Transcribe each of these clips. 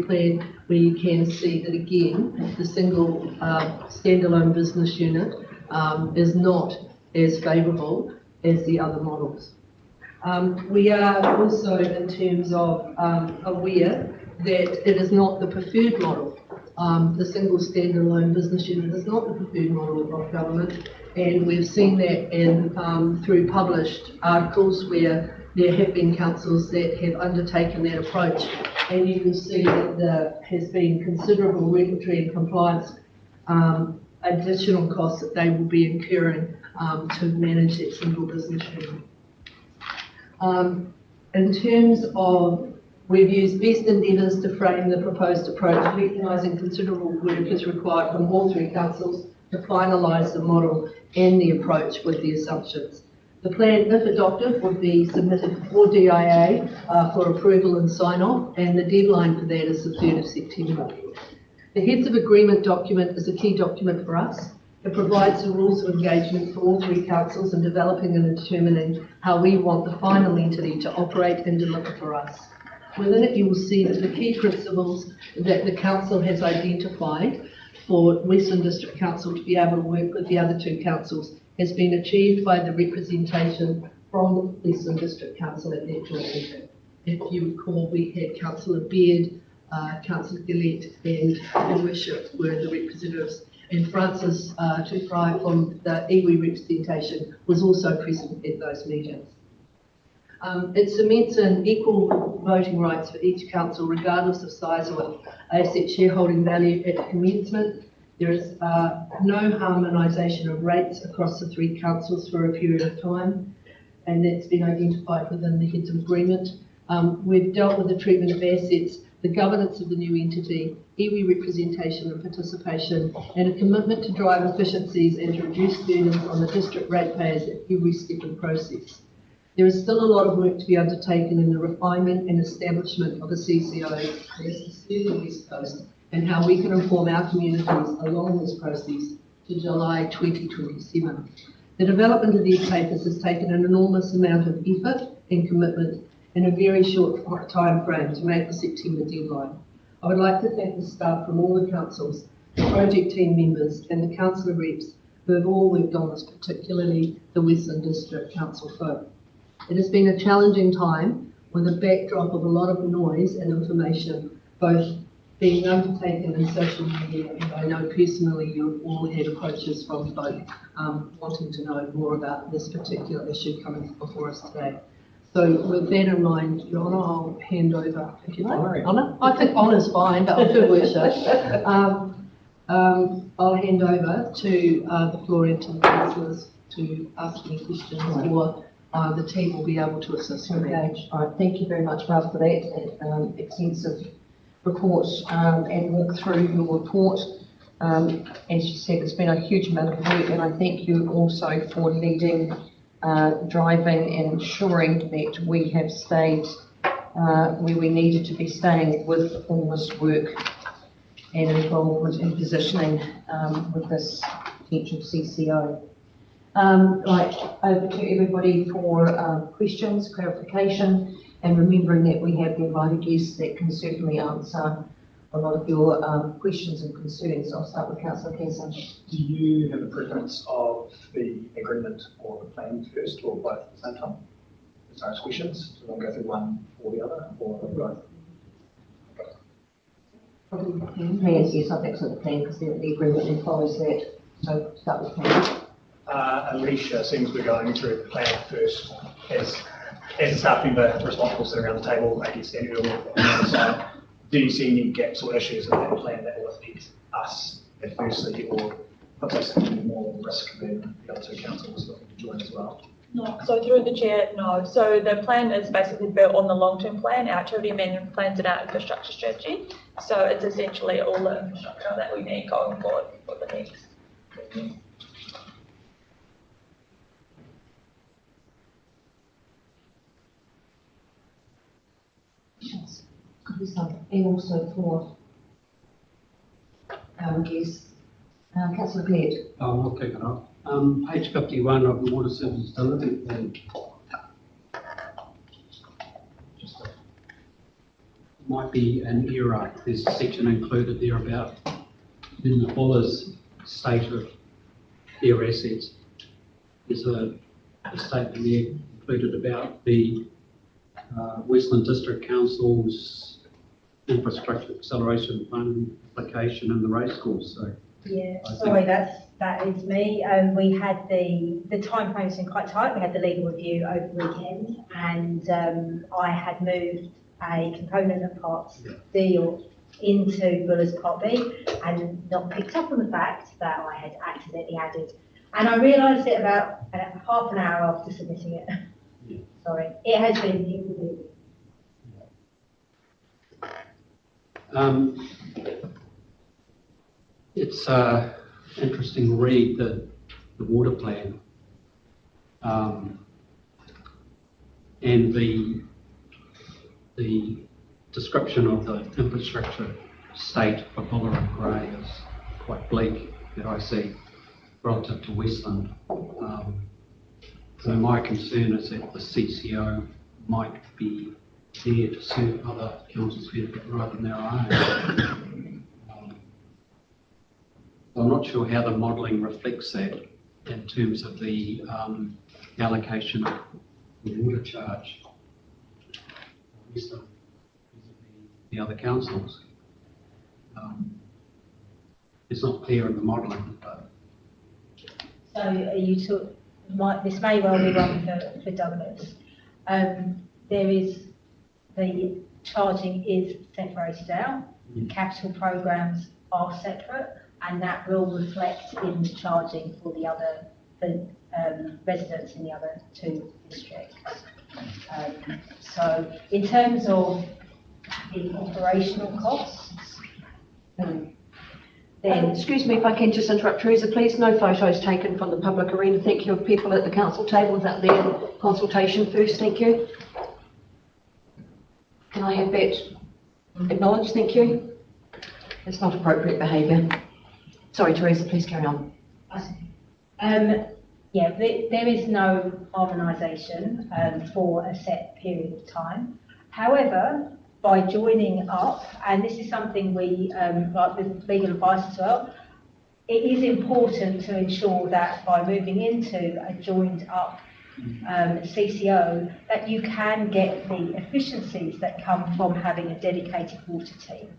plan, we can see that again, the single standalone business unit is not as favourable as the other models. We are also, in terms of aware that it is not the preferred model. The single standalone business unit is not the preferred model of government, and we've seen that in through published articles where there have been councils that have undertaken that approach, and you can see that there has been considerable regulatory and compliance additional costs that they will be incurring to manage that single business unit. In terms of, we've used best endeavours to frame the proposed approach, recognising considerable work is required from all three councils to finalise the model and the approach with the assumptions. The plan, if adopted, would be submitted for DIA for approval and sign-off, and the deadline for that is the 3rd of September. The Heads of Agreement document is a key document for us. It provides the rules of engagement for all three councils in developing and determining how we want the final entity to operate and deliver for us. Within it, you will see that the key principles that the council has identified for Western District Council to be able to work with the other two councils has been achieved by the representation from the Western District Council at that joint meeting. If you recall, we had Councillor Beard, Councillor Gillette and Your Worship were the representatives, and Francis Tufry from the iwi representation was also present at those meetings. It cements an equal voting rights for each council regardless of size or asset shareholding value at the commencement. There is no harmonisation of rates across the three councils for a period of time, and that's been identified within the Heads of Agreement. We've dealt with the treatment of assets, the governance of the new entity, iwi representation and participation, and a commitment to drive efficiencies and to reduce burdens on the district ratepayers at every step of the process. There is still a lot of work to be undertaken in the refinement and establishment of a CCO as the West Coast, and how we can inform our communities along this process to July 2027. The development of these papers has taken an enormous amount of effort and commitment in a very short time frame to make the September deadline. I would like to thank the staff from all the councils, the project team members and the councillor reps who have all worked on this, particularly the Western District Council folk. It has been a challenging time with a backdrop of a lot of noise and information, both being undertaken in social media, and I know personally you've all had approaches from folk wanting to know more about this particular issue coming before us today. So with that in mind, Your Honour, I'll hand over, if you like. Honour? I think honour's fine, but I'll do worship. I'll hand over to the floor and to the councillors to ask any questions, or the team will be able to assist you. Okay. All right. Thank you very much, Ralph, for that extensive report and walk through your report. As you said, it's been a huge amount of work, and I thank you also for leading, driving and ensuring that we have stayed where we needed to be staying with all this work and involvement in positioning with this potential CCO. Right, over to everybody for questions, clarification, and remembering that we have the invited guests that can certainly answer a lot of your questions and concerns. I'll start with Councillor Casson. Do you have a preference of the agreement or the plan first, or both at the same time? As far as questions, do you want to go through one or the other, or both? Probably the plan. Yes, I think so, the plan, because the agreement then follows that. So start with plan. Alicia, seems we're going through the plan first. As a staff member responsible sitting around the table, I guess Daniel on the other side, do you see any gaps or issues in that plan that will affect us adversely or puts us in more risk than the other two councils looking to join as well? No, so through the chair, no. So the plan is basically built on the long-term plan, our activity management plans and our infrastructure strategy. So it's essentially all the infrastructure that we need going forward for the next 10 years. And also for our guests, Councillor Beard. I'll kick it off. Page 51 of the Water Services Delivery Plan. might be an error. There's a section included there about in the Buller's state of their assets. There's a statement there included about the Westland District Council's infrastructure acceleration fund application and the racecourse. So Yeah, I sorry, that is me. We had the time frame has been quite tight. We had the legal review over the weekend, and I had moved a component of Part D into Buller's Part B, and not picked up on the fact that I had accidentally added. And I realised it about half an hour after submitting it. Yeah. Sorry, it has been. It's interesting read the water plan and the description of the infrastructure state for Buller and Grey is quite bleak that I see relative to Westland. So my concern is that the CCO might be there to serve other councils' benefit rather than their own. I'm not sure how the modelling reflects that in terms of the allocation of the water charge. The other councils. It's not clear in the modelling, but. So are you this may well be one for Douglas. There is, the charging is separated out, capital programmes are separate, and that will reflect in the charging for the other residents in the other two districts. So in terms of the operational costs, then Excuse me if I can just interrupt, Teresa, please, no photos taken from the public arena. Thank you. Of people at the council tables out there in consultation first, thank you. Can I have that acknowledged? Thank you. It's not appropriate behaviour. Sorry, Teresa, please carry on. yeah, there is no harmonisation for a set period of time. However, by joining up, and this is something we, like with legal advice as well, it is important to ensure that by moving into a joined up CCO, that you can get the efficiencies that come from having a dedicated water team.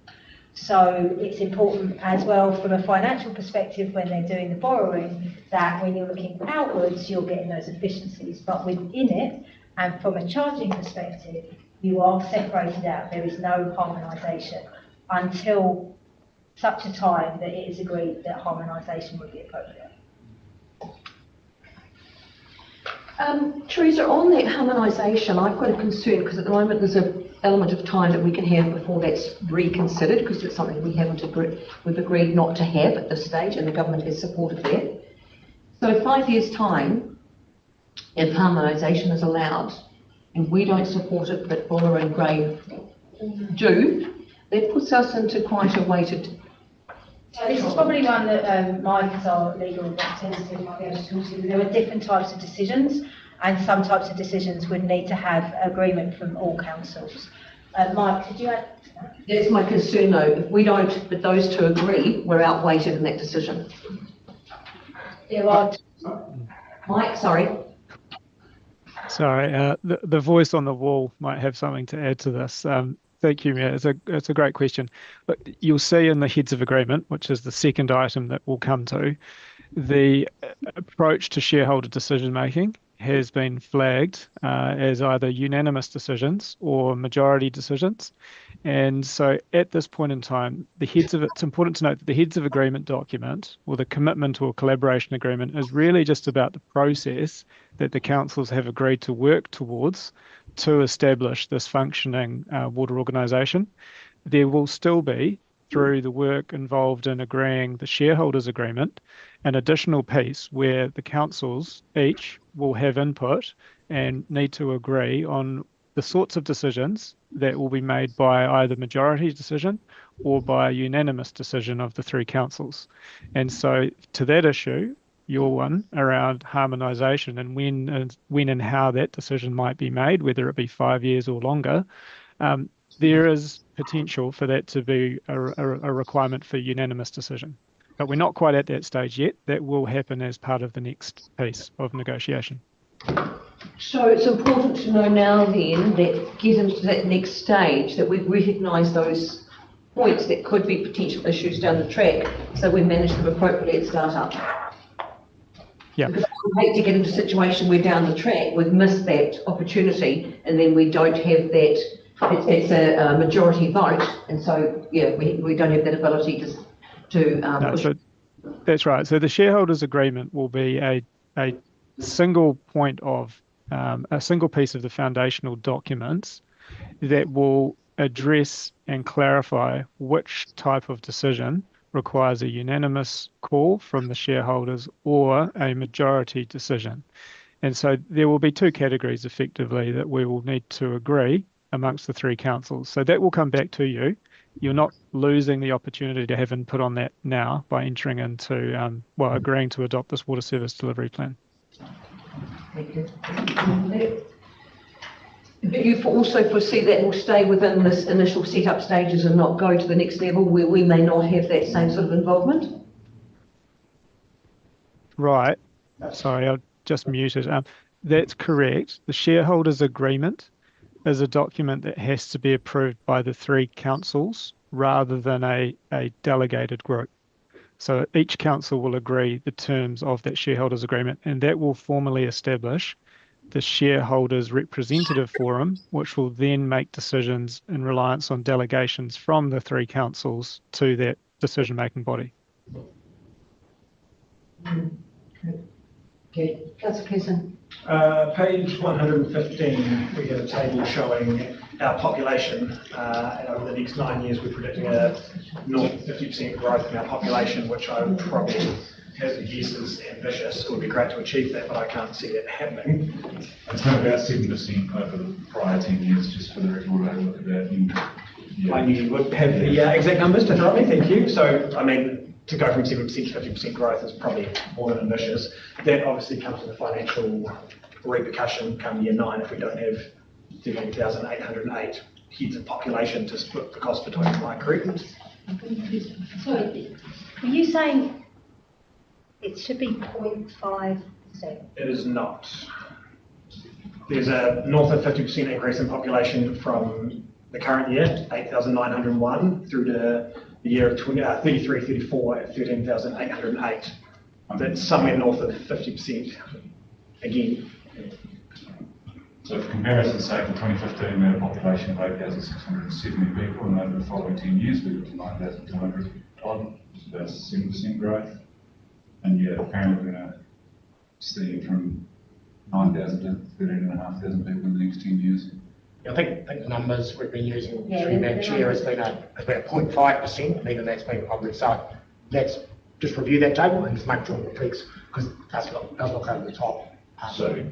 So it's important as well from a financial perspective when they're doing the borrowing, that when you're looking outwards, you're getting those efficiencies. But within it, and from a charging perspective, you are separated out. There is no harmonisation until such a time that it is agreed that harmonisation would be appropriate. Teresa, on that harmonisation, I've got a concern because at the moment there's an element of time that we can have before that's reconsidered, because it's something we haven't agreed, we've agreed not to have at this stage, and the government has supported that. So 5 years' time, if harmonisation is allowed, and we don't support it, but Buller and Grey do, that puts us into quite a weighted. So this is probably one that Mike, as our legal representative, might be able to talk to. There are different types of decisions, and some types of decisions would need to have agreement from all councils. Mike, could you add to that? That's my concern though. If we don't, but those two agree, we're outweighted in that decision. There are. Mike, sorry. Sorry, the voice on the wall might have something to add to this. Thank you, Mayor. It's a great question. But you'll see in the heads of agreement, which is the second item that we'll come to, the approach to shareholder decision making has been flagged as either unanimous decisions or majority decisions. And so at this point in time, it's important to note that the heads of agreement document, or the commitment or collaboration agreement, is really just about the process that the councils have agreed to work towards to establish this functioning water organisation. There will still be, through the work involved in agreeing the shareholders agreement, an additional piece where the councils each will have input and need to agree on the sorts of decisions that will be made by either majority decision or by a unanimous decision of the three councils. And so to that issue, your one around harmonisation and when and how that decision might be made, whether it be 5 years or longer, there is potential for that to be a requirement for unanimous decision. But we're not quite at that stage yet. That will happen as part of the next piece of negotiation. So it's important to know now then that getting to that next stage, that we've recognised those points that could be potential issues down the track, so we manage them appropriately at start up. Yeah. Because I hate to get into a situation where down the track we've missed that opportunity and then we don't have that, it's a majority vote, and so, yeah, we don't have that ability to No, push. so that's right. So the shareholders agreement will be a single point of a single piece of the foundational documents that will address and clarify which type of decision requires a unanimous call from the shareholders or a majority decision. And so there will be two categories effectively that we will need to agree amongst the three councils. So that will come back to you. You're not losing the opportunity to have input on that now by entering into, agreeing to adopt this water service delivery plan. Thank you. But you also foresee that will stay within this initial setup stages and not go to the next level where we may not have that same sort of involvement? Right. Sorry, I'll just mute it. That's correct. The shareholders agreement is a document that has to be approved by the three councils rather than a delegated group. So each council will agree the terms of that shareholders agreement, and that will formally establish the shareholders representative forum, which will then make decisions in reliance on delegations from the three councils to that decision-making body. Okay, Councillor Pearson. Page 115, we have a table showing our population, and over the next 9 years we're predicting a north of 50% growth in our population, which I would probably hazard a guess is ambitious. It would be great to achieve that, but I can't see that happening. It's been about 7% over the prior 10 years, just for the record. I look at that. I knew you would have the exact numbers to throw at me, thank you. So, I mean, to go from 7% to 50% growth is probably more than ambitious. That obviously comes with a financial repercussion come year 9 if we don't have 13,808 heads of population to split the cost between. Am I correct? Sorry, are you saying it should be 0.5%? It is not. There's a north of 50% increase in population from the current year, 8,901, through to the year of 33-34 at 13,808. That's somewhere north of 50% again. So for comparison's sake, in 2015 we had a population of 8,670 people, and over the following 10 years we got to 9,200 odd, which is about 7% growth. And yeah, apparently we're going to see from 9,000 to 13,500 people in the next 10 years. I think the numbers we've been using through Madam Chair has been about 0.5%, and even that's been public. So let's just review that table and just make sure it reflects, because it does look over the top. So,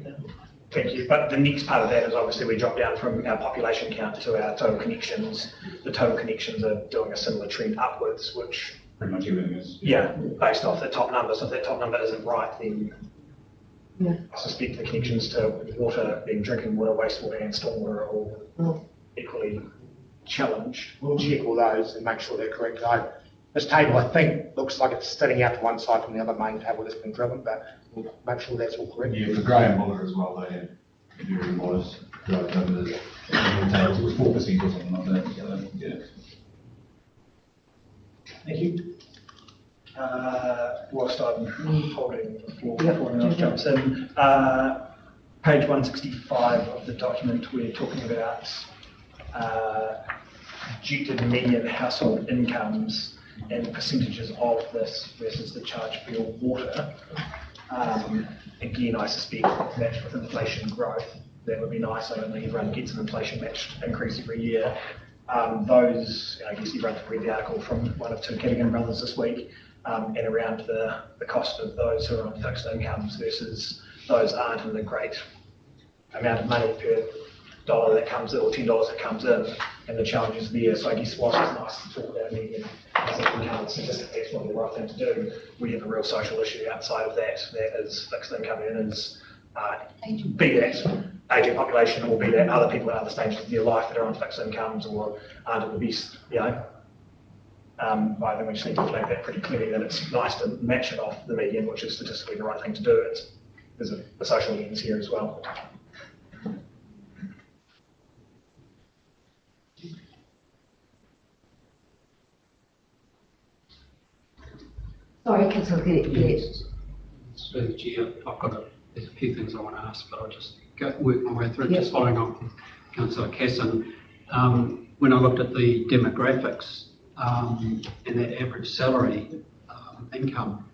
thank you. But the next part of that is obviously we drop down from our population count to our total connections. The total connections are doing a similar trend upwards, which Pretty much everything is. yeah, based off the top number. So if that top number isn't right, then I suspect the connections to water, being drinking water, wastewater and stormwater are all equally challenged. We'll check all those and make sure they're correct. This table, I think, looks like it's sitting out to one side from the other main table that's been driven, but we'll make sure that's all correct. Yeah, for Grey and Muller as well, they had very modest growth over the tables. It was 4% or something like that. So, yeah. Thank you. Whilst I'm holding the floor before anyone else jumps in, page 165 of the document, we're talking about projected median household incomes and percentages of this versus the charge for your water. Again, I suspect matched with inflation growth, that would be nice. I don't know everyone gets an inflation matched increase every year. Those, I guess everyone can read the article from one of two Cadogan brothers this week, and around the cost of those who are on fixed incomes versus those aren't, and the great amount of money per dollar that comes in, or $10 that comes in, and the challenges there. So I guess whilst it's nice to talk about median income statistically, it's probably the right thing to do. We have a real social issue outside of that, that is fixed income earners, be that ageing population, or be that other people at other stages of their life that are on fixed incomes or aren't obese, I think we just need to flag that pretty clearly, that it's nice to match it off the median, which is statistically the right thing to do. There's a social lens here as well. Sorry, Councillor Gillett. So, Chair, there's a few things I want to ask, but I'll just work my way through it. Yep. Just following on from Councillor Casson. When I looked at the demographics and that average salary income,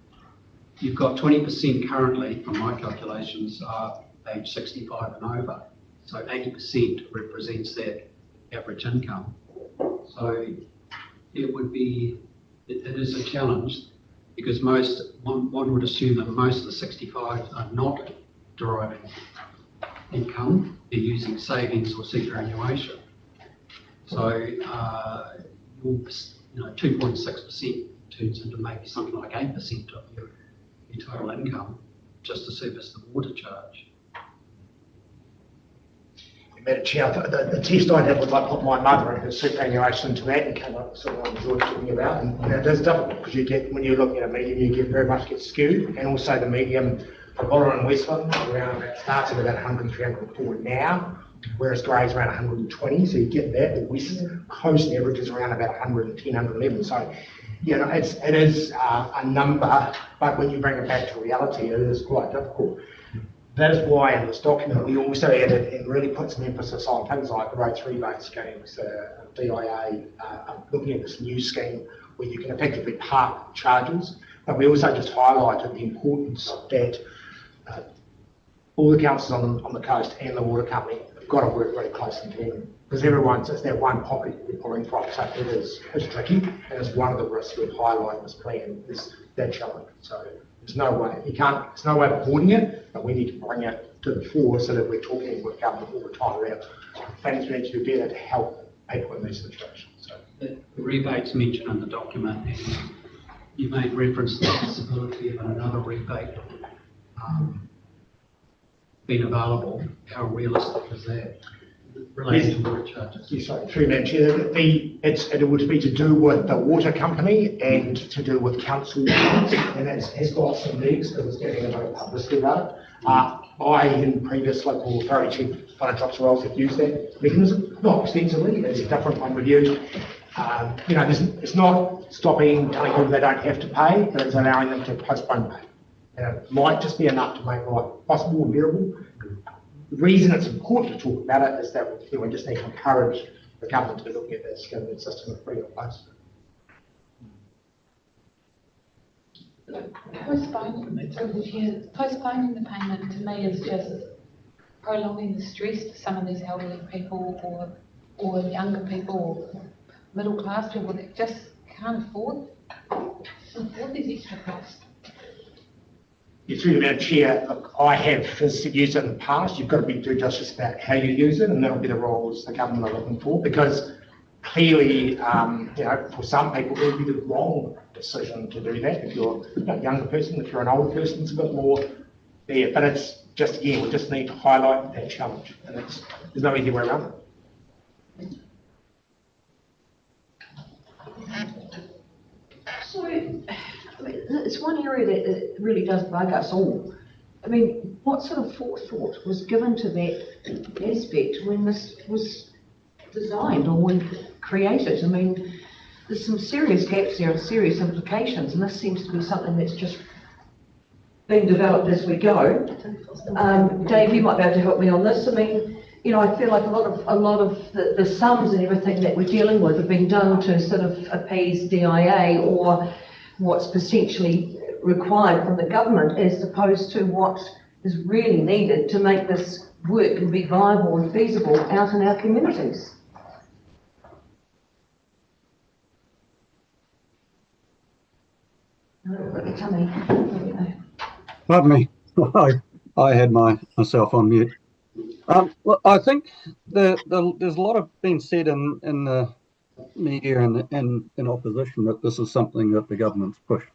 you've got 20% currently, from my calculations, are age 65 and over. So 80% represents that average income. So it is a challenge, because one would assume that most of the 65 are not deriving income, they're using savings or superannuation. So 2.6% turns into maybe something like 8% of your total income just to service the water charge. Madam Chair, the test I had was I put my mother and her superannuation into that and came up with sort of what you're talking about. And it is difficult, because when you're looking at a medium, you very much get skewed. And also the medium for Buller and Westland starts at about 100, 104 now, whereas Grey's around 120. So you get that. The West Coast average is around about 110, 111. So, it is a number, but when you bring it back to reality, it is quite difficult. That is why in this document we also added and really put some emphasis on things like the rates rebate schemes, DIA, looking at this new scheme where you can effectively park charges. But we also just highlighted the importance that all the councils on the coast and the water company have got to work very closely together, because it's that one pocket we're pulling from. So it's tricky, and it's one of the risks we've highlighted in this plan, is that challenge. So there's no way of avoiding it, but we need to bring it to the fore so that we're talking with government all the time about things we need to do better to help people in these situations. So the rebates mentioned in the document, and you made reference to the possibility of another rebate being available. How realistic is that related to water charges? Yes, sorry, through Madam Chair, it would be to do with the water company and to do with council, and it has got some legs because it's getting a bit of publicity about it. I, in previous local authority chief financial roles, have used that mechanism, not extensively. It's a different one we've used. It's not stopping telling people they don't have to pay, but it's allowing them to postpone pay. And it might just be enough to make life possible and bearable. The reason it's important to talk about it is that we just need to encourage the government to be looking at this government system of free place. Postponing the payment to me is just prolonging the stress for some of these elderly people or younger people or middle class people that just can't afford these extra costs. Through the Madam Chair, look, I have used it in the past. You've got to do justice about how you use it, and that'll be the roles the government are looking for, because clearly, for some people, it would be the wrong decision to do that. If you're a younger person, if you're an older person, it's a bit more there. But it's just, again, we just need to highlight that challenge, and there's no easy way around it. So, it's one area that really does bug us all. I mean, what sort of forethought was given to that aspect when this was designed or when created? I mean, there's some serious gaps there and serious implications, and this seems to be something that's just being developed as we go. Dave, you might be able to help me on this. I mean, I feel like a lot of the sums and everything that we're dealing with have been done to sort of appease DIA or what's potentially required from the government, as opposed to what is really needed to make this work and be viable and feasible out in our communities. Pardon me, I had myself on mute. Well, I think there's a lot of been said in the media and in opposition that this is something that the government's pushed.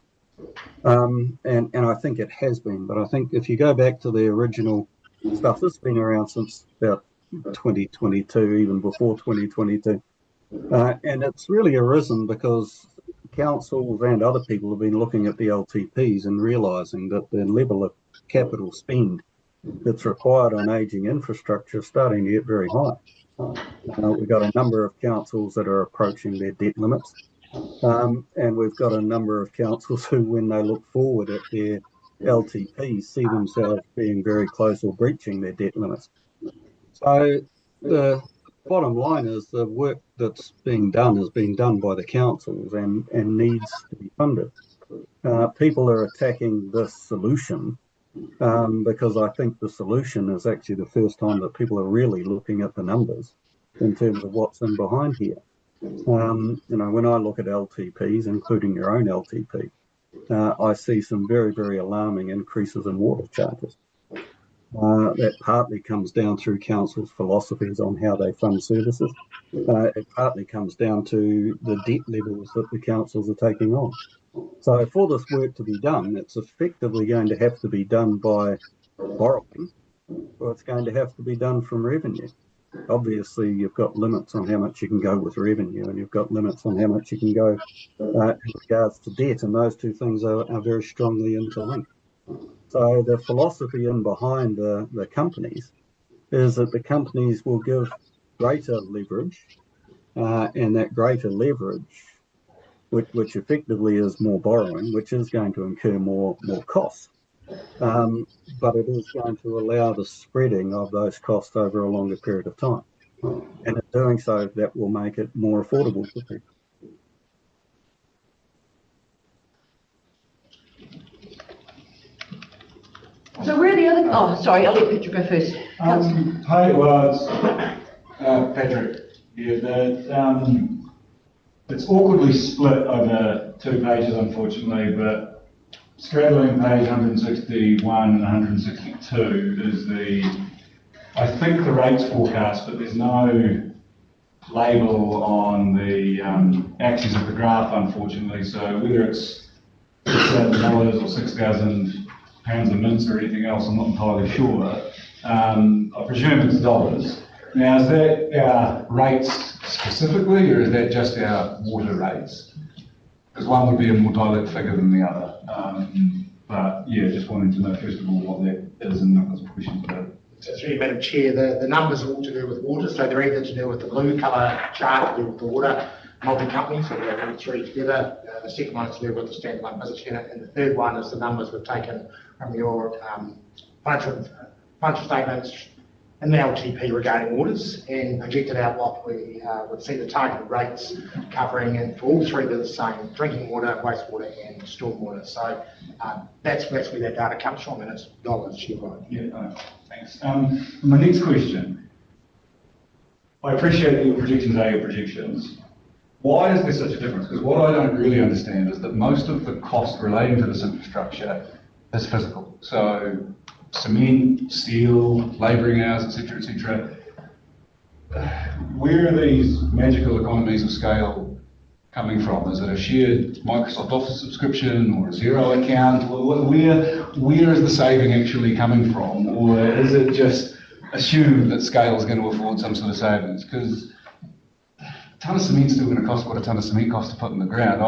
And I think it has been, but I think if you go back to the original stuff. This has been around since about 2022, even before 2022. And it's really arisen because councils and other people have been looking at the LTPs and realising that the level of capital spend that's required on ageing infrastructure is starting to get very high. We've got a number of councils that are approaching their debt limits, and we've got a number of councils who, when they look forward at their LTPs, see themselves being very close or breaching their debt limits. So the bottom line is the work that's being done is being done by the councils and needs to be funded. People are attacking this solution because I think the solution is actually the first time that people are really looking at the numbers in terms of what's in behind here. When I look at LTPs, including your own LTP, I see some very, very alarming increases in water charges. That partly comes down through councils' philosophies on how they fund services. It partly comes down to the debt levels that the councils are taking on. So for this work to be done, it's effectively going to have to be done by borrowing, or it's going to have to be done from revenue. Obviously, you've got limits on how much you can go with revenue, and you've got limits on how much you can go in regards to debt, and those two things are very strongly interlinked. So the philosophy in behind the companies is that the companies will give greater leverage, and that greater leverage, which effectively is more borrowing, which is going to incur more costs. But it is going to allow the spreading of those costs over a longer period of time. And in doing so, that will make it more affordable for people. So where are the other, oh, sorry, I'll let Peter go first. Hi, well, it's Patrick. Yeah, it's awkwardly split over 2 pages, unfortunately, but straddling page 161 and 162 is I think the rates forecast, but there's no label on the axis of the graph, unfortunately. So whether it's $6,000 or 6,000 pounds of mints or anything else, I'm not entirely sure. I presume it's dollars. Now, is that rates specifically, or is that just our water rates? Because one would be a more dilute figure than the other. But yeah, just wanting to know first of all what that is, and that was a question for that. So through you, Madam Chair, the numbers are all to do with water, so they're either to do with the blue colour chart to do with the water multi-company, so we have all three together. The second one is to do with the standalone business unit, and the third one is the numbers we've taken from your financial statements and the LTP regarding waters, and projected out what we would see the targeted rates covering, and for all three they're the same: drinking water, wastewater and stormwater. So that's where that data comes from, and it's dollars, you're right. Yeah, thanks. My next question. I appreciate that your projections are your projections. Why is there such a difference? Because what I don't really understand is that most of the cost relating to this infrastructure is physical. So cement, steel, labouring hours, etc., etc. Where are these magical economies of scale coming from? Is it a shared Microsoft Office subscription or a Xero account? Where is the saving actually coming from? Or is it just assumed that scale is going to afford some sort of savings? Because a ton of cement's still going to cost what a ton of cement costs to put in the ground.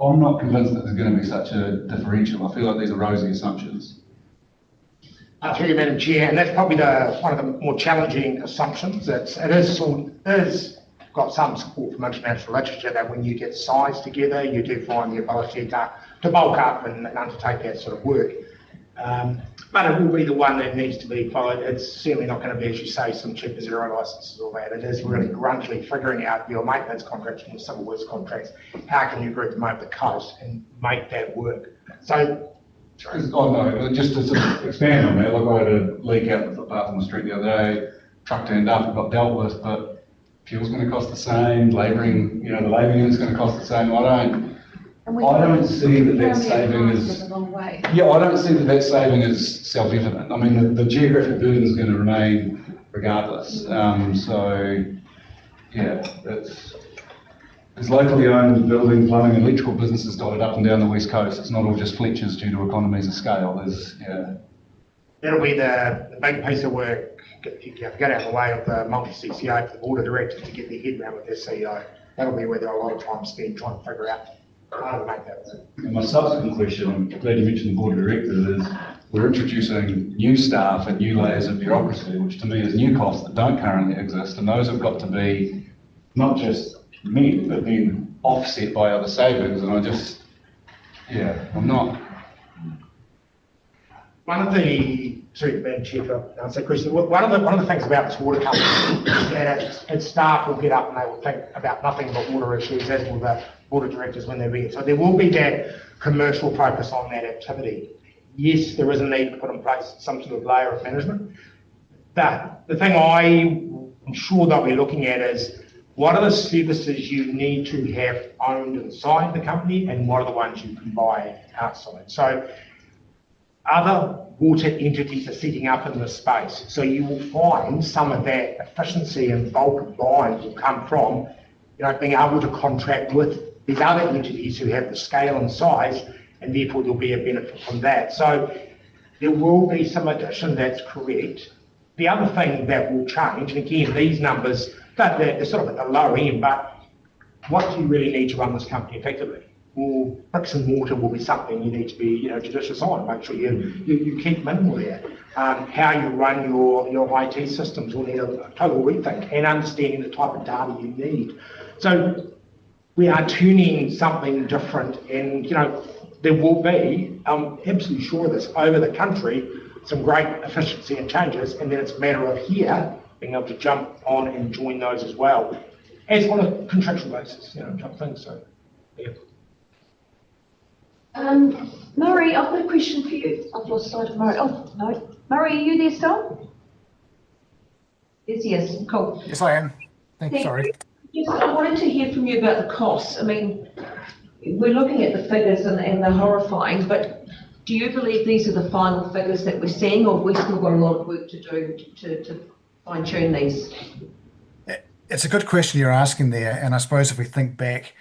I'm not convinced that there's going to be such a differential. I feel like these are rosy assumptions. Through you, Madam Chair, and that's probably one of the more challenging assumptions. It is got some support from international literature that when you get size together, you do find the ability to bulk up and undertake that sort of work. But it will be the one that needs to be followed. It's certainly not going to be, as you say, some cheaper Xero licenses or that. It is really gruntily figuring out your maintenance contracts and your civil works contracts. How can you group them over the coast and make that work? So, just to sort of expand on that, I had a leak out the footpath on the street the other day. Truck turned up, it got dealt with, but fuel's going to cost the same. Labouring, the labouring unit's going to cost the same. I don't see that saving is. Yeah, I don't see that saving is self-evident. I mean, the geographic burden is going to remain regardless. There's locally owned building, plumbing, and electrical businesses dotted up and down the west coast. It's not all just Fletcher's due to economies of scale. That'll be the big piece of work, get out of the way of the multi-CCO for the board of directors to get their head around with their CEO. That'll be where there are a lot of time spent trying to figure out how to make that work. And my subsequent question, I'm glad you mentioned the board of directors, is we're introducing new staff and new layers of bureaucracy, which to me is new costs that don't currently exist, and those have got to be not just met, but then offset by other savings, and I'm not. One of the, sorry, Madam Chair, to answer that question, one of the things about this water company is that its staff will get up and they will think about nothing but water issues, as will the board of directors when they're there. So there will be that commercial focus on that activity. Yes, there is a need to put in place some sort of layer of management. But the thing I'm sure that we're looking at is what are the services you need to have owned inside the company and what are the ones you can buy outside. So other water entities are setting up in this space. So you will find some of that efficiency and bulk of buying will come from, being able to contract with these other entities who have the scale and size, and therefore there'll be a benefit from that. So there will be some addition, that's correct. The other thing that will change, and again, these numbers, they're sort of at the low end, but what do you really need to run this company effectively? Well, bricks and mortar will be something you need to be, judicious on. Make sure you keep minimal there. How you run your IT systems will need a total rethink and understanding the type of data you need. So we are tuning something different, and there will be, I'm absolutely sure of this, over the country, some great efficiency and changes, and then it's a matter of here being able to jump on and join those as well, as on a contractual basis, type of thing. So, yeah. Murray, I've got a question for you. I've lost sight of Murray. Oh, no. Murray, are you there still? Yes, cool. Yes, I am. Thanks, sorry. Yes, I wanted to hear from you about the costs. I mean, we're looking at the figures and they're horrifying, but do you believe these are the final figures that we're seeing, or have we still got a lot of work to do to fine-tune these? It's a good question you're asking there, and I suppose if we think back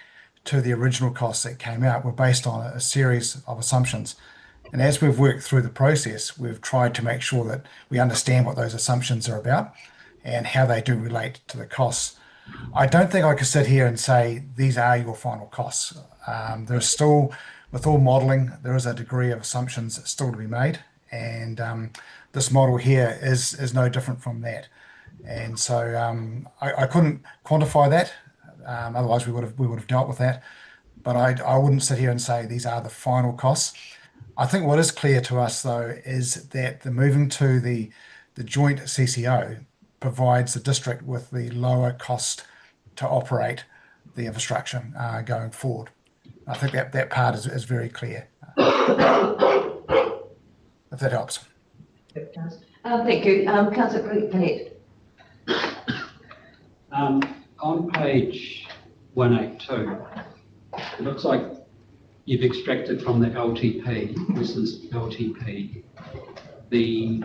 to the original costs that came out, were based on a series of assumptions. And as we've worked through the process, we've tried to make sure that we understand what those assumptions are about and how they do relate to the costs. I don't think I could sit here and say these are your final costs. There's still, with all modelling, there is a degree of assumptions still to be made, and this model here is no different from that. And so I couldn't quantify that. Otherwise, we would have dealt with that. But I wouldn't sit here and say these are the final costs. I think what is clear to us, though, is that the moving to the joint CCO provides the district with the lower cost to operate the infrastructure going forward. I think that part is very clear. If that helps. It does. Thank you. Councillor Green, go ahead. On page 182, it looks like you've extracted from the LTP, this is LTP, the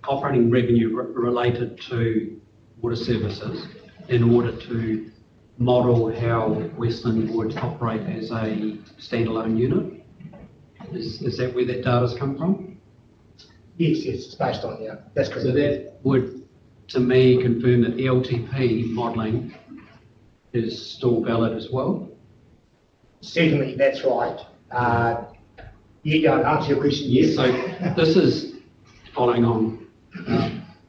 operating revenue related to water services in order to model how Westland would operate as a standalone unit. Is that where that data's come from? Yes, it's based on, yeah, that's correct. So that would, to me, confirm that the LTP modelling is still valid as well? Certainly, that's right. Yeah, to answer your question, yes. So this is following on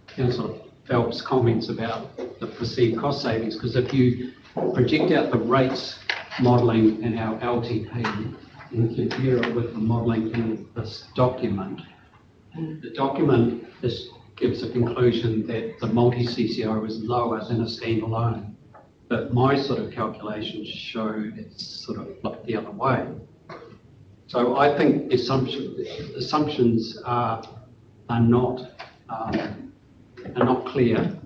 Councillor Phelps' comments about the perceived cost savings, because if you project out the rates modelling in our LTP and compare it with the modelling in this document, the document gives a conclusion that the multi-CCO is lower than a standalone. But my sort of calculations show it's sort of like the other way. So I think assumptions are not clear.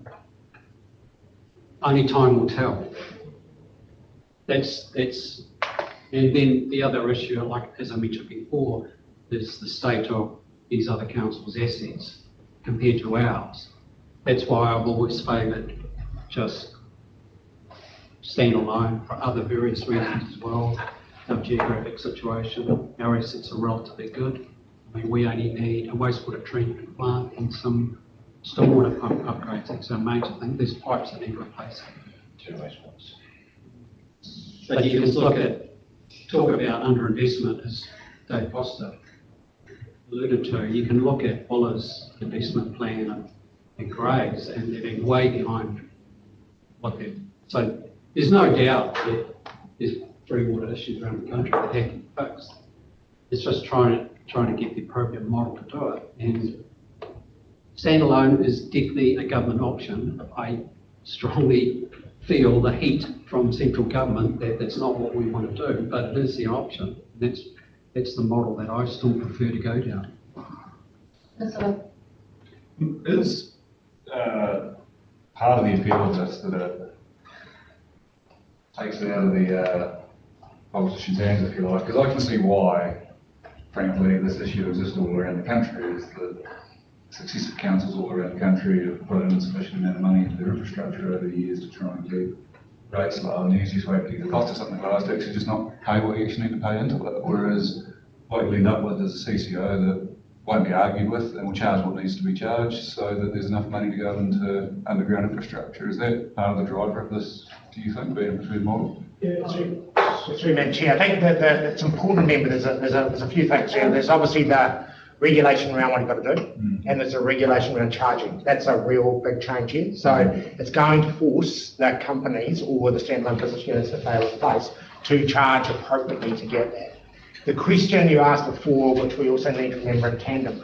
Only time will tell. That's and then the other issue, like as I mentioned before, is the state of these other councils' assets compared to ours. That's why I've always favoured just standalone for other various reasons as well. Our geographic situation, our assets are relatively good. I mean, we only need a wastewater treatment plant and some stormwater pump upgrades. That's our major thing. There's pipes that need replacing. But you can talk about underinvestment, as Dave Foster alluded to. You can look at Buller's investment plan and Craig's, and they're being way behind what they're. So there's no doubt that there's free water issues around the country that have to be fixed. It's just trying to get the appropriate model to do it. And standalone is definitely a government option. I strongly feel the heat from central government that that's not what we want to do, but it is the option. That's the model that I still prefer to go down. Is part of the appeal of this that it takes it out of the politicians' hands, if you like? Because I can see why, frankly, this issue exists all around the country, is that successive councils all around the country have put an insufficient amount of money into their infrastructure over the years to try and keep rates low, and the easiest way to get the cost of something low is to actually just not pay what you actually need to pay into it. Whereas what you end up with is a CCO that won't be argued with and will charge what needs to be charged so that there's enough money to go into underground infrastructure. Is that part of the driver of this, do you think, being a preferred model? Yeah, through Madam Chair, I think that it's important to remember there's a few things here. There's obviously the regulation around what you've got to do, and there's a regulation around charging. That's a real big change here. So it's going to force the companies or the standalone business units that they have in place to charge appropriately to get that. The question you asked before, which we also need to remember in tandem,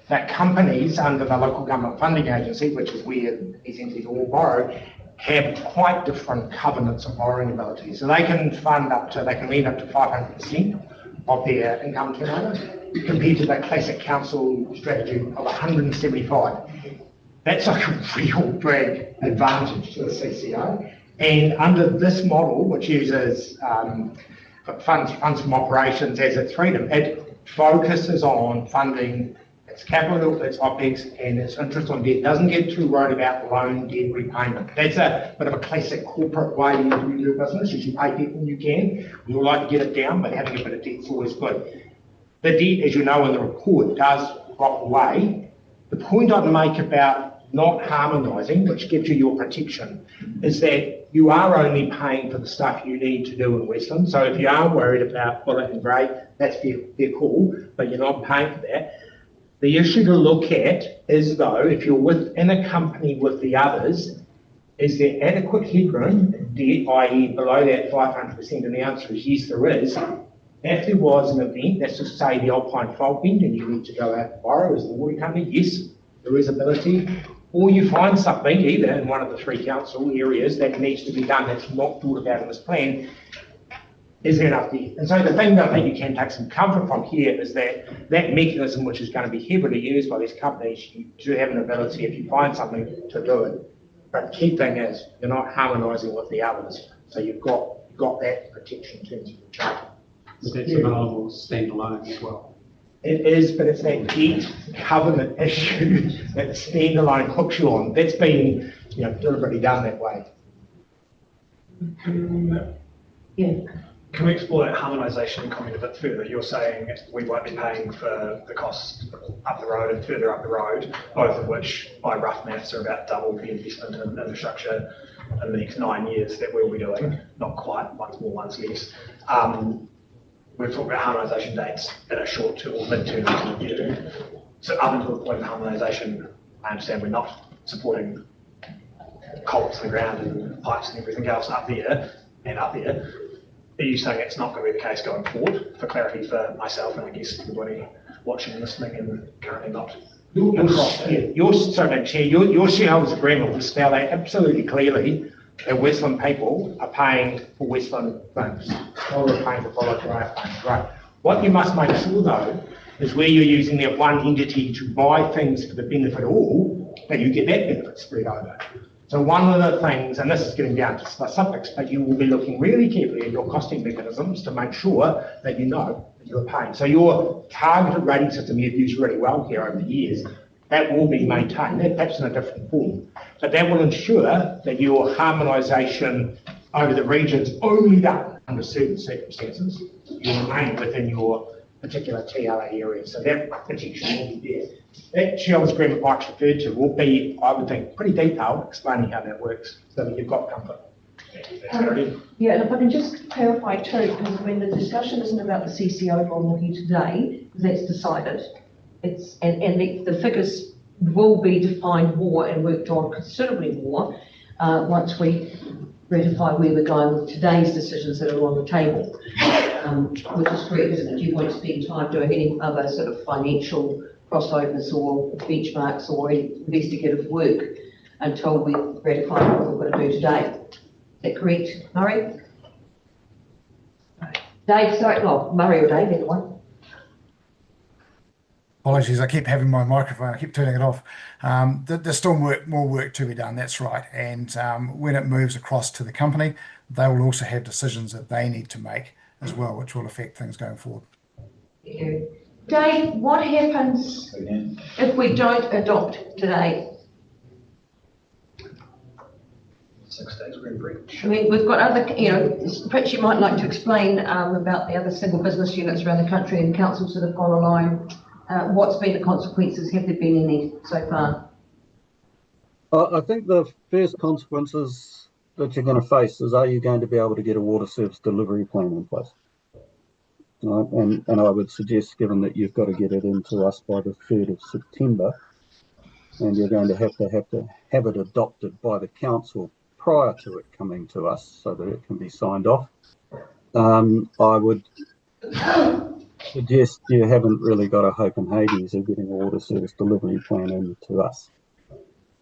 that companies under the local government funding agency, which is where these entities all borrow, have quite different covenants of borrowing ability. So they can lend up to 500% of their income turnover, compared to that classic council strategy of 175. That's like a real big advantage to the CCO. And under this model, which uses funds from operations as its freedom, it focuses on funding its capital, its OPEX, and its interest on debt. It doesn't get too worried about loan debt repayment. That's a bit of a classic corporate way you do business. If you pay people when you can, we all like to get it down, but having a bit of debt is always good. The debt, as you know in the report, does drop away. The point I'd make about not harmonising, which gives you your protection, is that you are only paying for the stuff you need to do in Westland. So if you are worried about Bullet and Grey, that's their call, but you're not paying for that. The issue to look at is, though, if you're within a company with the others, is there adequate headroom in debt, i.e. below that 500%? And the answer is yes, there is. If there was an event, let's just say the Alpine Fault Bend, and you need to go out and borrow as the water company, yes, there is ability. Or you find something, either in one of the three council areas, that needs to be done that's not thought about in this plan, is there enough there? And so the thing that I think you can take some comfort from here is that that mechanism, which is going to be heavily used by these companies, you do have an ability, if you find something, to do it. But the key thing is you're not harmonising with the others. So you've got that protection in terms of the charge. So that's available standalone as well. It is, but it's that debt covenant issue that the standalone hooks you on. That's been, deliberately done that way. Can we explore that harmonisation comment a bit further? You're saying we won't be paying for the costs up the road and further up the road, both of which, by rough maths, are about double the investment in infrastructure in the next 9 years that we'll be doing. Not quite, one's more, one's less. We've talked about harmonisation dates that are short to or mid-term view. So up until the point of harmonisation, I understand we're not supporting culverts in the ground and pipes and everything else up there and up there. Are you saying it's not going to be the case going forward? For clarity for myself and I guess everybody watching and listening and currently not. Your shareholders' agreement will spell out absolutely clearly that Westland people are paying for Westland things. They're paying for Bullet, right? What you must make sure, though, is where you're using that one entity to buy things for the benefit of all, that you get that benefit spread over. So one of the things, and this is getting down to specifics, but you will be looking really carefully at your costing mechanisms to make sure that you know that you're paying. So your targeted rating system you've used really well here over the years, that will be maintained, perhaps in a different form. But that will ensure that your harmonisation over the regions only done under certain circumstances. You remain within your particular TLA area. So that protection will be there. That shareholders agreement Mike's referred to will be, I would think, pretty detailed, explaining how that works, so that you've got comfort. Yeah, and if I can just clarify too, because when the discussion isn't about the CCO model here today, because that's decided, and the figures will be defined more and worked on considerably more once we ratify where we're going with today's decisions that are on the table, which is correct, isn't it? You won't spend time doing any other sort of financial crossovers or benchmarks or investigative work until we ratify what we're going to do today. Is that correct, Murray? Dave, sorry, well, Murray or Dave, either one. Apologies, I keep having my microphone, I keep turning it off. There's still more work to be done, that's right. And when it moves across to the company, they will also have decisions that they need to make as well, which will affect things going forward. Thank you. Dave, what happens if we don't adopt today? 6 days we're in breach. I mean, we've got other, perhaps you might like to explain about the other single business units around the country and councils that have gone online. What's been the consequences? Have there been any so far? I think the first consequences that you're going to face is, are you going to be able to get a water service delivery plan in place? And I would suggest, given that you've got to get it into us by the 3rd of September, and you're going to have it adopted by the council prior to it coming to us so that it can be signed off. I would suggest you haven't really got a hope in Hades of getting a water service delivery plan into us.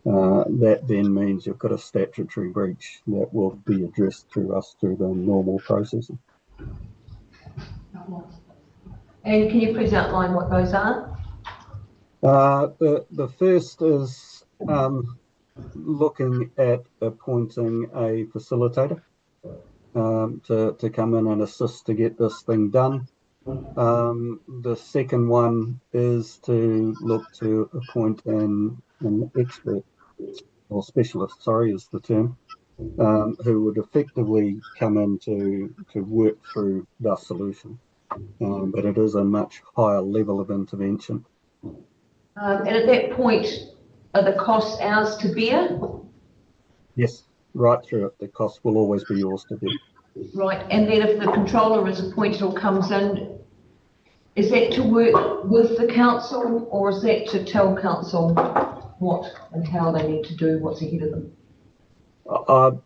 That then means you've got a statutory breach that will be addressed through us through the normal processing. And can you please outline what those are? The first is looking at appointing a facilitator to come in and assist to get this thing done. The second one is to look to appoint an expert, or specialist, sorry, is the term, who would effectively come in to work through the solution. But it is a much higher level of intervention. And at that point, are the costs ours to bear? Yes, right through it. The cost will always be yours to bear. Right, and then if the controller is appointed or comes in, is that to work with the council, or is that to tell council what and how they need to do what's ahead of them?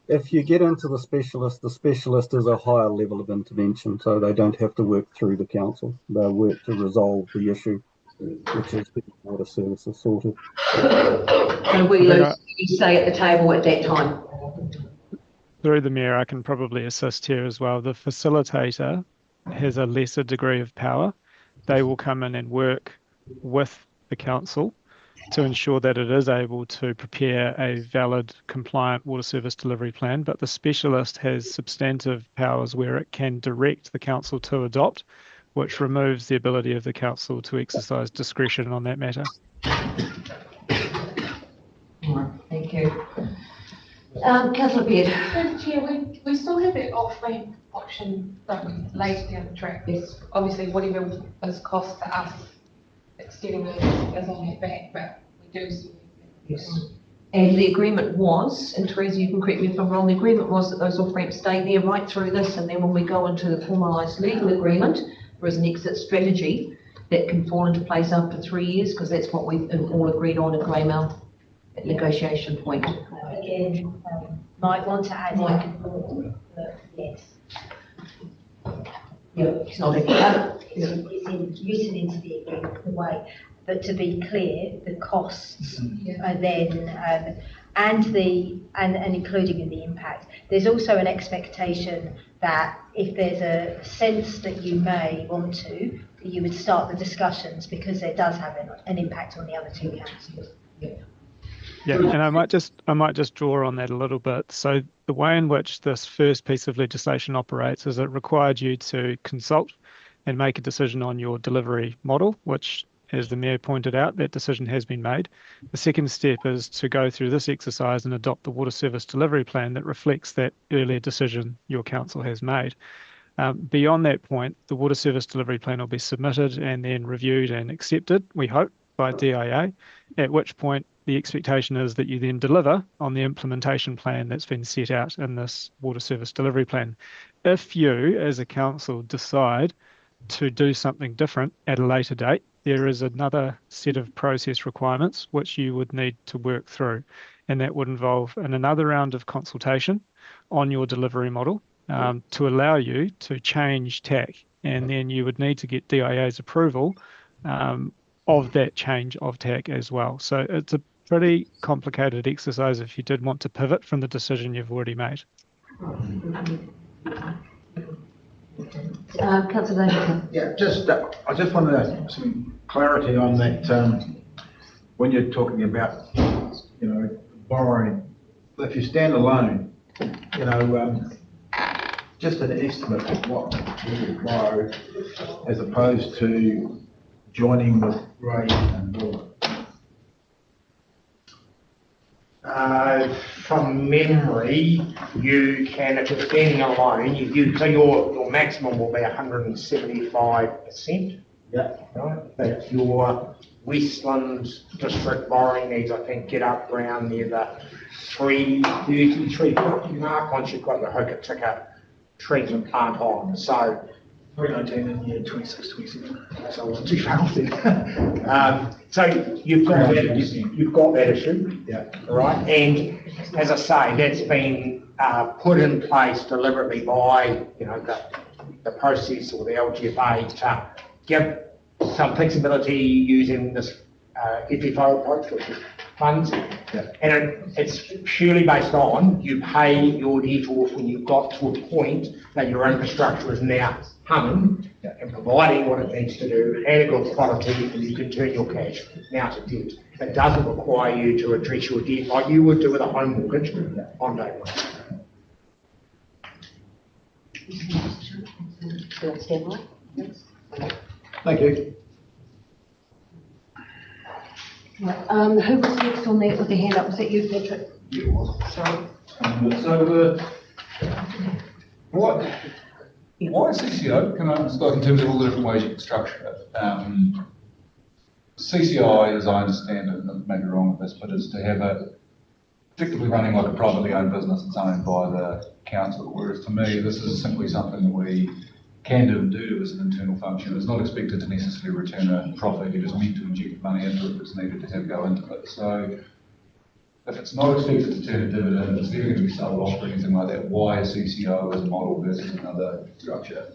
If you get into the specialist is a higher level of intervention, so they don't have to work through the council. They'll work to resolve the issue, which is the water services sorted. And we lose, you say at the table at that time. Through the Mayor, I can probably assist here as well. The facilitator has a lesser degree of power. They will come in and work with the council to ensure that it is able to prepare a valid, compliant water service delivery plan, but the specialist has substantive powers where it can direct the council to adopt, which removes the ability of the council to exercise discretion on that matter. Thank you. Councillor Beard. Chair, we still have that off-ramp option later down the track. Yes. Obviously, whatever is cost to us, extending those is on that back, but we do still have that. Yes. And the agreement was, and Teresa, you can correct me if I'm wrong, the agreement was that those off-ramps stay there right through this, and then when we go into the formalised legal agreement, there is an exit strategy that can fall into place after 3 years, because that's what we've all agreed on at Greymouth at negotiation point. Again, might want to add in, yes. Yeah, it's not It's written into the agreement the way, but to be clear, the costs are then and including in the impact. There's also an expectation that if there's a sense that you may want to, you would start the discussions, because it does have an impact on the other two councils. Yeah, and I might just draw on that a little bit. So the way in which this first piece of legislation operates is it required you to consult and make a decision on your delivery model, which, as the Mayor pointed out, that decision has been made. The second step is to go through this exercise and adopt the water service delivery plan that reflects that earlier decision your council has made. Beyond that point, the water service delivery plan will be submitted and then reviewed and accepted, we hope, by DIA, at which point the expectation is that you then deliver on the implementation plan that's been set out in this water service delivery plan. If you, as a council, decide to do something different at a later date, there is another set of process requirements which you would need to work through, and that would involve another round of consultation on your delivery model to allow you to change TAC, and then you would need to get DIA's approval of that change of TAC as well. So it's a pretty complicated exercise if you did want to pivot from the decision you've already made. Councillor Davidson. Yeah, I just wanted some clarity on that, when you're talking about, borrowing. If you stand alone, just an estimate of what you would borrow as opposed to joining with Ray and Laura. From memory, you can, if you're standing alone, so your maximum will be 175%. Yeah. Right? But your Westland district borrowing needs, I think, get up around near the 330, 350 mark once you've got the hooker ticker treatment plant on. So 319 and year 26, 27. So I wasn't too far off then. So you've got that issue, yeah, right? And as I say, that's been put in place deliberately by the process or the LGFA to give some flexibility using this FFO approach, which is funds. Yeah. And it's purely based on you pay your debt off when you've got to a point that your infrastructure is now humming and providing what it needs to do and a good quality, and you can turn your cash now to debt. It doesn't require you to address your debt like you would do with a home mortgage on day one. Thank you. Who was next on that with the hand up? Was that you, Patrick? Sorry. Why CCO? Can I just like in terms of all the different ways you can structure it? CCI, as I understand it, and maybe wrong with this, but is to have it effectively running like a privately owned business that's owned by the council, whereas to me, this is simply something that we can do and do as an internal function. It's not expected to necessarily return a profit, you're just meant to inject money into it if it's needed to have go into it. So if it's not expected to turn a dividend, it's never going to be sold off or anything like that, why a CCO as a model versus another structure?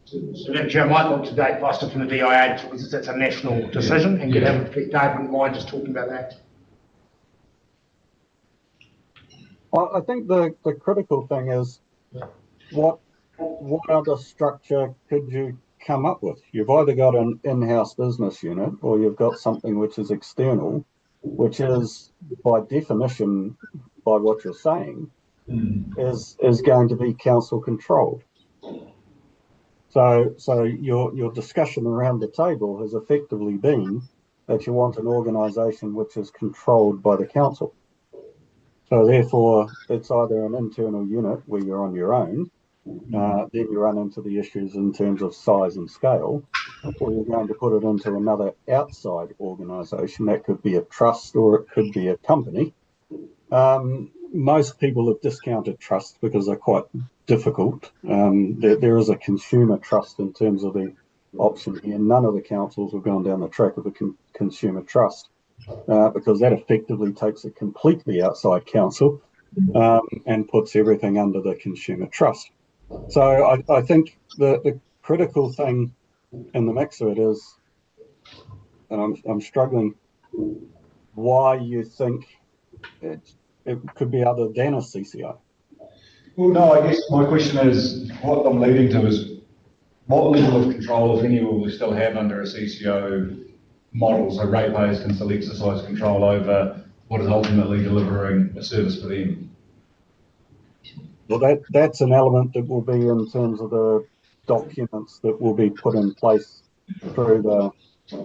So then, Chair, I might look to Dave Foster from the DIA, because it's a national decision, and get him, if Dave wouldn't mind just talking about that. I think the critical thing is what other structure could you come up with? You've either got an in-house business unit or you've got something which is external, which is by definition, by what you're saying, is going to be council controlled. So your discussion around the table has effectively been that you want an organisation which is controlled by the council. So therefore, it's either an internal unit where you're on your own, then you run into the issues in terms of size and scale, or you're going to put it into another outside organisation. That could be a trust or it could be a company. Most people have discounted trusts because they're quite difficult. There is a consumer trust in terms of the option here. None of the councils have gone down the track of a consumer trust because that effectively takes it completely outside council and puts everything under the consumer trust. So I think the critical thing in the mix of it is, and I'm struggling, why you think it could be other than a CCI. Well, no, I guess my question is, what I'm leading to is, what level of control, if any, will we still have under a CCO model, so ratepayers can still exercise control over what is ultimately delivering a service for them? Well, that's an element that will be in terms of the documents that will be put in place through the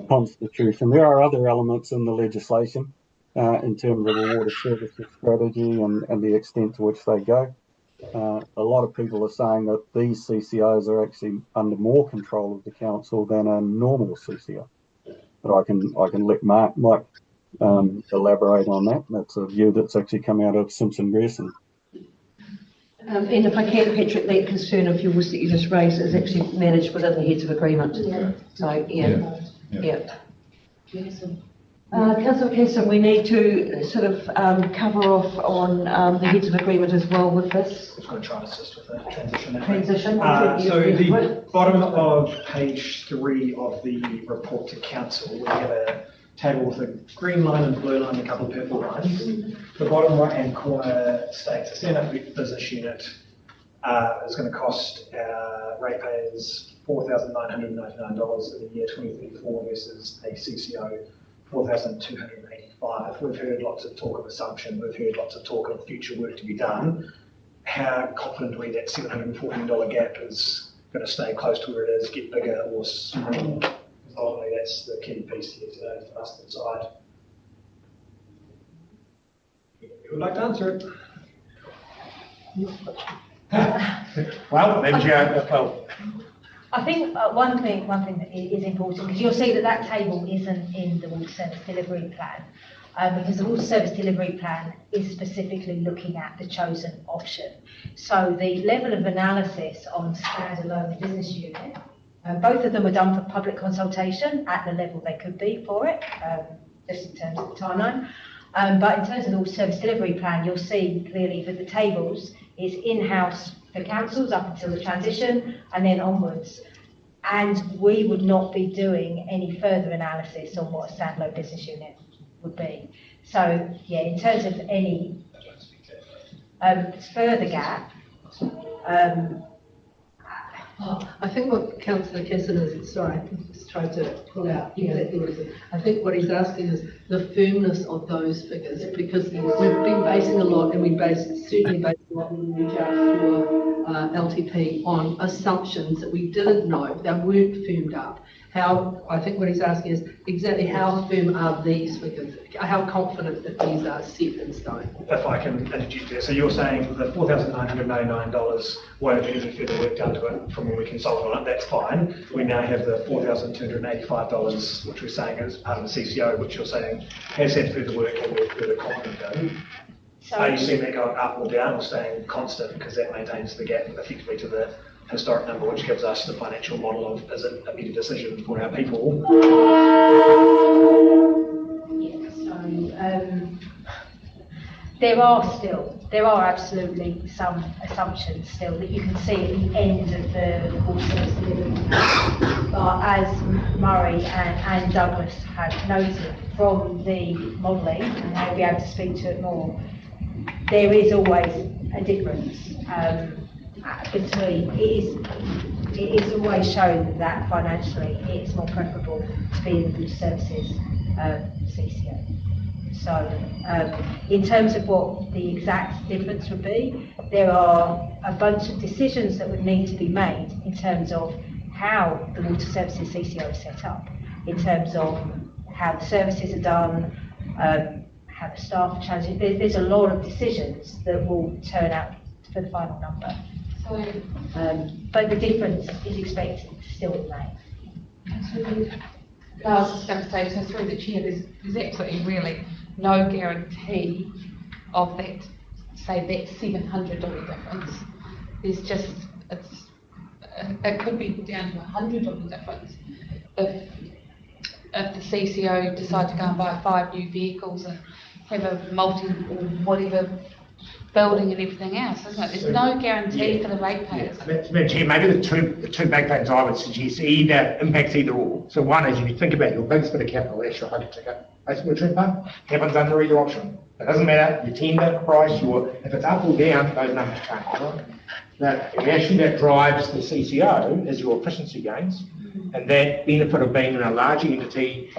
Constitution. There are other elements in the legislation in terms of a water services strategy and the extent to which they go. a lot of people are saying that these CCOs are actually under more control of the council than a normal CCO. But I can let Mike elaborate on that. That's a view that's actually come out of Simpson Grierson. And if I can, Patrick, that concern of yours that you just raised is actually managed within the heads of agreement. Yeah. So, yeah. Councillor Pearson, we need to sort of cover off on the heads of agreement as well with this. I was going to try and assist with the transition. Transition. So the bottom of page 3 of the report to council, we have a table with a green line and blue line and a couple of purple lines. The bottom right hand corner states a stand-up business unit is going to cost ratepayers $4,999 in the year 2034 versus a CCO $4,285. We've heard lots of talk of assumption. We've heard lots of talk of future work to be done. How confident are we that $714 gap is going to stay close to where it is, get bigger or smaller? Ultimately, that's the key piece here today for us to decide. Who would like to answer it? Well, then, well, I think one thing that is important, because you'll see that table isn't in the water service delivery plan, because the water service delivery plan is specifically looking at the chosen option. So the level of analysis on standalone business unit, both of them were done for public consultation at the level they could be for it, just in terms of the timeline. But in terms of the water service delivery plan, you'll see clearly that the tables is in-house for councils up until the transition and then onwards. And we would not be doing any further analysis on what a standalone business unit would be. So, yeah, in terms of any further gap, I think what Councillor Kesson is, sorry, I'm just trying to pull out exactly what he said. I think what he's asking is the firmness of those figures, because we've been basing a lot, and we certainly based a lot when we charged for LTP on assumptions that we didn't know, that weren't firmed up. I think what he's asking is exactly how firm are these figures? How confident that these are set in stone? If I can interject there. So you're saying the $4,999 won't have any further work done to it from when we consult on it, that's fine. We now have the $4,285, which we're saying is part of the CCO, which you're saying has had further work and we're further confident in. So, are you seeing that going up or down or staying constant, because that maintains the gap effectively to the historic number, which gives us the financial model of is it a better decision for our people? yeah, so there are absolutely some assumptions still that you can see at the end of the water service delivery plan. But as Murray and Douglas have noted from the modelling, and they'll be able to speak to it more, there is always a difference between, it is always shown that financially it is more preferable to be in the water services CCO. So in terms of what the exact difference would be, there are a bunch of decisions that would need to be made in terms of how the water services CCO is set up, in terms of how the services are done, how the staff are challenged. There's a lot of decisions that will turn out for the final number. So, but the difference is expected to still remain. I was just going to say, so through the chair, there's absolutely really no guarantee of that, say that $700 difference. There's just, it could be down to $100 difference if the CCO decide to go and buy 5 new vehicles and have a multi or whatever building and everything else, isn't it? There's no guarantee for the ratepayers. Chair, maybe the two big things I would suggest impacts either or. So one is, if you think about your biggest bit of capital, that's your hydro ticket, basically trip pump, happens under either option. It doesn't matter, your tender price, if it's up or down, those numbers change, right? Now, the issue that drives the CCO is your efficiency gains, and that benefit of being in a larger entity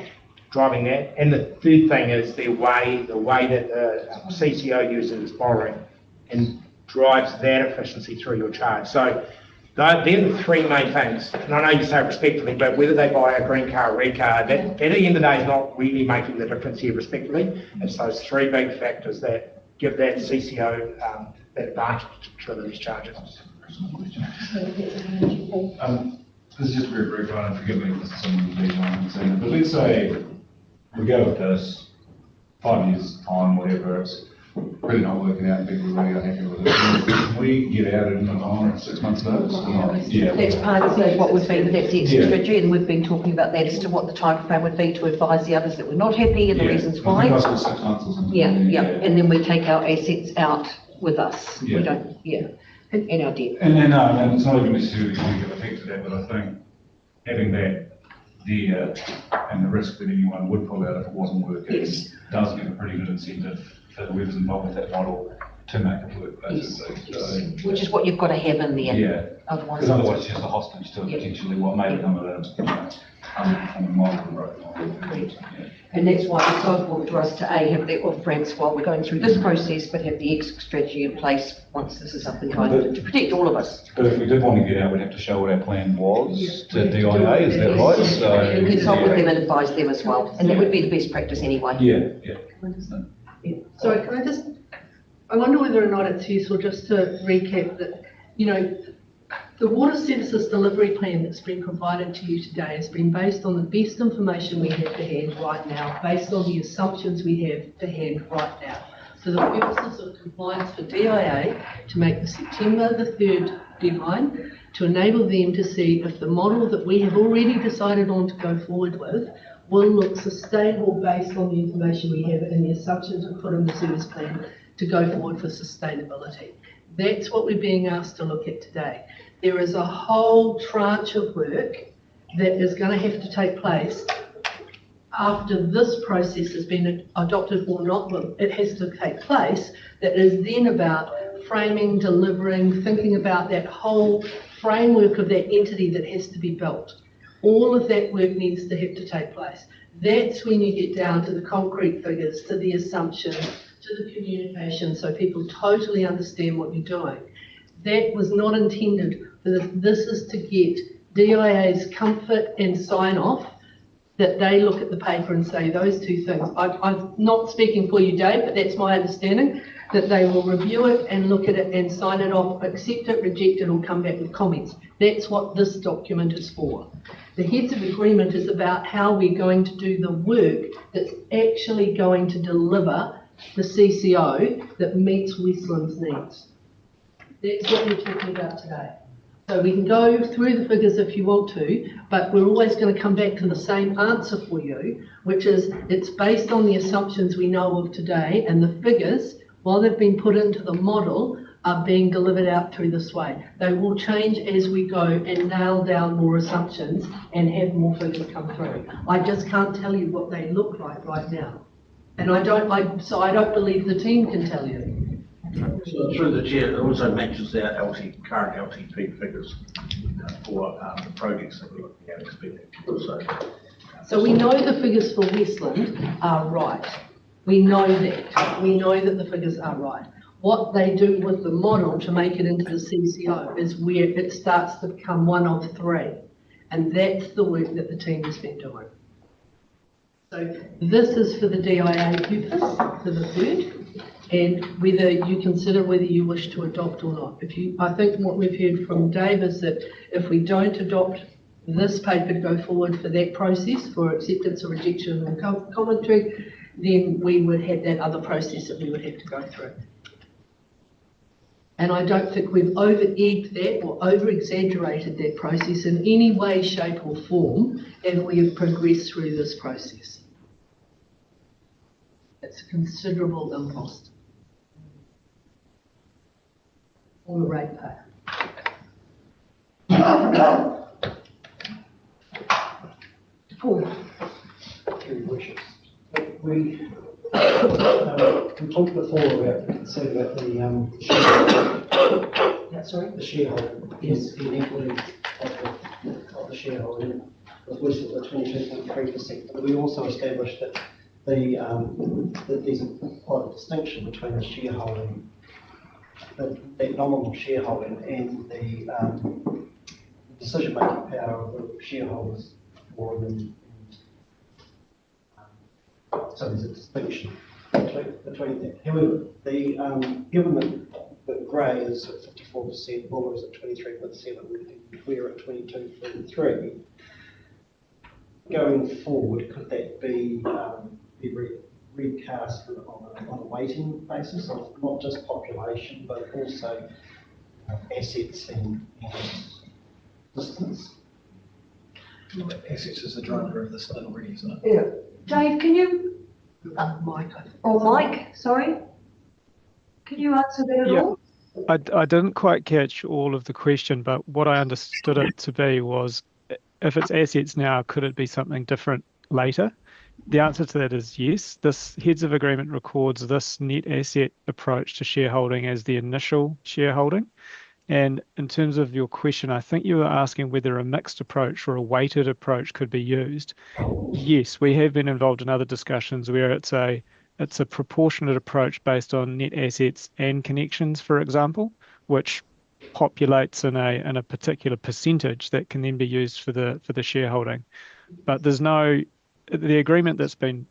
driving that. And the third thing is the way that the CCO uses borrowing and drives that efficiency through your charge. So they're the 3 main things. And I know you say respectively, but whether they buy a green car or a red car, that at the end of the day is not really making the difference here respectively. It's those 3 big factors that give that CCO that advantage to trigger these charges. This is just very brief, and forgive me if this is something you haven't seen, but let's say we go with this, 5 years time, whatever, it's really not working out and people are really unhappy with it. Can we get out in on 6 months notice? Yeah. That's part of what we've been, that's the exit strategy, and we've been talking about that as to what the time frame would be to advise the others that we're not happy and the reasons why. I think I said 6 months or something. Yeah, and then we take our assets out with us. We don't, and our debt. And it's not even necessarily going to give effect to that, but I think having that there and the risk that anyone would pull out if it wasn't working does give a pretty good incentive for whoever's involved with that model to make it work, basically. So, which is what you've got to have in there. Yeah, because otherwise it's just a hostage to potentially what may become a model growth. And that's why it's so important for us to have the off-ramps while we're going through this process, but have the exit strategy in place once this is up and going to protect all of us. But if we did want to get out, we'd have to show what our plan was to DIA, is that right? So, and consult with them and advise them as well, and that would be the best practice anyway. Yeah. So can I just, I wonder whether or not it's useful just to recap that, the water services delivery plan that's been provided to you today has been based on the best information we have to hand right now, based on the assumptions we have to hand right now. For the purposes of compliance for DIA, to make the September the 3rd deadline, to enable them to see if the model that we have already decided on to go forward with will look sustainable based on the information we have and the assumptions we put in the service plan to go forward for sustainability. That's what we're being asked to look at today. There is a whole tranche of work that is going to have to take place after this process has been adopted or not. Well, it has to take place, that is then about framing, delivering, thinking about that whole framework of that entity that has to be built. All of that work needs to have to take place. That's when you get down to the concrete figures, to the assumptions, to the communication, so people totally understand what you're doing. That was not intended for this. This is to get DIA's comfort and sign off that they look at the paper and say those two things. I'm not speaking for you, Dave, but that's my understanding, that they will review it and look at it and sign it off, accept it, reject it, or come back with comments. That's what this document is for. The heads of agreement is about how we're going to do the work that's actually going to deliver the CCO that meets Westland's needs. That's what we're talking about today. So we can go through the figures if you want to, but we're always going to come back to the same answer for you, which is it's based on the assumptions we know of today, and the figures, while they've been put into the model, are being delivered out through this way. They will change as we go and nail down more assumptions and have more figures come through. I just can't tell you what they look like right now. And I don't believe the team can tell you. So through the chair, it also matches our current LTP figures for the projects that we're looking at expecting. So we know the figures for Westland are right. We know that. We know that the figures are right. What they do with the model to make it into the CCO is where it starts to become one of three. And that's the work that the team has been doing. So this is for the DIA purpose, for the 3rd, and whether you consider whether you wish to adopt or not. I think what we've heard from Dave is that if we don't adopt this paper to go forward for that process, for acceptance or rejection and commentary, then we would have that other process that we would have to go through. And I don't think we've over-egged that or over-exaggerated that process in any way, shape or form as we have progressed through this process. It's a considerable impost on the ratepayer. Paul. We talked before about the shareholding, yes, inequity of the shareholding with Westland at 22.3%. But we also established that that there's quite a distinction between the shareholding, that nominal shareholding, and the decision-making power of the shareholders more than. So there's a distinction between that. However, given that but grey is at 54%, Buller is at 23.7, and Clear at 22.3. Going forward, could that be recast on a weighting basis of not just population, but also assets and distance? Assets is the driver of this already, isn't it? Yeah. Dave, can you, Mike, sorry? Can you answer that at Yeah. all? I didn't quite catch all of the question, but what I understood it to be was, if it's assets now, could it be something different later? The answer to that is yes. This heads of agreement records this net asset approach to shareholding as the initial shareholding. And in terms of your question, I think you were asking whether a mixed approach or a weighted approach could be used. Yes, we have been involved in other discussions where it's a proportionate approach based on net assets and connections, for example, which populates in a particular percentage that can then be used for the shareholding. But the agreement that's been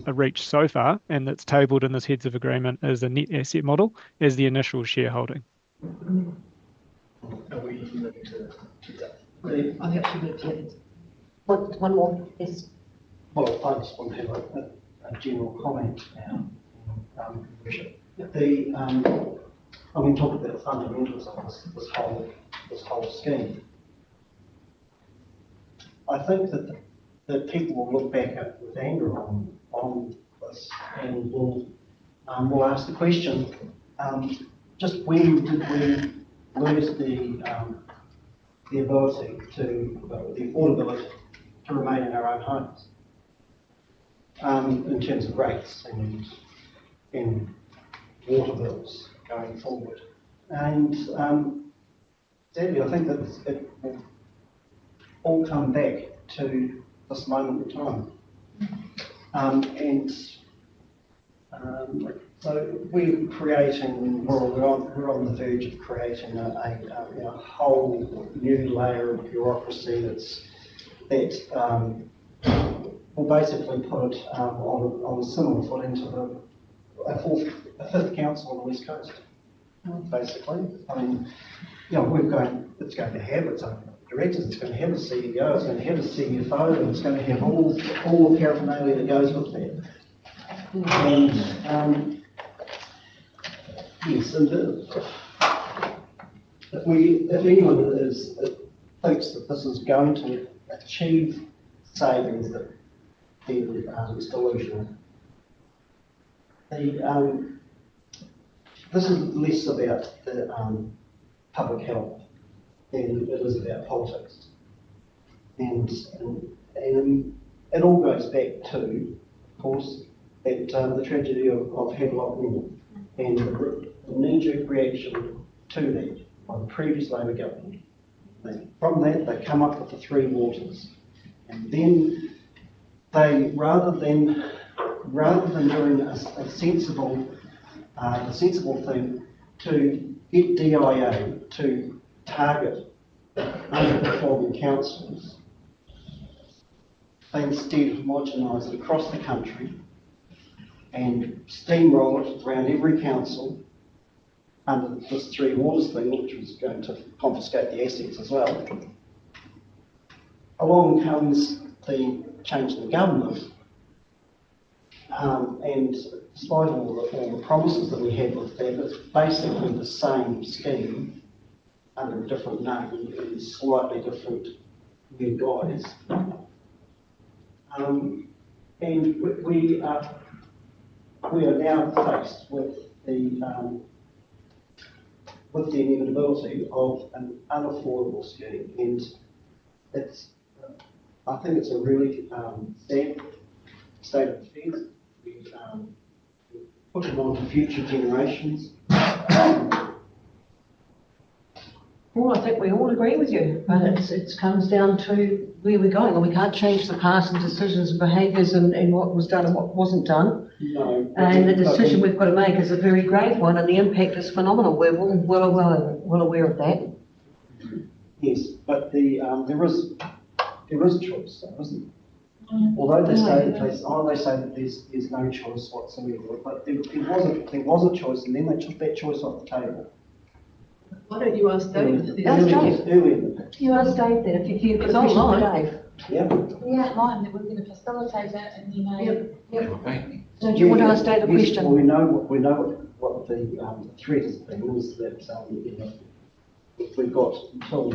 reached so far and that's tabled in this heads of agreement is a net asset model as the initial shareholding. Are we moving to that? I actually moved to one more, yes. Well, I just want to have a general comment now. When we talk about the fundamentals of this whole scheme, I think that people will look back with anger on this and will ask the question, just when did we lose the ability the affordability to remain in our own homes in terms of rates and water bills going forward. And sadly, I think that it will all come back to this moment in time. So we're on the verge of creating a whole new layer of bureaucracy that will basically put it on a similar footing to a fifth council on the West Coast. Basically, I mean, it's going to have its own directors, it's going to have a CEO, it's going to have a CFO, and it's going to have all the paraphernalia that goes with that. And yes, and if anyone thinks that this is going to achieve savings, then it's delusional. This is less about the public health than it is about politics, and it all goes back to, of course, that the tragedy of Havelock Mill and the knee-jerk reaction to that by the previous Labor government. From that, they come up with the three waters, and then they, rather than doing a sensible thing to get DIA to target underperforming councils, they instead homogenise it across the country and steamroll it around every council under this three waters thing, which was going to confiscate the assets as well. Along comes the change in the government, and despite all the promises that we had with that, it's basically the same scheme under a different name and slightly different new guise. And we are now faced with the inevitability of an unaffordable scheme, and I think it's a really sad state of affairs. We put it on to future generations. Well, I think we all agree with you, but it comes down to where we're going, and we can't change the past and decisions and behaviours and what was done and what wasn't done. No. And the decision we've got to make is a very grave one, and the impact is phenomenal. We're well aware of that. Yes, but there is choice, though, isn't Although they say that there's no choice whatsoever, but there was a choice, and then they took that choice off the table. Why don't you ask Dave? Earlier in the You asked Dave then, if you've got a question for Dave. Yeah. We outlined that we're going to facilitate it and then Don't you want to ask Dave a Yes, question? well, we know what the threat has been, is that, we've got until,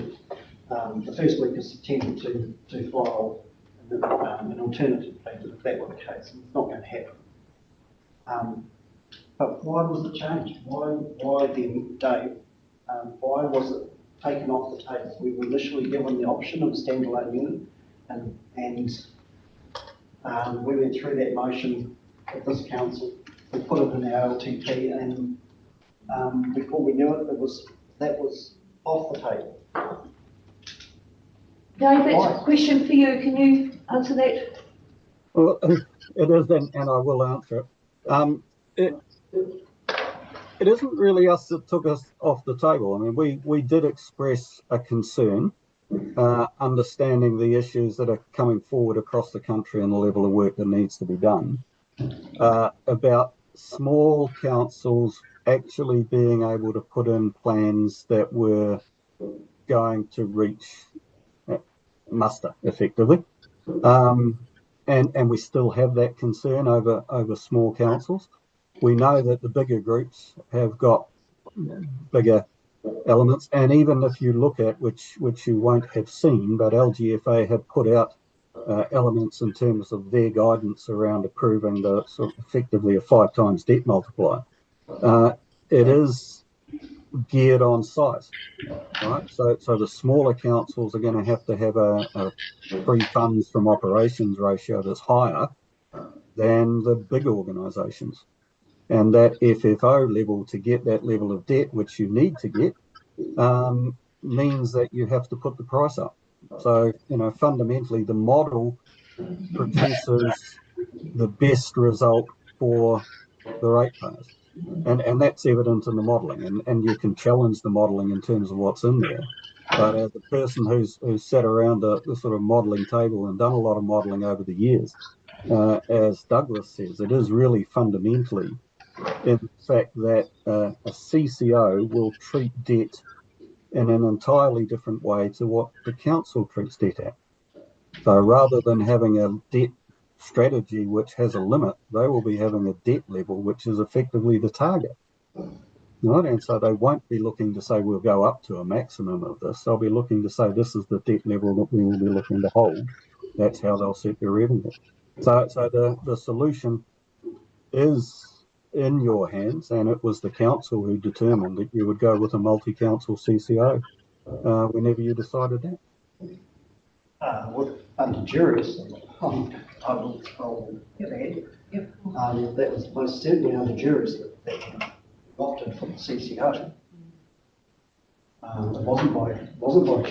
the first week of September to file an alternative plan, if that were the case, and it's not going to happen. But why was it changed? Why then, Dave, why was it taken off the table? We were initially given the option of a standalone unit, and we went through that motion at this council. We put it in our LTP, and before we knew it, that was off the table. Dave, that's a question for you. Can you answer that? Well, it is, and I will answer it. It isn't really us that took us off the table. I mean, we did express a concern, understanding the issues that are coming forward across the country and the level of work that needs to be done, about small councils actually being able to put in plans that were going to reach muster effectively. And we still have that concern over small councils. We know that the bigger groups have got bigger elements, and even if you look at, which you won't have seen, but LGFA have put out elements in terms of their guidance around approving the sort of effectively a 5 times debt multiplier. It is geared on size, right? So the smaller councils are going to have a free funds from operations ratio that's higher than the big organisations. And that FFO level, to get that level of debt, which you need to get, means that you have to put the price up. So, fundamentally, the model produces the best result for the ratepayers. And that's evident in the modelling. And you can challenge the modelling in terms of what's in there. But as a person who's sat around the sort of modelling table and done a lot of modelling over the years, as Douglas says, it is really fundamentally in the fact that a CCO will treat debt in an entirely different way to what the council treats debt at. So rather than having a debt strategy which has a limit, they will be having a debt level which is effectively the target. Right? And so they won't be looking to say we'll go up to a maximum of this. They'll be looking to say this is the debt level that we will be looking to hold. That's how they'll set their revenue. So the solution is in your hands, and it was the council who determined that you would go with a multi-council CCO whenever you decided that. Under juries, I will add, that was most certainly under juries that opted for the CCO. It wasn't by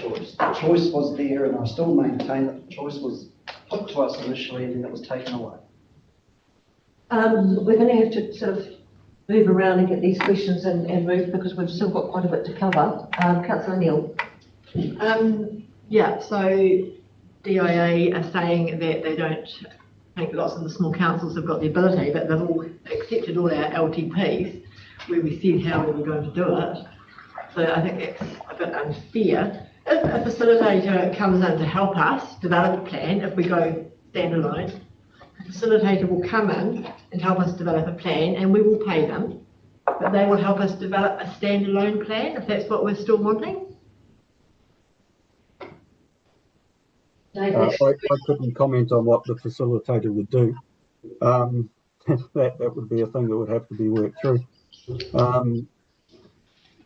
choice. The choice was there, and I still maintain that the choice was put to us initially, and then it was taken away. We're going to have to sort of move around and get these questions and move, because we've still got quite a bit to cover. Councillor Neil. Yeah, so DIA are saying that they don't think lots of the small councils have got the ability, but they've all accepted all our LTPs where we said how we were going to do it. So I think that's a bit unfair. If a facilitator comes in to help us develop a plan, if we go standalone, the facilitator will come in and help us develop a plan, and we will pay them, but they will help us develop a standalone plan, if that's what we're still wanting. I couldn't comment on what the facilitator would do. That would be a thing that would have to be worked through.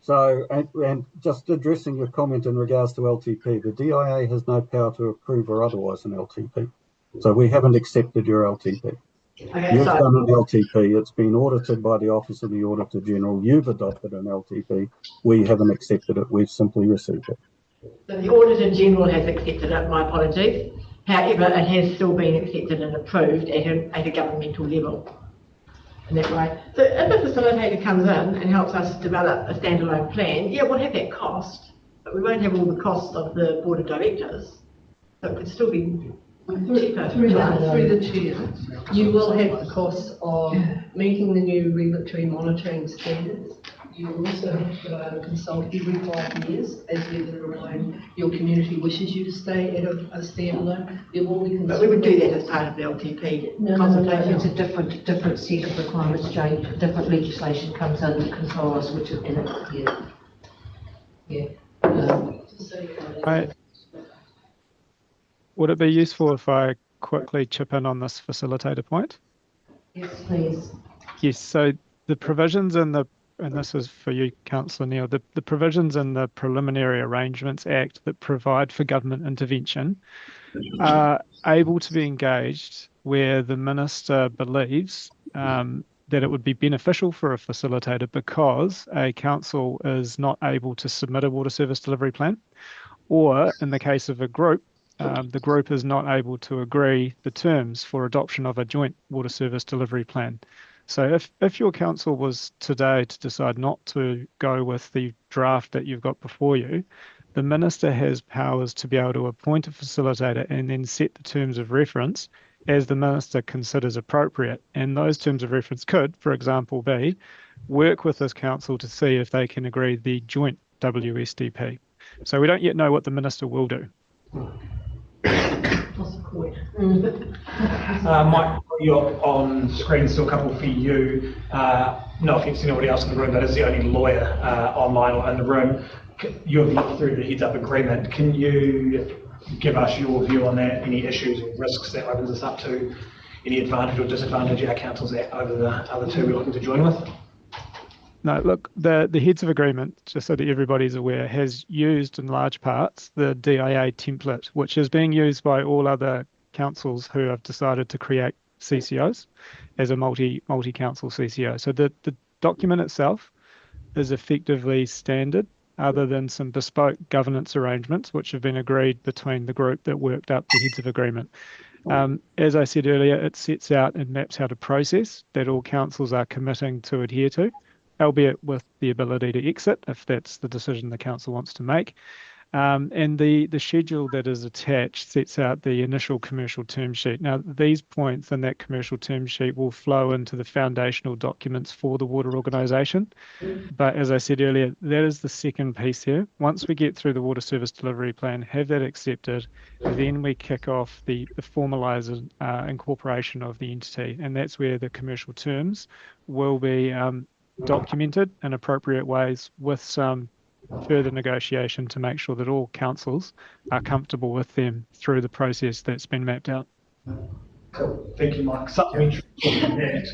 And just addressing your comment in regards to LTP, the DIA has no power to approve or otherwise an LTP. So we haven't accepted your LTP. Okay, You've done an LTP. It's been audited by the Office of the Auditor General. You've adopted an LTP. We haven't accepted it. We've simply received it. So the Auditor General has accepted it, my apologies. However, it has still been accepted and approved at a governmental level. In that way. So if a facilitator comes in and helps us develop a standalone plan, yeah, we'll have that cost, but we won't have all the costs of the Board of Directors. So it could still be Through the chair, you will have the costs of meeting the new regulatory monitoring standards. You will also have to go out and consult every 5 years as whether or no your community wishes you to stay at a standalone. There will be. But we would do that as part of the LTP No, consultation. it's a different set of requirements, Jane. Different legislation comes under the controls, which is in it, yeah. Would it be useful if I quickly chip in on this facilitator point? Yes, please. Yes, so the provisions in the, and this is for you, Councillor Neal, the provisions in the Preliminary Arrangements Act that provide for government intervention are able to be engaged where the Minister believes that it would be beneficial for a facilitator because a council is not able to submit a water service delivery plan, or in the case of a group, the group is not able to agree the terms for adoption of a joint water service delivery plan. So if your council was today to decide not to go with the draft that you've got before you, the Minister has powers to be able to appoint a facilitator and then set the terms of reference as the Minister considers appropriate. And those terms of reference could, for example, be work with this council to see if they can agree the joint WSDP. So we don't yet know what the Minister will do. Mike, you're on screen, still a couple for you. No offence to anybody else in the room, but as the only lawyer online or in the room, you've looked through the heads-up agreement. Can you give us your view on that? Any issues or risks that opens us up to? Any advantage or disadvantage our council's at over the other two we're looking to join with? No, look, the heads of agreement, just so that everybody's aware, has used in large parts the DIA template, which is being used by all other councils who have decided to create CCOs as a multi-council CCO. So the document itself is effectively standard, other than some bespoke governance arrangements which have been agreed between the group that worked up the heads of agreement. As I said earlier, it sets out and maps out a process that all councils are committing to adhere to, albeit with the ability to exit if that's the decision the council wants to make. And the schedule that is attached sets out the initial commercial term sheet. Now, these points in that commercial term sheet will flow into the foundational documents for the water organisation. But as I said earlier, that is the second piece here. Once we get through the water service delivery plan, have that accepted, then we kick off the formalised incorporation of the entity. And that's where the commercial terms will be documented in appropriate ways with some further negotiation to make sure that all councils are comfortable with them through the process that's been mapped out. Cool. Thank you, Mike. Supplementary to that,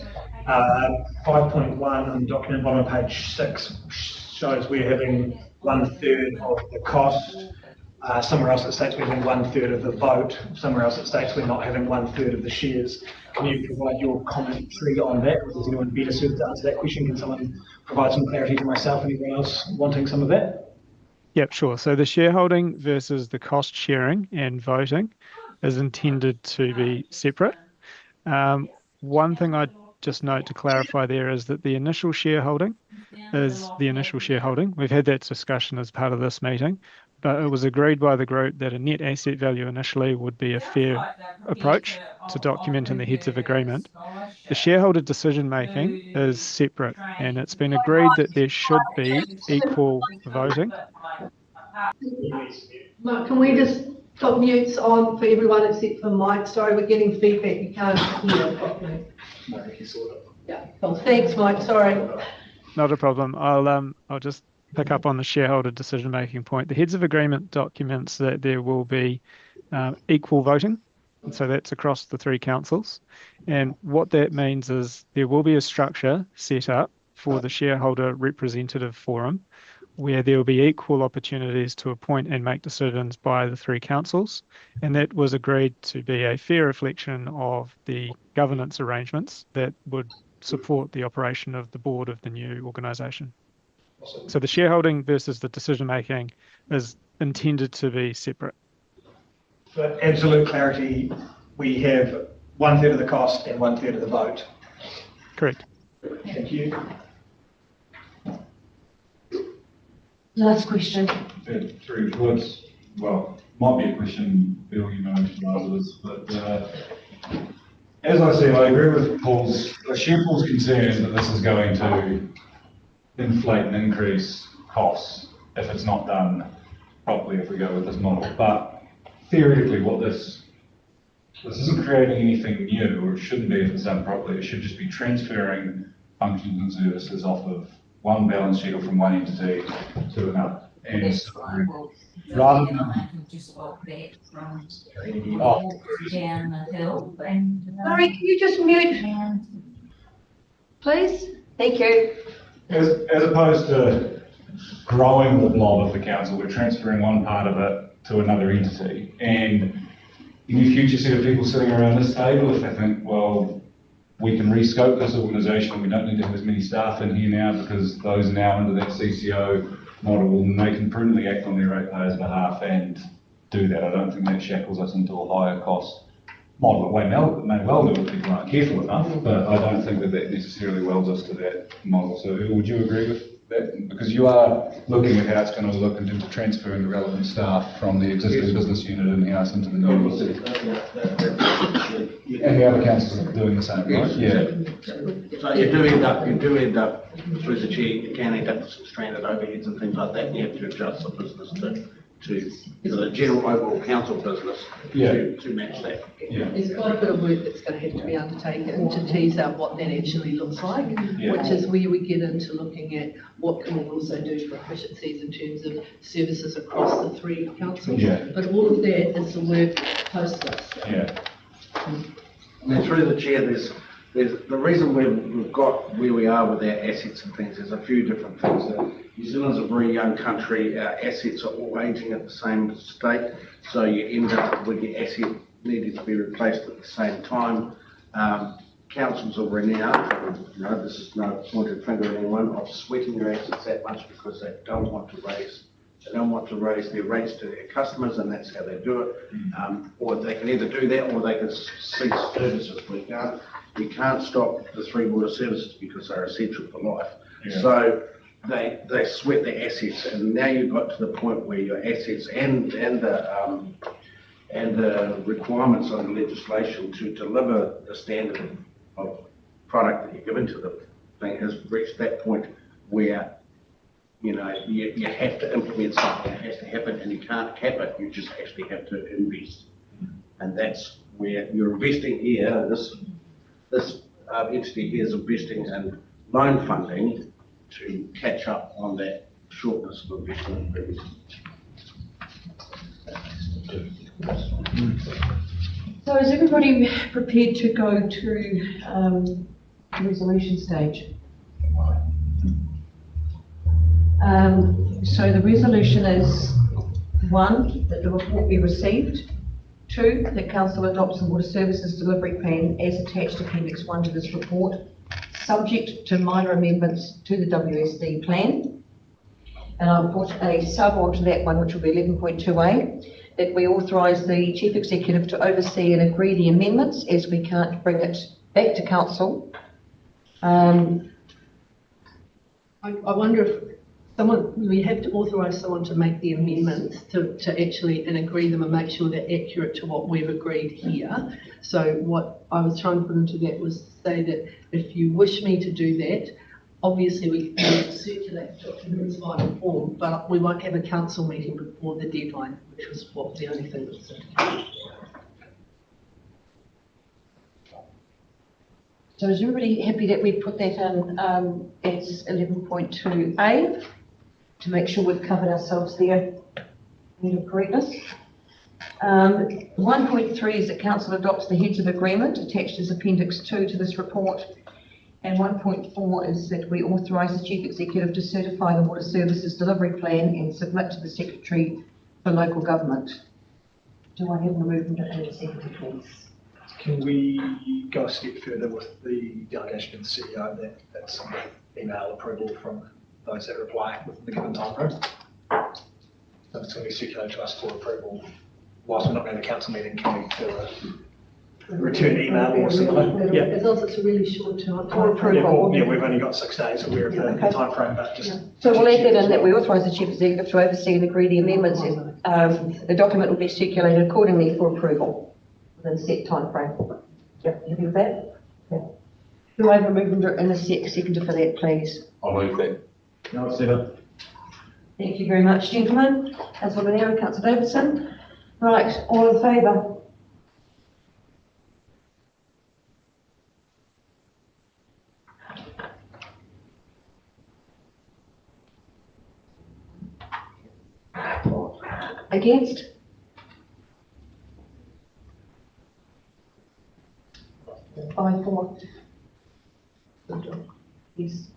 5.1 on the document bottom of page 6 shows we're having 1/3 of the cost. Somewhere else it states we're having 1/3 of the vote. Somewhere else it states we're not having 1/3 of the shares. Can you provide your commentary on that? Is anyone better suited to answer that question? Can someone provide some clarity to myself and anyone else wanting some of that? Yep, sure. So the shareholding versus the cost sharing and voting is intended to be separate. One thing I'd just note to clarify there is that the initial shareholding is the initial shareholding. We've had that discussion as part of this meeting, but it was agreed by the group that a net asset value initially would be a fair approach to document in the heads of agreement. The shareholder decision making is separate, and it's been agreed that there should be equal voting. Mark, can we just put mutes on for everyone except for Mike? Sorry, we're getting feedback. You can't hear properly. Yeah. Well, thanks, Mike. Sorry. Not a problem. I'll just pick up on the shareholder decision-making point. The heads of agreement documents that there will be equal voting, and so that's across the three councils. And what that means is there will be a structure set up for the shareholder representative forum where there will be equal opportunities to appoint and make decisions by the three councils. And that was agreed to be a fair reflection of the governance arrangements that would support the operation of the board of the new organisation. So the shareholding versus the decision-making is intended to be separate. For absolute clarity, we have 1/3 of the cost and 1/3 of the vote. Correct. Thank you. Last question. Through towards, well, might be a question, Bill, you know, to answer this, but as I said, I agree with share Paul's concern that this is going to inflate and increase costs if it's not done properly if we go with this model. But theoretically, this isn't creating anything new, or it shouldn't be if it's done properly. It should just be transferring functions and services off of one balance sheet or from one entity to another. And so, rather than just walk back from oh, down the hill and. Sorry, can you just mute, please? Thank you. as opposed to growing the blob of the council, we're transferring one part of it to another entity. And any future set of people sitting around this table, if they think, well, we can rescope this organisation, we don't need to have as many staff in here now because those are now under that CCO model, and they can prudently act on their ratepayers' behalf and do that. I don't think that shackles us into a higher cost model. It may well do if people aren't careful enough, but I don't think that necessarily welds us to that model. So would you agree with that? Because you are looking at how it's going to look in terms of transferring the relevant staff from the existing business unit in-house into the new one. And the other councils are doing the same, right? Yeah. So you do end up, through the chair, you can end up with some stranded overheads and things like that, and you have to adjust the business to the general overall council business to match that. Yeah. There's quite a bit of work that's going to have to be undertaken to tease out what that actually looks like, which is where we get into looking at what can we also do for efficiencies in terms of services across the three councils. Yeah. But all of that is the work post this. Yeah. And through the chair, there's the reason we've got where we are with our assets and things. There's a few different things. New Zealand's a very young country. Our assets are all aging at the same state, so you end up with your asset needing to be replaced at the same time. Councils are renowned, you know, this is no pointed finger at anyone, of sweating their assets that much because they don't want to raise their rates to their customers, and that's how they do it. Or they can either do that or they can cease services. You can't stop the three water services because they're essential for life. Yeah. So they sweat their assets, and now you've got to the point where your assets and the requirements on the legislation to deliver the standard of product that you're giving to the thing has reached that point where you have to implement something. It has to happen, and you can't cap it. You just actually have to invest, and that's where you're investing here. This entity here is investing in loan funding to catch up on that shortness of investment previous. So is everybody prepared to go to resolution stage? So the resolution is 1, that the report be received. 2, that Council adopts the Water Services Delivery Plan as attached Appendix 1 to this report, subject to minor amendments to the WSD plan. And I'll put a sub onto that one, which will be 11.2a, that we authorise the Chief Executive to oversee and agree the amendments as we can't bring it back to Council. I wonder if we have to authorise someone to make the amendments to actually and agree them and make sure they're accurate to what we've agreed here. So what I was trying to put into that was say that if you wish me to do that, obviously we can circulate documents via form, but we won't have a council meeting before the deadline, which was the only thing that was said. So is everybody happy that we put that in as 11.2a to make sure we've covered ourselves there in correctness? 1.3 is that Council adopts the heads of agreement attached as Appendix 2 to this report. And 1.4 is that we authorise the Chief Executive to certify the Water Services Delivery Plan and submit to the Secretary for Local Government. Do I have a movement to the Secretary, please? Can we go a step further with the delegation of the CEO that's email approval from those that reply within the given time frame? So it's going to be circulated to us for approval. Whilst we're not going to the council meeting, can we do a return email or similar? Yeah. As long as it's a really short time. For approval. Yeah, we've only got 6 days, so we're in the time frame, but just. So we'll add that in that we authorise the Chief Executive to oversee and agree the amendments the document will be circulated accordingly for approval within a set timeframe. Yep, you happy with that? Yeah. Do I have a mover and a seconder for that, please? I'll move that. No, second. Thank you very much, gentlemen. Councillor Monero, Councillor Davidson. Right, all in favour? Against? Five, four. Yes.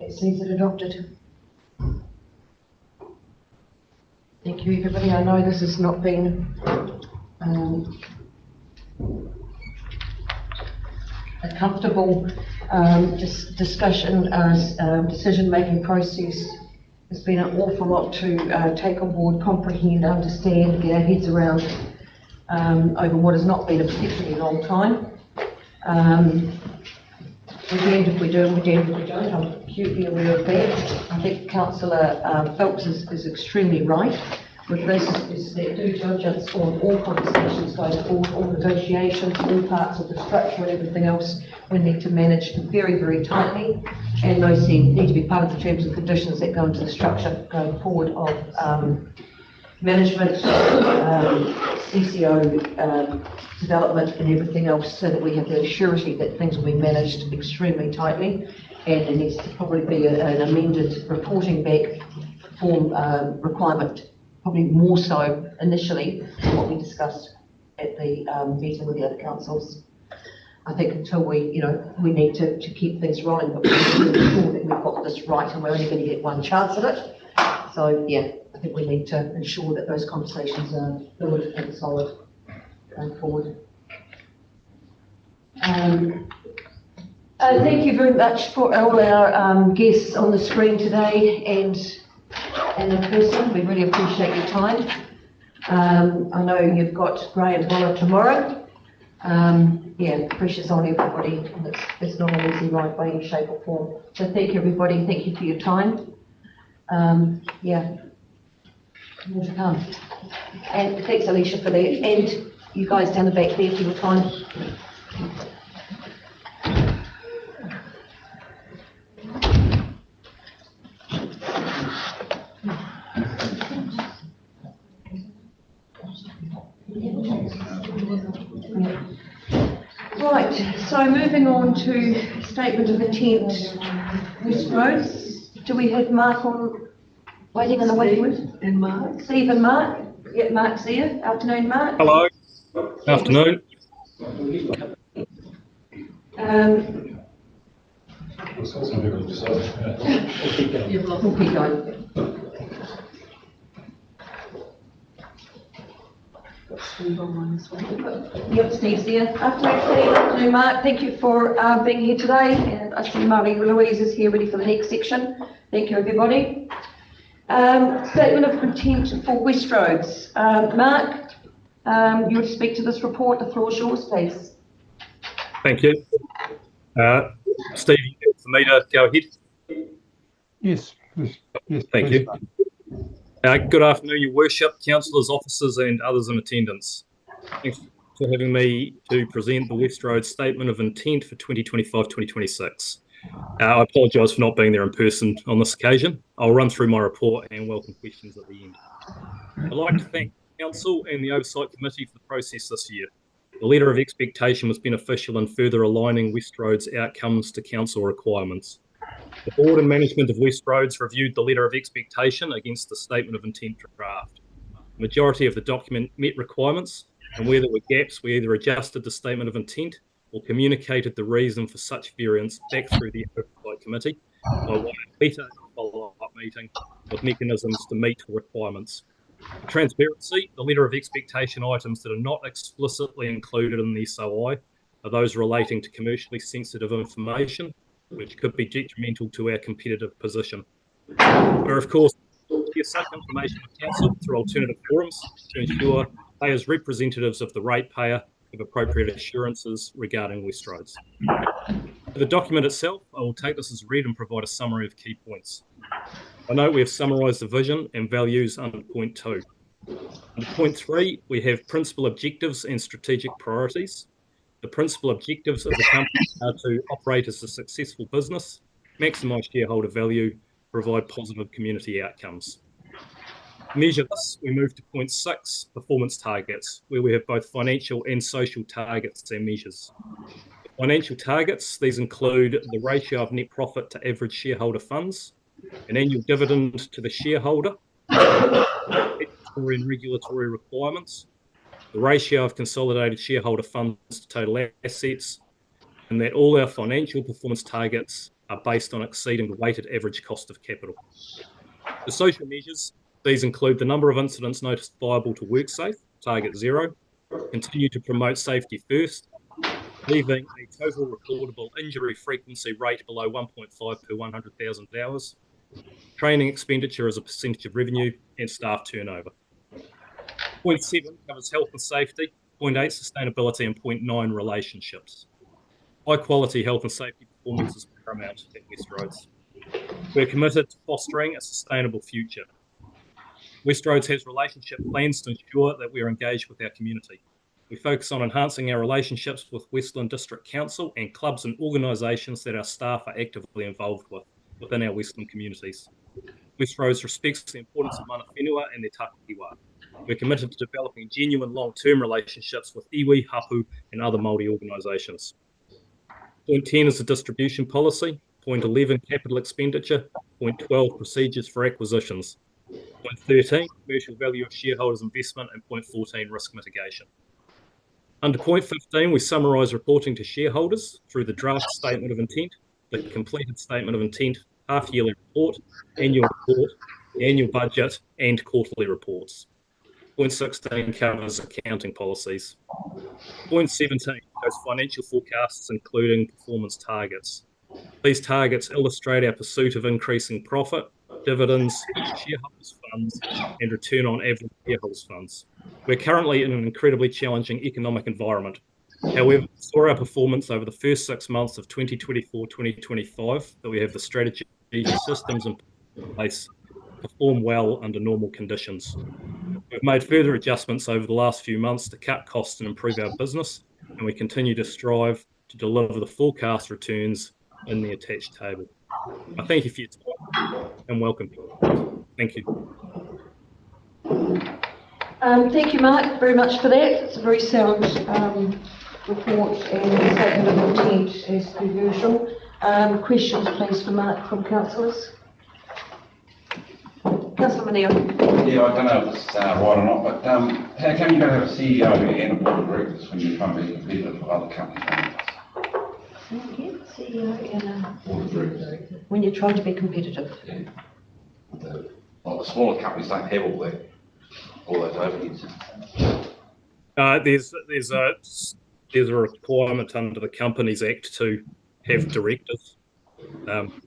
That seems it adopted. Thank you, everybody. I know this has not been a comfortable discussion, decision-making process. There's been an awful lot to take on board, comprehend, understand, get our heads around over what has not been a particularly long time. We're damned if we do, and we're damned if we don't. I'm acutely aware of that. I think Councillor Phelps is extremely right with this, is that due diligence on all conversations going forward, all negotiations, all parts of the structure and everything else, we need to manage very, very tightly, and those need to be part of the terms and conditions that go into the structure going forward of management, CCO, development and everything else, so that we have the surety that things will be managed extremely tightly. And there needs to probably be an amended reporting back form requirement, probably more so initially than what we discussed at the meeting with the other councils. I think until we need to keep things rolling, but we need to ensure that we've got this right, and we're only going to get one chance at it. So yeah, I think we need to ensure that those conversations are fluid and solid going forward. Thank you very much for all our guests on the screen today and in person. We really appreciate your time. I know you've got Graham Waller tomorrow. Yeah, pressure's on everybody, and it's not an easy ride by any shape or form. So thank you, everybody. Thank you for your time. Yeah, more to come. And thanks, Alicia, for that. And you guys down the back there for your time. Right, so moving on to statement of intent, West Roads. Do we have Mark on, waiting on the waiting list? And Mark? Steve and Mark? Yeah, Mark's here. Afternoon, Mark. Hello. Afternoon. We'll keep going. Steve on one as well. Yep, Steve's here. Afternoon, Steve. Afternoon, Mark. Thank you for being here today. And I see Marie Louise is here ready for the next section. Thank you, everybody. Statement of intent for West Roads. Mark, you would speak to this report. The floor is yours, please. Thank you. Steve, for me to go ahead? Yes. Yes. Thank you. Good afternoon, Your Worship, councillors, officers and others in attendance. Thanks for having me to present the West Roads Statement of Intent for 2025-2026. I apologise for not being there in person on this occasion. I'll run through my report and welcome questions at the end. I'd like to thank Council and the Oversight Committee for the process this year. The letter of expectation was beneficial in further aligning West Roads outcomes to Council requirements. The Board and Management of West Roads reviewed the letter of expectation against the Statement of Intent draft. The majority of the document met requirements, and where there were gaps, we either adjusted the Statement of Intent or communicated the reason for such variance back through the Oversight Committee by way of letter follow-up meeting with mechanisms to meet requirements. For transparency, the letter of expectation items that are not explicitly included in the SOI are those relating to commercially sensitive information, which could be detrimental to our competitive position. We're, of course, share such information with Council through alternative forums to ensure they, as representatives of the ratepayer, have appropriate assurances regarding West Roads. For the document itself, I will take this as read and provide a summary of key points. I note we have summarised the vision and values under point 2. Under point 3, we have principal objectives and strategic priorities. The principal objectives of the company are to operate as a successful business, maximise shareholder value, provide positive community outcomes. To measure this, we move to point 6, performance targets, where we have both financial and social targets and measures. The financial targets, these include the ratio of net profit to average shareholder funds, an annual dividend to the shareholder, statutory and regulatory requirements, the ratio of consolidated shareholder funds to total assets, and that all our financial performance targets are based on exceeding the weighted average cost of capital. The social measures, these include the number of incidents notifiable to WorkSafe, target 0, continue to promote safety first, leaving a total recordable injury frequency rate below 1.5 per 100,000 hours, training expenditure as a percentage of revenue, and staff turnover. Point 7 covers health and safety, point 8 sustainability, and point 9 relationships. High quality health and safety performance is paramount at West Roads. We're committed to fostering a sustainable future. West Roads has relationship plans to ensure that we are engaged with our community. We focus on enhancing our relationships with Westland District Council and clubs and organisations that our staff are actively involved with within our Westland communities. West Roads respects the importance of mana whenua and their takiwa. We're committed to developing genuine long-term relationships with iwi, hapu and other Māori organisations. Point 10 is the distribution policy. Point 11, capital expenditure. Point 12, procedures for acquisitions. Point 13, commercial value of shareholders' investment. And point 14, risk mitigation. Under point 15, we summarise reporting to shareholders through the draft statement of intent, the completed statement of intent, half-yearly report, annual report, the annual budget, and quarterly reports. Point 16 covers accounting policies. Point 17 shows financial forecasts, including performance targets. These targets illustrate our pursuit of increasing profit, dividends, shareholders' funds, and return on average shareholders' funds. We're currently in an incredibly challenging economic environment. However, for our performance over the first 6 months of 2024-2025, that we have the strategy and systems in place to perform well under normal conditions. We've made further adjustments over the last few months to cut costs and improve our business, and we continue to strive to deliver the forecast returns in the attached table. I thank you for your time and welcome. Thank you. Thank you, Mark, very much for that. It's a very sound report and statement of intent as per usual. Questions, please, for Mark from councillors. Councillor Manio. Yeah, I don't know if it's right or not, but how come you don't have a CEO and a board of directors when you're trying to be competitive with other companies? CEO and a board of directors. When you're trying to be competitive. Yeah. Well, the smaller companies don't have all those overheads. There's a requirement under the Companies Act to have directors.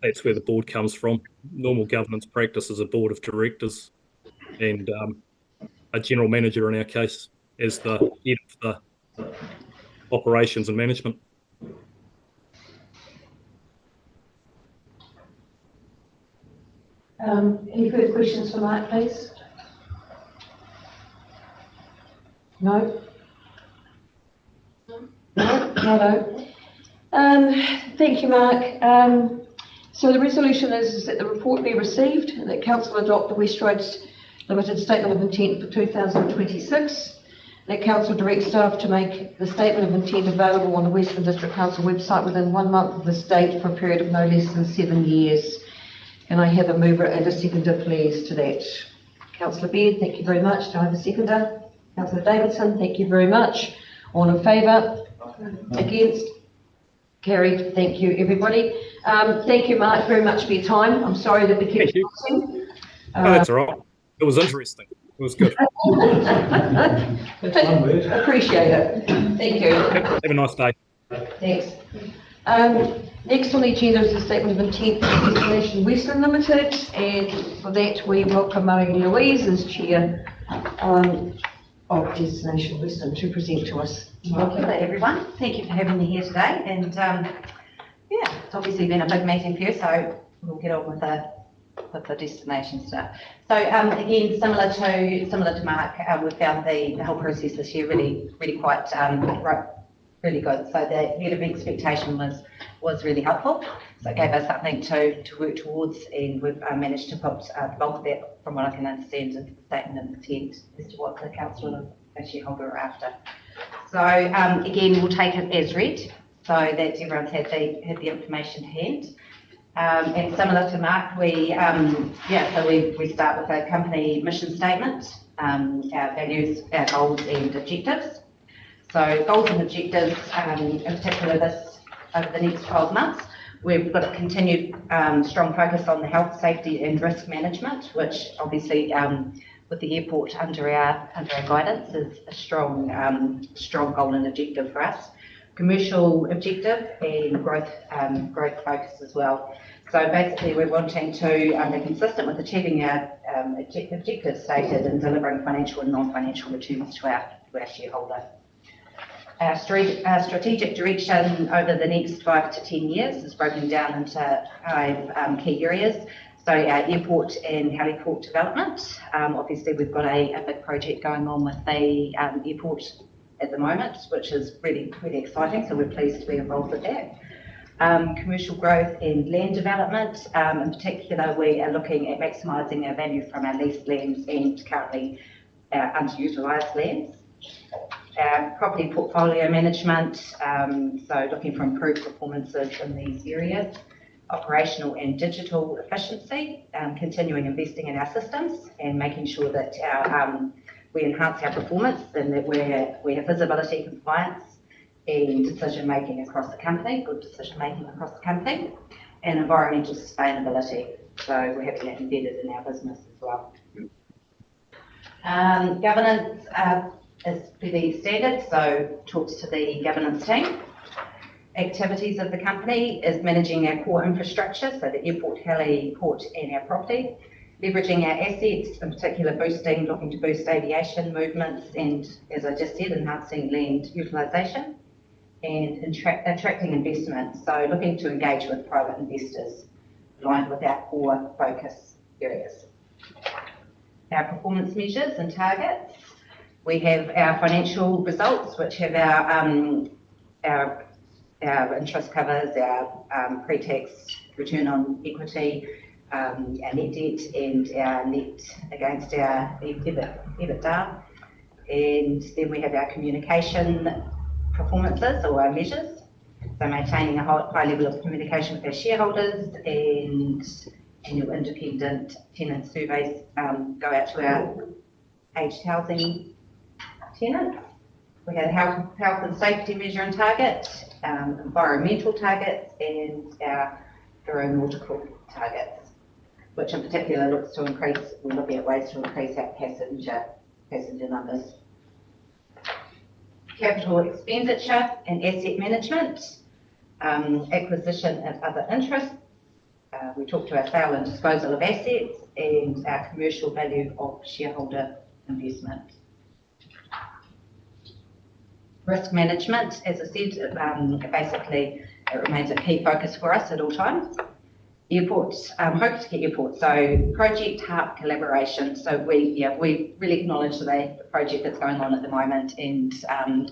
That's where the board comes from. Normal governance practice is a board of directors and a general manager in our case as the head of the operations and management. Any further questions for Mark, please? No? No. Thank you, Mark. So the resolution is that the report be received and that Council adopt the West Roads Limited Statement of Intent for 2026. That Council direct staff to make the Statement of Intent available on the Western District Council website within 1 month of this date for a period of no less than 7 years. And I have a mover and a seconder, please, to that. Councillor Baird, thank you very much. Do I have a seconder? Councillor Davidson, thank you very much. All in favour? Against? Carried. Thank you, everybody. Thank you, Mark, very much for your time. I'm sorry that we kept talking. That's all right. It was interesting. It was good. Appreciate it. Thank you. Have a nice day. Thanks. Next on the agenda is the Statement of Intent for Destination Western Limited, and for that we welcome Marie-Louise as Chair of Destination Western to present to us. Welcome everyone. Thank you for having me here today. And yeah, it's obviously been a big meeting for you, so we'll get on with the with the destination staff. So again, similar to Mark, we found the whole process this year really quite really good. So the net of expectation was really helpful. So it gave us something to work towards, and we've managed to put the bulk of that, from what I can understand, into the statement of intent as to what the council and the shareholder are after. So again, we'll take it as read, so that everyone's had the information to hand. And similar to Mark, we start with a company mission statement, our values, our goals and objectives. So goals and objectives, in particular this over the next 12 months, we've got a continued strong focus on the health, safety and risk management, which obviously with the airport under our guidance is a strong goal and objective for us. Commercial objective and growth focus as well. So basically we're wanting to be consistent with achieving our objectives stated and delivering financial and non-financial returns to our shareholder. Our strategic direction over the next 5 to 10 years is broken down into 5 key areas. So our airport and heliport development. Obviously we've got a big project going on with the airport at the moment, which is really exciting, so we're pleased to be involved with that. Commercial growth and land development. In particular, we are looking at maximising our value from our leased lands and currently underutilised lands. Property portfolio management, so looking for improved performances in these areas. Operational and digital efficiency, continuing investing in our systems and making sure that we enhance our performance and that we have visibility, compliance and decision making across the company, good decision making across the company, and environmental sustainability. So we're having that embedded in our business as well. Governance is pretty standard, so talks to the governance team. Activities of the company is managing our core infrastructure, so the airport, heliport and our property. Leveraging our assets, in particular looking to boost aviation movements and, as I just said, enhancing land utilisation. And attracting investment, so looking to engage with private investors aligned with our core focus areas. Our performance measures and targets. We have our financial results, which have our interest covers, our pre-tax return on equity, our net debt and our net against our EBITDA. And then we have our communication performances or our measures. So maintaining a high level of communication with our shareholders, and annual independent tenant surveys go out to our aged housing tenants. We have health and safety measure and targets, environmental targets and our aeronautical targets, which in particular looks to increase, we're looking at ways to increase our passenger numbers. Capital expenditure and asset management, acquisition of other interests. We talk to our sale and disposal of assets and our commercial value of shareholder investment. Risk management, as I said, basically it remains a key focus for us at all times. Airports, hope to get airports. So project HARP collaboration. So we really acknowledge the project that's going on at the moment, and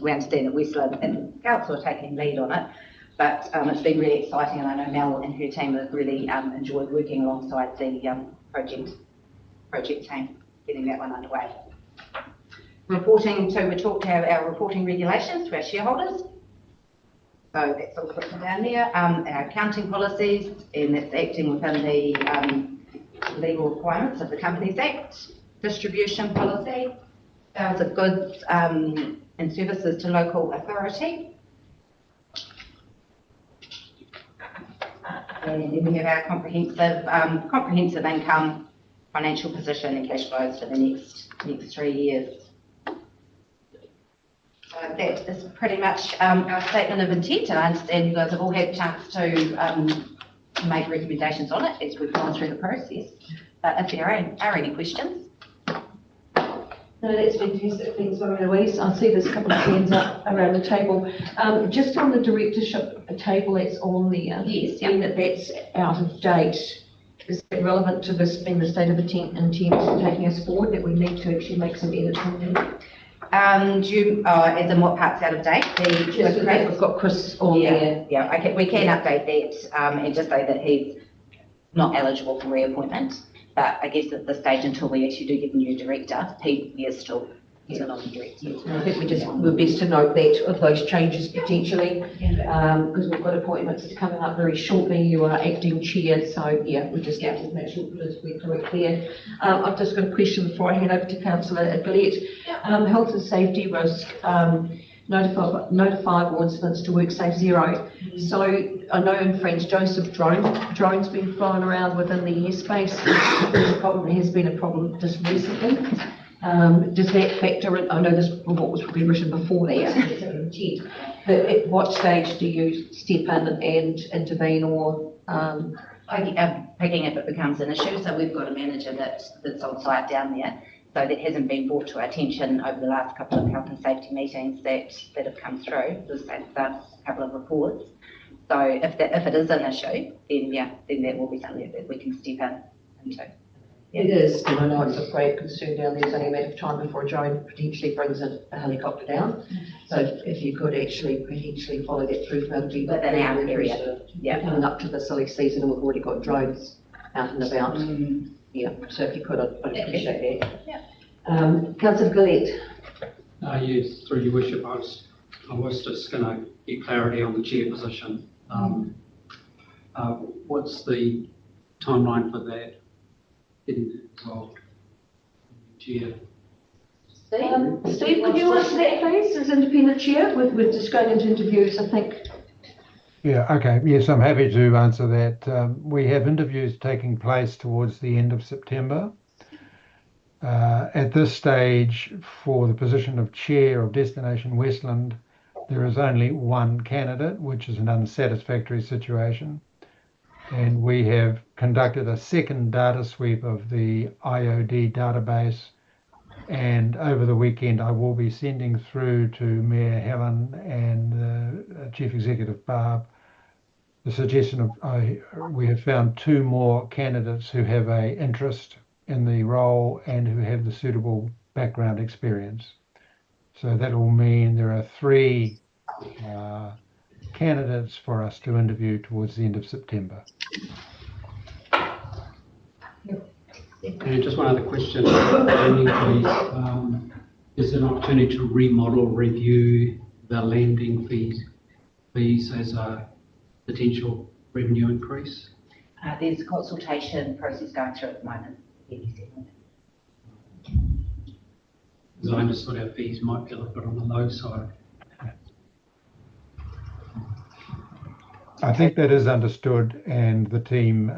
we understand that Westland and Council are taking lead on it. But it's been really exciting, and I know Mel and her team have really enjoyed working alongside the project team, getting that one underway. Reporting, so we talked about our reporting regulations to our shareholders. So that's all written down there. Our accounting policies, and that's acting within the legal requirements of the Companies Act. Distribution policy, sales of goods and services to local authority. And then we have our comprehensive income, financial position and cash flows for the next 3 years. So that is pretty much our statement of intent, and I understand you guys have all had a chance to make recommendations on it as we've gone through the process. But if there are any questions. No, that's fantastic. Thanks, Louise. I see there's a couple of hands up around the table. Just on the directorship table that's on there, yes, saying that that's out of date. Is it relevant to this being the state of intent taking us forward, that we need to actually make some edits on there? As in what part's out of date? Just that we've got Chris on there. Yeah, okay, we can update that, and just say that he's not eligible for reappointment. But I guess at this stage, until we actually do get a new director, he is still on the director. I think we're best to note that of those changes potentially, because we've got appointments coming up very shortly. You are acting chair, so yeah, we just have to make sure we're correct there. I've just got a question before I hand over to Councillor Aglett. Health and safety risk, notifiable incidents to WorkSafe Zero. So I know in French Joseph drones been flying around within the airspace. There's a problem. There has been a problem just recently. Does that factor in? I know this report was probably written before that, but at what stage do you step in and intervene or? Picking if it becomes an issue, so we've got a manager that's on site down there. So that hasn't been brought to our attention over the last couple of health and safety meetings that have come through, the last couple of reports. So if it is an issue, then that will be something that we can step into. It is, and I know it's a great concern down there. It's only a matter of time before a drone potentially brings a helicopter down. So if you could actually potentially follow that through, that would be within our area. Yeah, coming up to the silly season, and we've already got drones out and about. Yeah, so if you could, I'd appreciate that. Yeah. Councillor Gillette. Yes, through your worship, I was just going to get clarity on the chair position. What's the timeline for that? Getting involved, chair. Steve, could you answer that, please, as independent chair? We're just going into interviews, I think. Yeah, okay. Yes, I'm happy to answer that. We have interviews taking place towards the end of September. At this stage, for the position of chair of Destination Westland, there is only one candidate, which is an unsatisfactory situation. And we have conducted a second data sweep of the IOD database. And over the weekend, I will be sending through to Mayor Helen and Chief Executive Barb the suggestion of we have found two more candidates who have an interest in the role and who have the suitable background experience. So that will mean there are three candidates for us to interview towards the end of September. And just one other question, please. Is there an opportunity to remodel, review the landing fees as a potential revenue increase? There's a consultation process going through at the moment. Because I understood our fees might be a little bit on the low side. I think that is understood, and the team,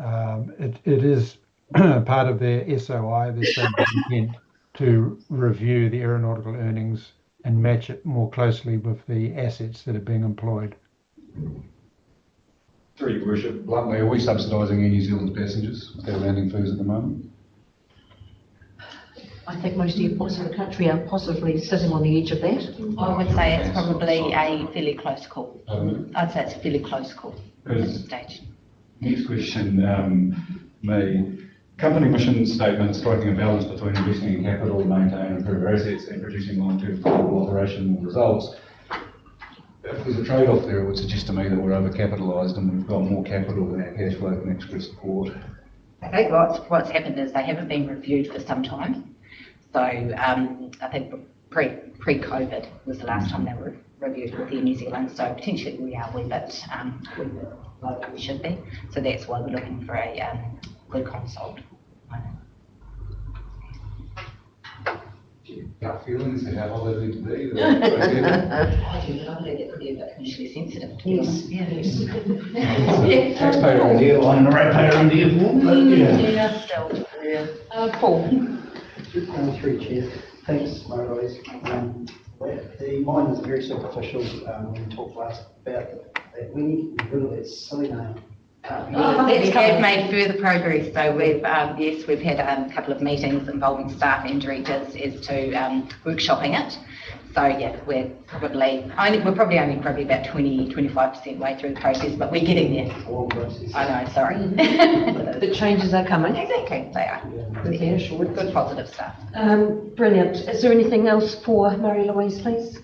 it is part of their SOI, their statement of intent, to review the aeronautical earnings and match it more closely with the assets that are being employed. Through your worship, bluntly, are we subsidising Air New Zealand's passengers with their landing fees at the moment? I think most airports in the country are possibly sitting on the edge of that. I would say it's probably a fairly close call. I'd say it's a fairly close call at this stage. Next question, me. Company mission statement striking a balance between investing in capital, maintain and improve our assets and producing long-term profitable operational results. If there's a trade-off there, it would suggest to me that we're overcapitalised and we've got more capital than our cash flow can express support. I think what's happened is they haven't been reviewed for some time. So I think pre-COVID was the last time they were reviewed with Air New Zealand. So potentially we are a wee bit lower than we should be. So that's why we're looking for a good consult. Gut feelings of how they need to be. I do, but I think that could be a bit commercially sensitive. Yes. Taxpayer on the airline and a ratepayer on the airport. Yeah, still. Yeah. Paul. Through Chair. Thanks, Marie-Louise. The mine is very superficial. When we talked last about that, we need to get rid of that silly name. We have made further progress. So we've we've had a couple of meetings involving staff and directors as to workshopping it. So yeah, we're probably about 25% way through the process, but we're getting there. I know, sorry. The changes are coming. Exactly, they are. Good positive stuff. Brilliant. Is there anything else for Marie-Louise, please?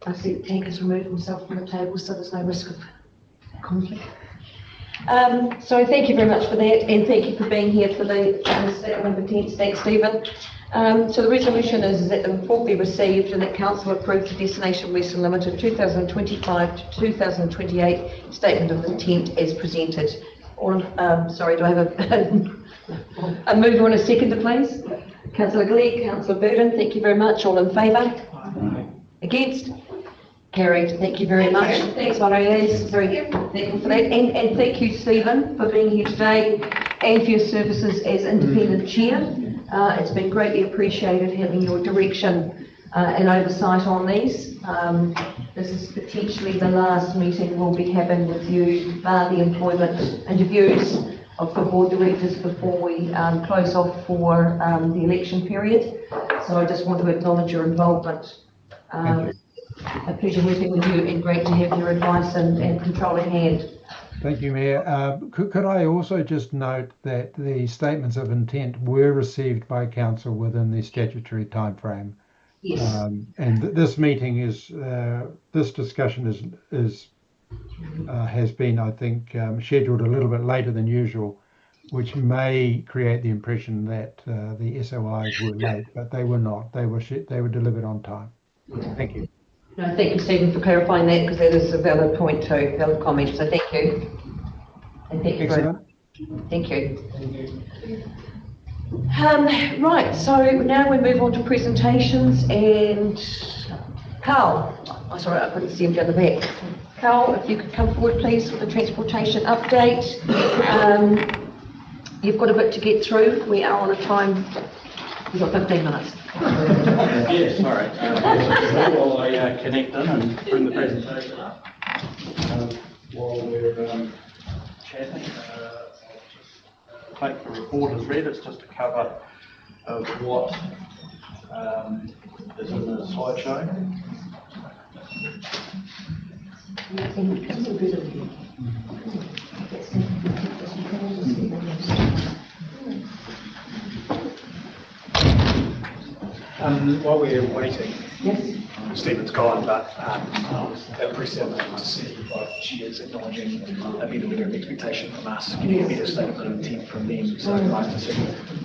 I see the tank has removed himself from the table, so there's no risk of conflict. So thank you very much for that, and thank you for being here for the statement of intent. Thanks, Stephen. So the resolution is that the report be received and that council approve the Destination Western Limited 2025 to 2028 statement of intent as presented. Or, sorry, do I have a mover and a seconder, please? Councillor Glegg, Councillor Burden, thank you very much. All in favour? Against? Carried. Thank you very much. Thanks, Marie-Louise. Very thankful for that. And thank you, Stephen, for being here today and for your services as independent chair. It's been greatly appreciated having your direction and oversight on these. This is potentially the last meeting we'll be having with you, bar the employment interviews of the board directors before we close off for the election period. So I just want to acknowledge your involvement. A pleasure working with you and great to have your advice and control at hand. Thank you, Mayor. Could I also just note that the statements of intent were received by council within the statutory timeframe? Yes. And this meeting is, this discussion has been, I think, scheduled a little bit later than usual, which may create the impression that the SOIs were late, but they were not. They were delivered on time. Thank you. No, thank you, Stephen, for clarifying that, because that is a valid point too, valid comment. So thank you. And thank you very much. Thank you. Right, so now we move on to presentations, and Carl, oh, sorry, I couldn't see him down the back. Carl, if you could come forward, please, with the transportation update. You've got a bit to get through. We are on a time. You've got 15 minutes. Yeah, sorry. While I connect in and bring the presentation up, while we're chatting, I'll take the report as read. It's just a cover of what is in the slideshow. While we're waiting, yes, Stephen's gone, but appreciate to see both chairs acknowledging a bit of expectation from us, getting a better statement of intent from them. So nice to see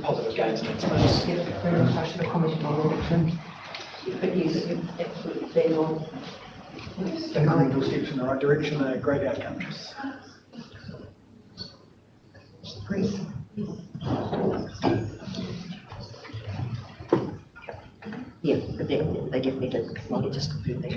positive gains in that space. Yeah, very much for commenting on election. But yes, it's absolutely bang on. Incremental steps in the right direction are great outcomes. Please. Yeah, but they definitely did. Well, just confirm that.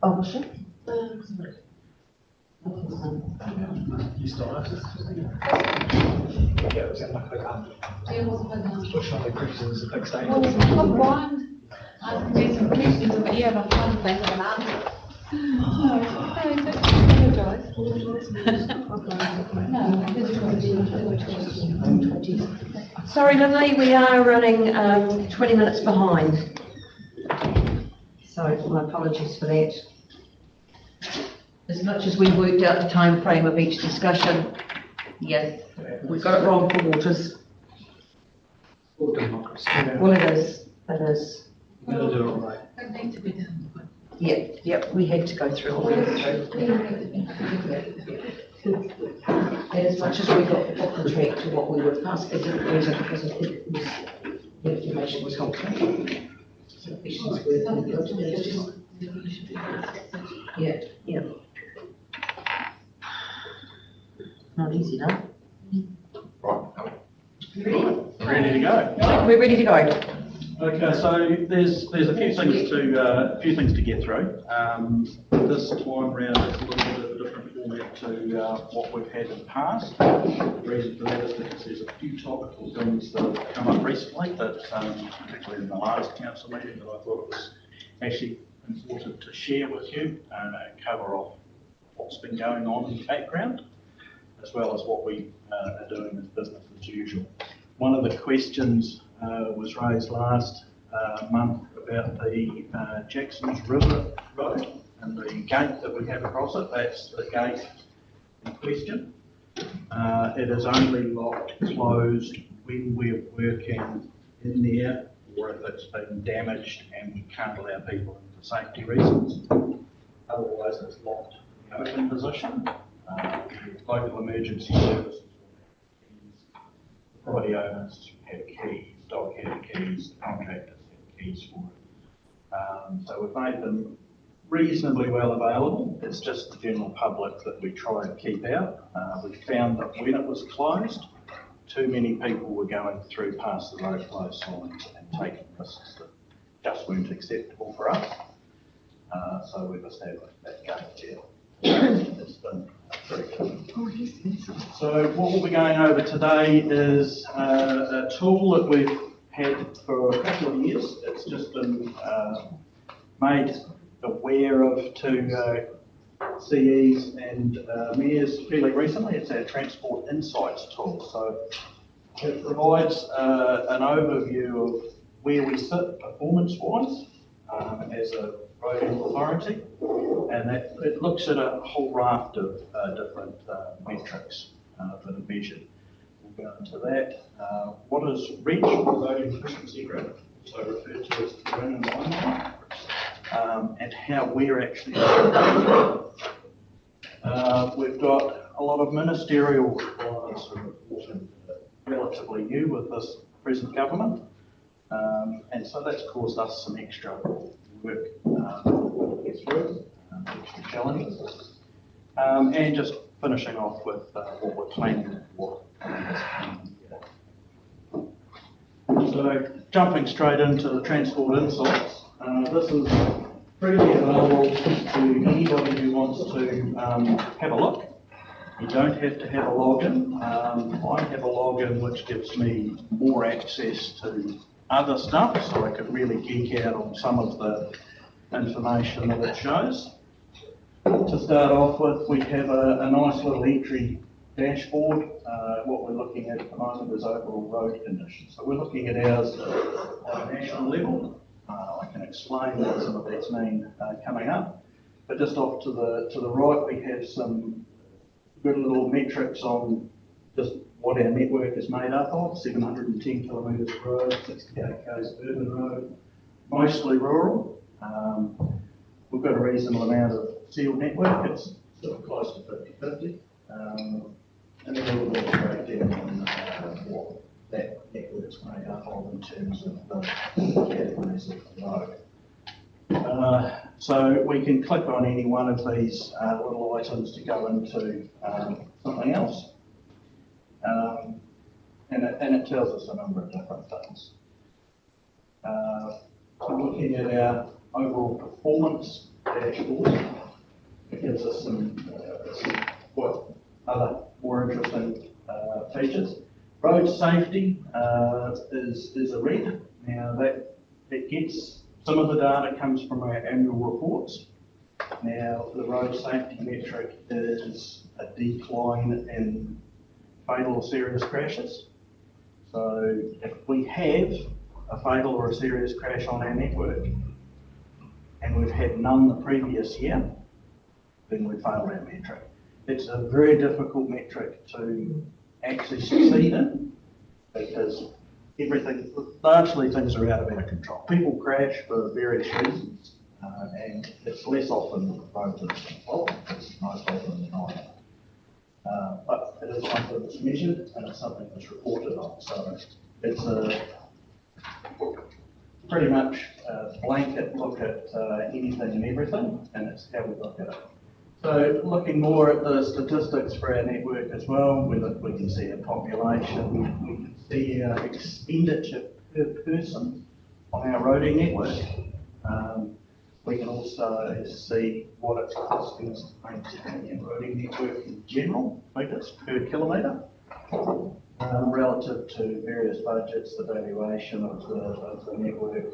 Oh, was she? You still have Yeah, it was in my Unfortunately, Christian is a big statement. Asking me some questions over here, and I'm trying to think of an answer. Sorry, Lily, we are running 20 minutes behind. So my apologies for that. As much as we worked out the time frame of each discussion, yes, we got it wrong for Waters. Or democracy. Well, it is. It is. We'll do it right. It needs to be done. Yep, we had to go through all that. And as much as we got off the track to what we were past, it didn't matter because I think it was, the information was helpful. So questions were yeah. Not easy, no? Ready to go? We're ready to go. Okay, so there's a few things to get through. This time round it's a little bit of a different format to what we've had in the past. The reason for that is because there's a few topical things that have come up recently that, particularly in the last council meeting, that I thought it was actually important to share with you, cover off what's been going on in the background, as well as what we are doing as business as usual. One of the questions was raised last month about the Jacksons River Road and the gate that we have across it. That's the gate in question. It is only locked closed when we're working in there or if it's been damaged and we can't allow people in for safety reasons. Otherwise, it's locked in open position. Local emergency services, property owners have keys, dog have keys, contractors have keys for it. So we've made them reasonably well available. It's just the general public that we try and keep out. We found that when it was closed, too many people were going through past the road closed signs and taking risks that just weren't acceptable for us. So we've established that gate there. It's been very good. So what we'll be going over today is a tool that we've had for a couple of years. It's just been made aware of to CEs and mayors fairly recently. It's our Transport Insights tool. So it provides an overview of where we sit performance-wise as a roading authority, and that it looks at a whole raft of different metrics that are measured. We'll go into that. What is REACH, Road Efficiency Group, so referred to as the green and line, and how we're actually we've got a lot of ministerial requirements for reporting, relatively new with this present government, and so that's caused us some extra work to get through, extra challenges, and just finishing off with what we're planning for. So jumping straight into the Transport Insights, this is freely available to anybody who wants to have a look. You don't have to have a login. I have a login which gives me more access to other stuff, so I could really geek out on some of the information that it shows. To start off with, we have a nice little entry dashboard. What we're looking at the moment is overall road conditions. So we're looking at ours at a national level. I can explain what some of that's mean coming up. But just off to the right, we have some good little metrics on just what our network is made up of. 710 kilometres of road, 68 k's urban road, mostly rural. We've got a reasonable amount of sealed network. It's sort of close to 50-50. And then a little bit of breakdown on what that network's made up of in terms of the categories of the road. So we can click on any one of these little items to go into something else. And it tells us a number of different things. So looking at our overall performance dashboard, it gives us some other more interesting features. Road safety is a red. Now that gets some of the data comes from our annual reports. Now the road safety metric is a decline in fatal or serious crashes. So if we have a fatal or a serious crash on our network and we've had none the previous year, then we failed our metric. It's a very difficult metric to actually succeed in because largely things are out of our control. People crash for various reasons and it's less often the road that's involved, it's most often than not. But it is something that's measured and it's something that's reported on. So it's a pretty much a blanket look at anything and everything, and it's how we look at it. So looking more at the statistics for our network as well, we can see our population, we can see our expenditure per person on our roading network. We can also see what it's costing us to maintain our roading network in general, meters per kilometre, relative to various budgets, the valuation of the network,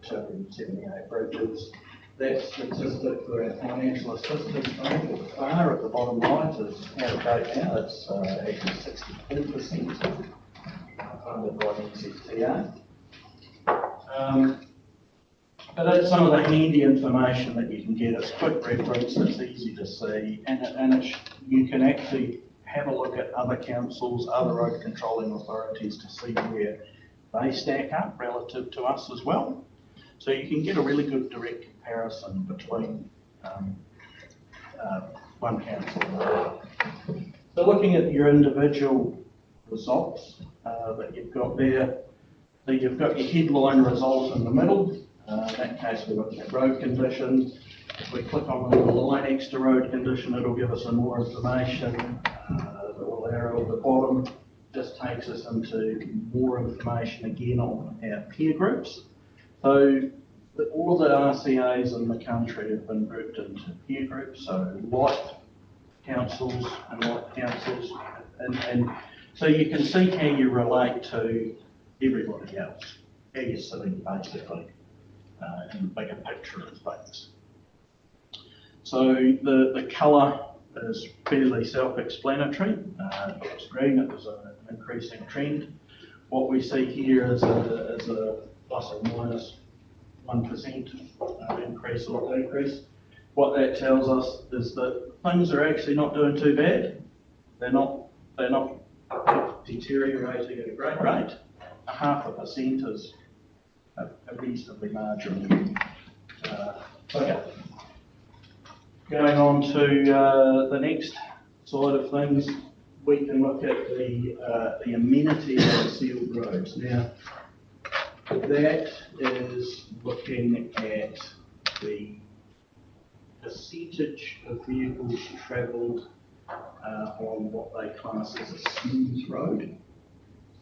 278 bridges. That statistic for our financial assistance fund at the far at the bottom right is out of date now. It's actually 64% funded by the NZTA. But that's some of the handy information that you can get. It's quick reference, it's easy to see, and you can actually have a look at other councils, other road controlling authorities to see where they stack up relative to us as well. So you can get a really good direct comparison between one council and another. So looking at your individual results that you've got there, so you've got your headline result in the middle. In that case, we're looking at road condition. If we click on the little line next to road condition, it'll give us some more information. The little arrow at the bottom just takes us into more information again on our peer groups. So all the RCAs in the country have been grouped into peer groups, so light councils and light councils, and so you can see how you relate to everybody else, how you're sitting basically in the bigger picture of things. So the colour is fairly self-explanatory. It's green, it was an increasing trend. What we see here is a plus or minus 1% increase or decrease. What that tells us is that things are actually not doing too bad. They're not deteriorating at a great rate. 0.5% is a reasonably marginal figure. Going on to the next side of things, we can look at the amenity of sealed roads. Now, that is looking at the percentage of vehicles travelled on what they class as a smooth road.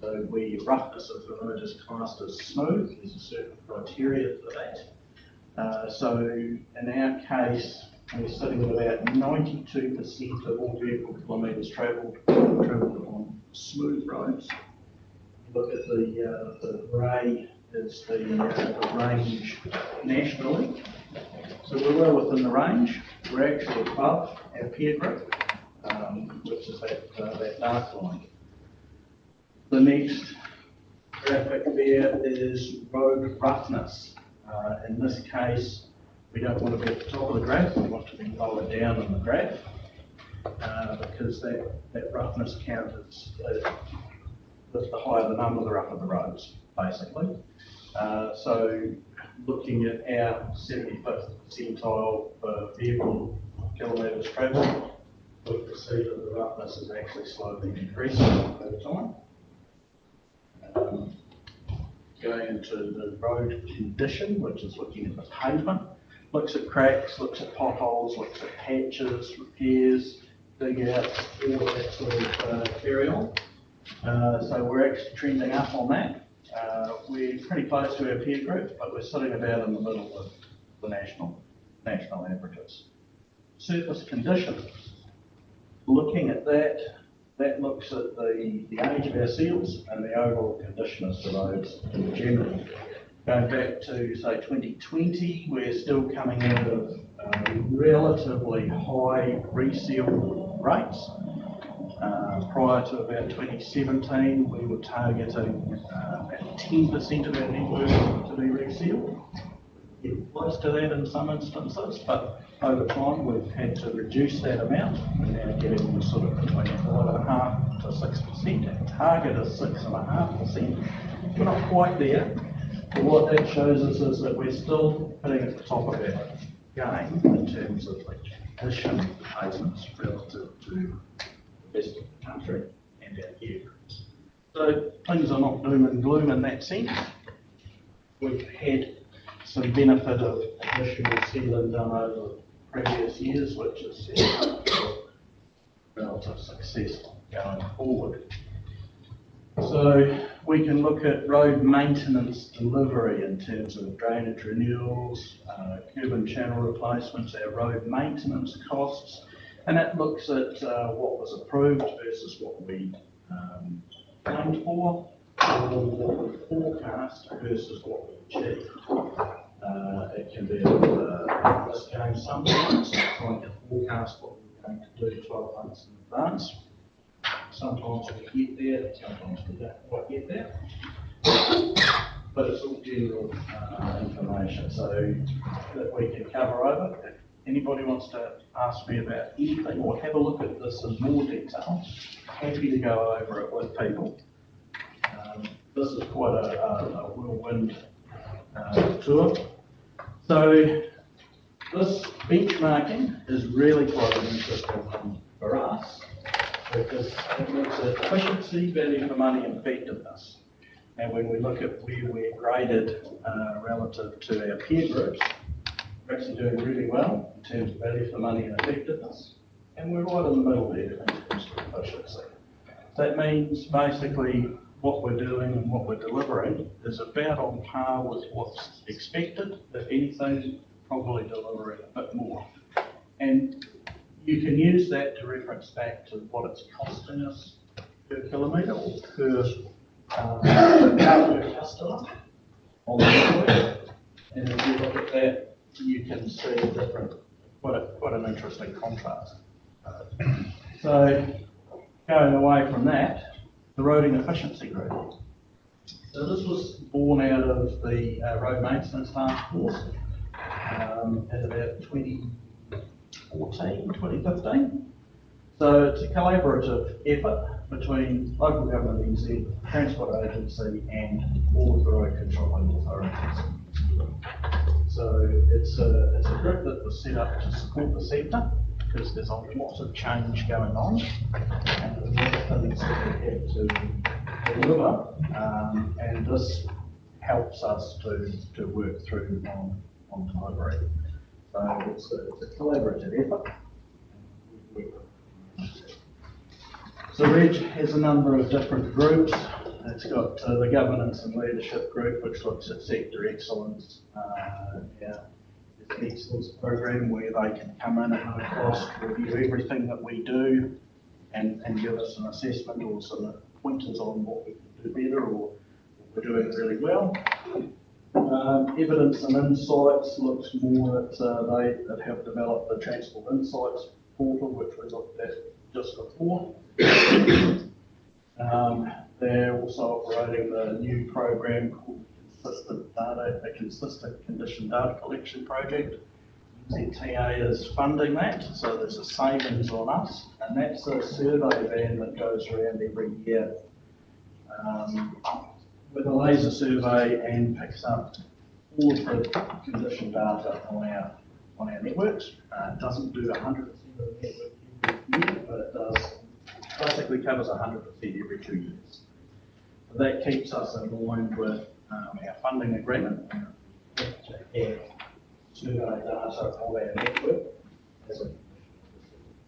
So where your roughness of the road is classed as smooth, there's a certain criteria for that. So in our case, we're sitting at about 92% of all vehicle kilometres travelled on smooth roads. Look at the grey is the range nationally. So we're well within the range. We're actually above our peer group, which is that dark line. The next graphic there is road roughness. In this case, we don't want to be at the top of the graph, we want to be lower down in the graph, because that roughness count is the higher the number, the rougher the roads, basically. So looking at our 75th percentile for vehicle kilometres travelled, we can see that the roughness is actually slowly decreasing over time. Going into the road condition, which is looking at the pavement, looks at cracks, looks at potholes, looks at patches, repairs, dig outs, all of that sort of carry on. So we're actually trending up on that. We're pretty close to our peer group, but we're sitting about in the middle of the national averages. Surface condition, looking at that looks at the age of our seals and the overall condition of the roads in general. Going back to, say, 2020, we're still coming out of relatively high reseal rates. Prior to about 2017, we were targeting about 10% of our network to be resealed. Get close to that in some instances, but over time we've had to reduce that amount. We're now getting sort of between 5.5% to 6%. Our target is 6.5%. We're not quite there. But what that shows us is that we're still hitting at the top of our game in terms of the condition of pavements relative to the rest of the country and our peer groups. So things are not doom and gloom in that sense. We've had some benefit of additional sealing done over previous years, which is relative success going forward. So we can look at road maintenance delivery in terms of drainage renewals, curb and channel replacements, our road maintenance costs, and that looks at what was approved versus what we planned for, or what we forecast versus what we achieved. It can be a risk game sometimes, trying to forecast what we're going to do 12 months in advance. Sometimes we get there, sometimes we don't quite get there. But it's all general information, so that we can cover over. If anybody wants to ask me about anything or have a look at this in more detail, happy to go over it with people. This is quite a whirlwind tour. So this benchmarking is really quite an interesting one for us because it looks at efficiency, value for money and effectiveness. And when we look at where we're graded relative to our peer groups, we're actually doing really well in terms of value for money and effectiveness. And we're right in the middle there in terms of efficiency. That means basically what we're doing and what we're delivering is about on par with what's expected. If anything, probably delivering a bit more. And you can use that to reference back to what it's costing us per kilometre or per customer on the network. And if you look at that, you can see a different, quite an interesting contrast. So going away from that, the roading efficiency group. So this was born out of the road maintenance task force at about 2014, 2015. So it's a collaborative effort between local government NZ, Transport Agency and all of the road controlling authorities. So it's a group that was set up to support the sector because there's a lot of change going on and a lot of things that we have to deliver, and this helps us to work through on delivery. So it's a collaborative effort. So REG has a number of different groups. It's got the governance and leadership group, which looks at sector excellence. There's an excellence program where they can come in at no cost, review everything that we do, and give us an assessment or some pointers on what we can do better or what we're doing really well. Evidence and insights looks more at they have developed the Transport Insights portal, which we looked at just before. They're also operating the new program called a consistent condition data collection project. NZTA is funding that, so there's a savings on us, and that's a survey van that goes around every year with a laser survey and picks up all of the condition data on our networks. It doesn't do 100% of the network every year, but it does basically covers 100% every 2 years. So that keeps us in line with our funding agreement. We have to have survey data of our network as a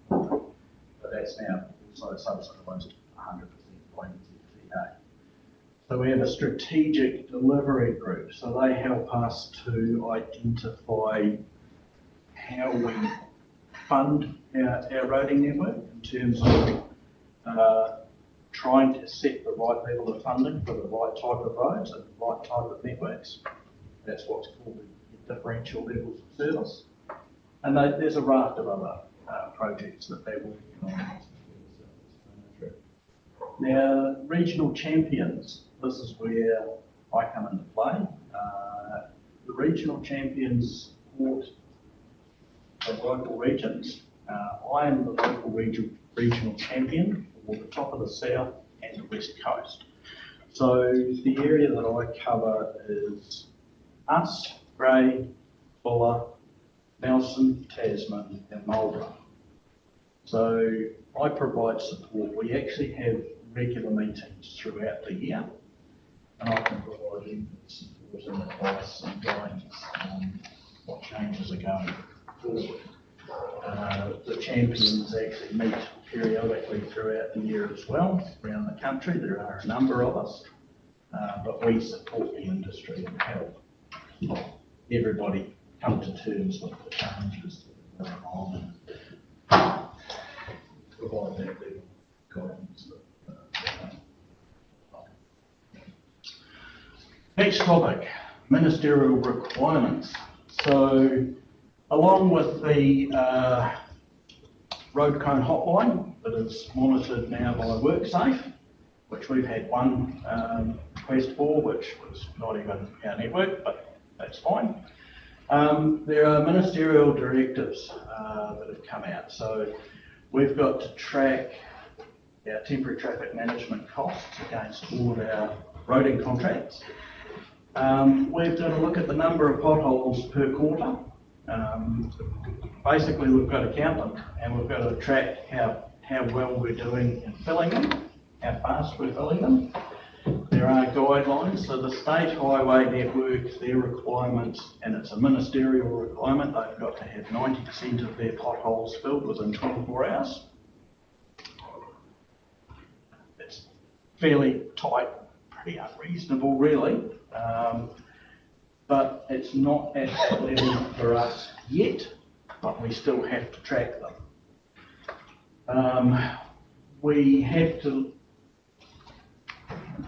but that's now also subsidised 100% by NZTA. So we have a strategic delivery group. So they help us to identify how we fund our roading network in terms of trying to set the right level of funding for the right type of roads and the right type of networks. That's what's called the differential levels of service. And there's a raft of other projects that they're working on. Now, regional champions, this is where I come into play. The regional champions support the local regions. I am the local regional champion for the top of the south and the west coast. So the area that I cover is us, Grey, Buller, Nelson, Tasman and Marlborough. So I provide support. We actually have regular meetings throughout the year, and I can provide them support and advice and guidance on what changes are going forward. The champions actually meet periodically throughout the year as well around the country. There are a number of us, but we support the industry and help everybody come to terms with the challenges that are going on and provide that level of guidance. Next topic, ministerial requirements. So along with the road cone hotline that is monitored now by WorkSafe, which we've had one request for, which was not even our network, but that's fine. There are ministerial directives that have come out. So we've got to track our temporary traffic management costs against all of our roading contracts. We've got to look at the number of potholes per quarter. Basically, we've got to count them, and we've got to track how well we're doing in filling them, how fast we're filling them. There are guidelines, so the state highway network, their requirements, and it's a ministerial requirement, they've got to have 90% of their potholes filled within 24 hours. It's fairly tight, pretty unreasonable really, but it's not at that level for us yet, but we still have to track them. We have to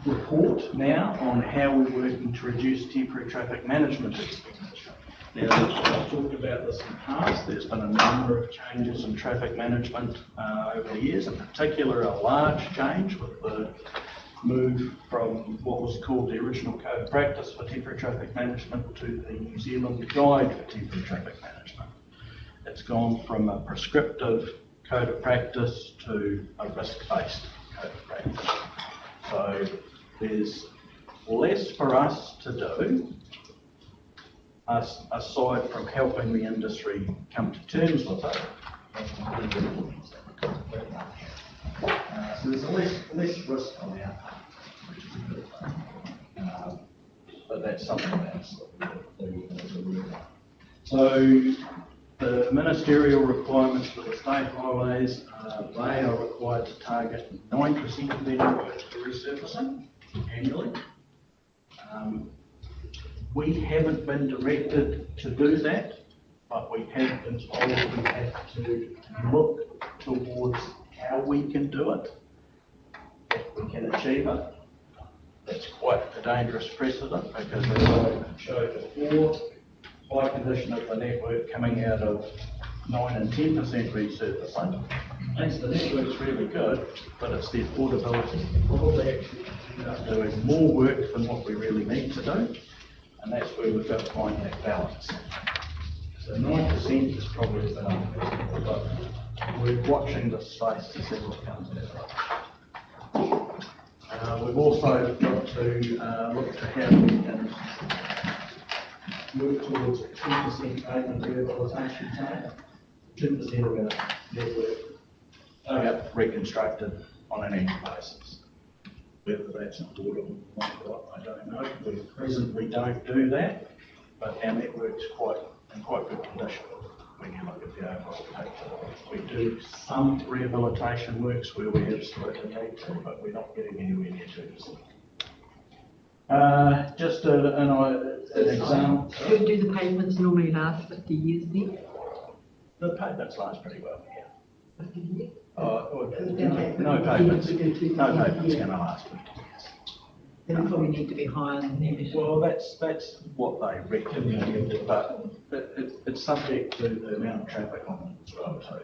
report now on how we're working to reduce temporary traffic management expenditure. Now, I've talked about this in the past. There's been a number of changes in traffic management over the years, in particular a large change with the move from what was called the original Code of Practice for Temporary Traffic Management to the New Zealand Guide for Temporary Traffic Management. It's gone from a prescriptive Code of Practice to a risk-based Code of Practice. So there's less for us to do, aside from helping the industry come to terms with it. So there's less risk on our part, which is a good thing. But that's something else that we have to work on. So the ministerial requirements for the state highways, they are required to target 9% of their networks for resurfacing annually. We haven't been directed to do that, but we have been told we have to look towards how we can do it, if we can achieve it. That's quite a dangerous precedent because, as I showed before, high condition of the network coming out of 9 and 10% resurfacing. And the network's really good, but it's the affordability. We'll probably actually end up doing more work than what we really need to do, and that's where we've got to find that balance. So 9% is probably a bit unreasonable, but we're watching this space to see what comes out. We've also got to look to how we can work towards a 2% pavement rehabilitation target. 2% of our network are reconstructed on an annual basis. Whether that's affordable or not, I don't know. We presently don't do that, but our network's in quite good condition when you look at the overall picture. We do some rehabilitation works where we absolutely need to, but we're not getting anywhere near 2%. Just an example. Do the pavements normally last 50 years then? The pavements last pretty well, yeah. 50 years? No pavement's going to last 50 years. Then it probably need to be higher than that. Well, that's what they reckon, but it's subject to the amount of traffic on it as well. So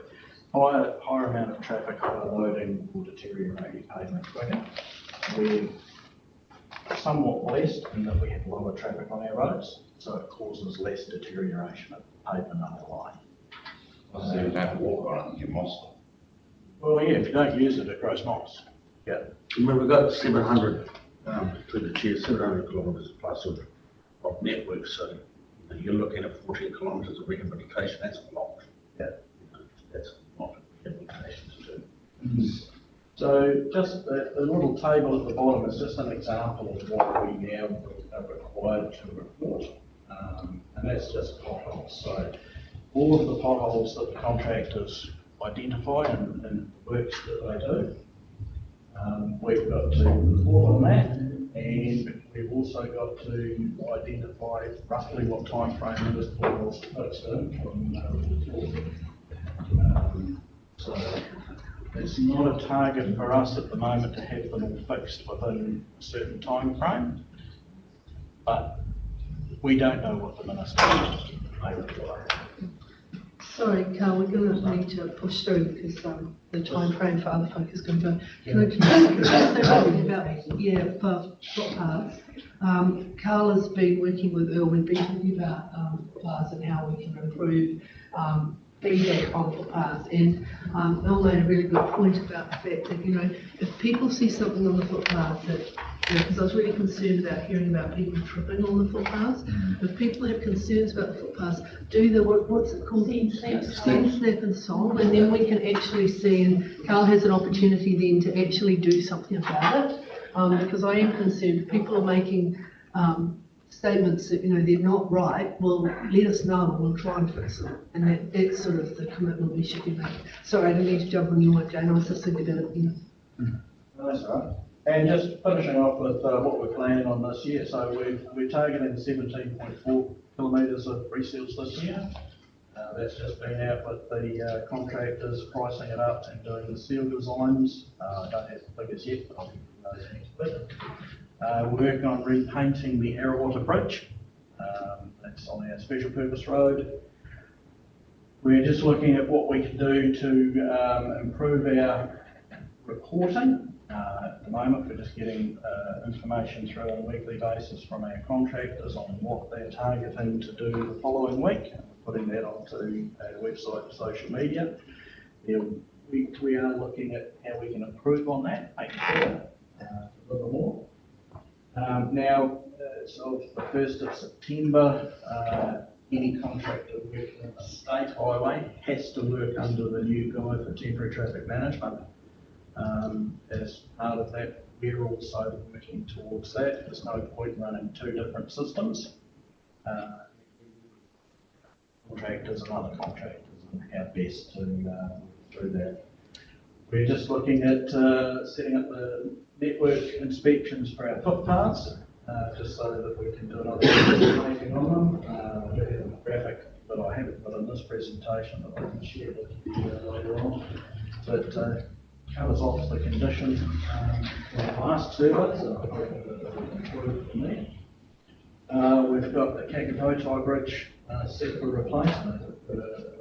higher amount of traffic, higher loading will deteriorate your pavement quicker. We're somewhat blessed in that we have lower traffic on our roads, so it causes less deterioration of the pavement underlying. So you don't have to walk on it, you must. Well, yeah, if you don't use it, it grows moss. Yeah. Remember, we've got 700, to the chair, 700 kilometres plus of network, so you're looking at 14 kilometres of rehabilitation, that's a lot. Yeah. That's a lot of rehabilitation to do. Mm-hmm. So just the little table at the bottom is just an example of what we now are required to report, and that's just potholes. So all of the potholes that the contractors identify and the works that they do, we've got to report on that, and we've also got to identify roughly what time frame this pothole's fixed in from so it's not a target for us at the moment to have them all fixed within a certain time frame, but we don't know what the minister may reply. Sorry, Carl, we're going to need to push through because the time frame for other folk is going to go. Can I just say something about, footpaths? Carl has been working with Earl, we've been talking about footpaths and how we can improve feedback on footpaths. And Earl made a really good point about the fact that, you know, if people see something on the footpath that, because I was really concerned about hearing about people tripping on the footpaths. If people have concerns about the footpaths, do the, what's it called? Stand, snap and solve, and then we can actually see, and Carl has an opportunity then to actually do something about it. Because I am concerned, if people are making statements that, you know, they're not right, well, let us know and we'll try and fix them. And that's sort of the commitment we should be making. Sorry, I didn't need to jump on your one, Jane, I was just thinking about it, you know. No, that's all right. And just finishing off with what we're planning on this year. So we're targeting 17.4 kilometres of reseals this year. That's just been out with the contractors, pricing it up and doing the seal designs. I don't have the figures yet, but I'll give you those next week. We're working on repainting the Arrowwater Bridge. That's on our special purpose road. We're just looking at what we can do to improve our reporting. At the moment, we're just getting information through on a weekly basis from our contractors on what they're targeting to do the following week, and we're putting that onto our website and social media. We are looking at how we can improve on that, make it better, a little more. Now, as of the 1st of September, any contractor working on a state highway has to work under the new guide for temporary traffic management. As part of that, we're also working towards that. There's no point running two different systems. Contractors and other contractors and how best to work through that. We're just looking at setting up the network inspections for our footpaths, just so that we can do another estimating on them. I do have a graphic that I haven't got in this presentation that I can share with you later on. But covers off the condition of the last survey, so I hope it'll improve from there. We've got the Kakatotai Bridge set for replacement. The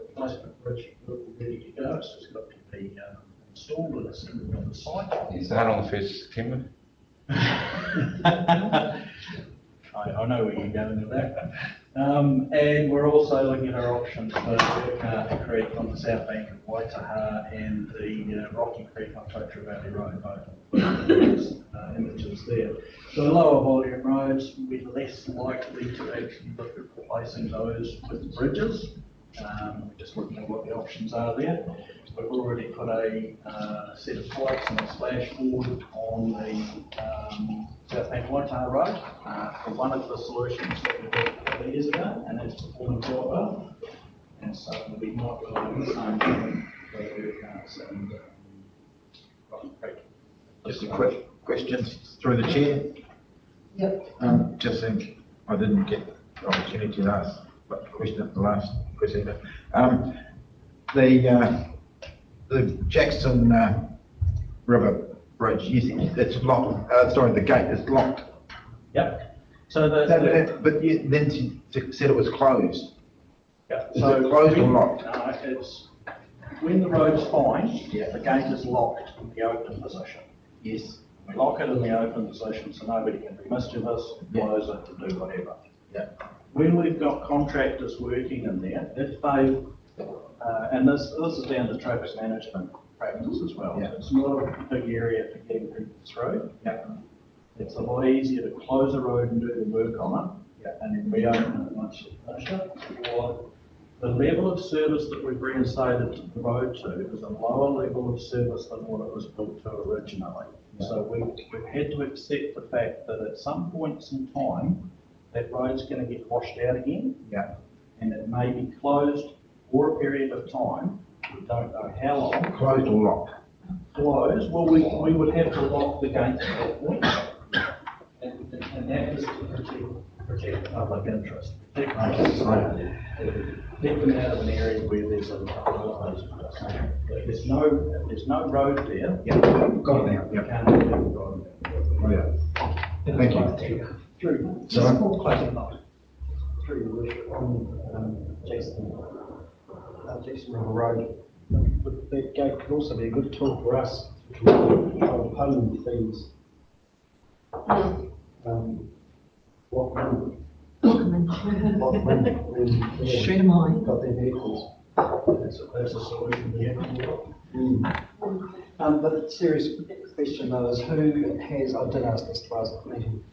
replacement bridge will be ready to go. It's just got to be installed and assembled on the site. Is that on the 1st of September? I know where you're going with that. And we're also looking at our options for Burkhardt Creek on the south bank of Waitaha and the Rocky Creek on Totara Valley Road, both images there. So the lower volume roads, we're less likely to actually look at replacing those with bridges. We're just looking at what the options are there. We've already put a set of pipes and a splash board on the South Bank Waitaha Road for one of the solutions that we did a couple of years ago, and it's performing quite well. And so we might be doing the same thing for Burkhardt and Rocky Creek. Just a quick question through the chair. Yep. Just think I didn't get the opportunity to ask the question at the last question. The Jackson River Bridge, you think it's locked, sorry, the gate is locked. Yep. So but you then said it was closed. Yeah. Is it closed or locked? It's when the road's fine, the gate is locked in the open position. Yes. We lock it in the open position so nobody can be mischievous, close it to do whatever. Yeah. When we've got contractors working in there, if they, and this is down to traffic management practice as well. Yeah. It's not a big area for getting people through. Yeah. It's a lot easier to close a road and do the work on it, and then reopen it once you finish it. Or the level of service that we've reinstated the road to is a lower level of service than what it was built to originally. Yeah. So we've had to accept the fact that at some points in time, that road's going to get washed out again. Yeah. And it may be closed for a period of time. We don't know how long. Closed or locked? Closed. Well, we would have to lock the gate at that point. And that is to protect the public interest. Protect them out of an area where there's a lot of those. There's no road there. Yeah, got it now. You can't do it. Oh, yeah. Thank you. True. So, closing line. through your worship, on Jackson River Road, that gate could also be a good tool for us to control home fees. Shred mine. Got their vehicles. That's a solution there. But the serious question though is who has, I did ask this last meeting,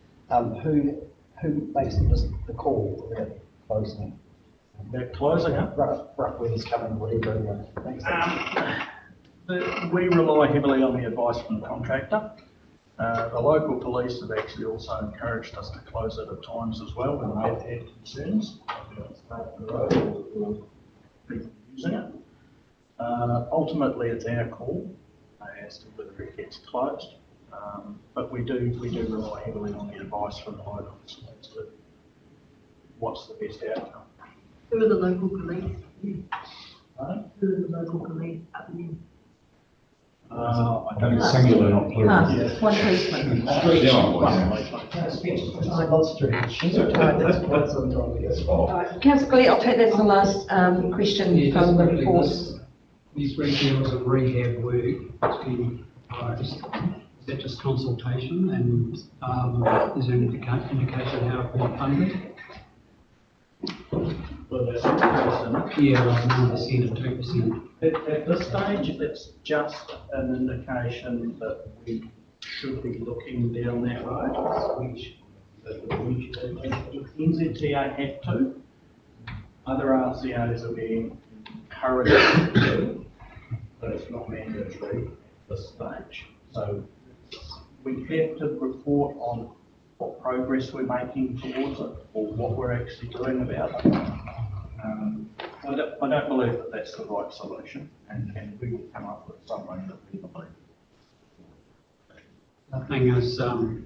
who makes the call about closing it? About closing it? Rough winds coming, whatever. We rely heavily on the advice from the contractor. The local police have actually also encouraged us to close it at times as well when they've had concerns about the road or people using it. Ultimately, it's our call as to whether it gets closed, but we do rely heavily on the advice from the locals as to what's the best outcome. Who are the local police? Right? Who are the local police up there? I don't know. Singular, not plural. Yes, one policeman. Councillor Glee, I'll take that as the last question from the report. These redeals of rehab work that's been proposed, is that just consultation and is there an indication how it will be funded? Well, that's interesting. Yeah, like 9% and 2%. At this stage, it's just an indication that we should be looking down that road, which NZTA have to. Other RCOs are being encouraged to do, but it's not mandatory at this stage. So we have to report on what progress we're making towards it or what we're actually doing about it. I don't believe that that's the right solution, and we will come up with something that we believe. The thing is, the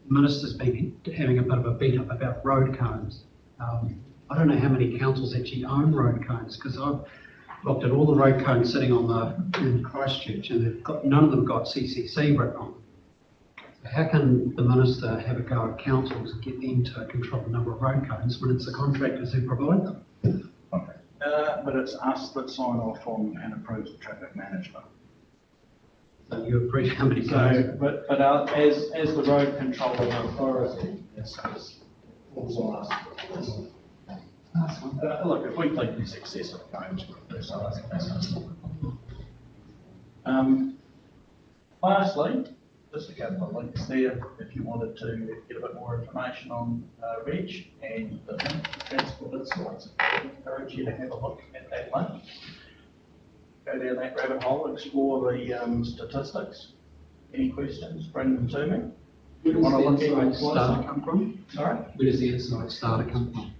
Minister's been having a bit of a beat up about road cones. I don't know how many councils actually own road cones, because I've looked at all the road cones sitting on in Christchurch, and none of them got CCC written on them. How can the Minister have a go at councils and get them to control the number of road cones when it's the contractors who provide them? But it's us that sign off on and approve the traffic management. So you appreciate how many So, cones? but as the road controller authority, it's falls on us. Look, if we think it's excessive cones, we'll do something. Lastly, just a couple of links there if you wanted to get a bit more information on Reg and the transport insights. I encourage you to have a look at that link. Go down that rabbit hole, explore the statistics. Any questions, bring them to me. Where does Want to look the even insights data closer? come from? Sorry? Where does the insights data come from?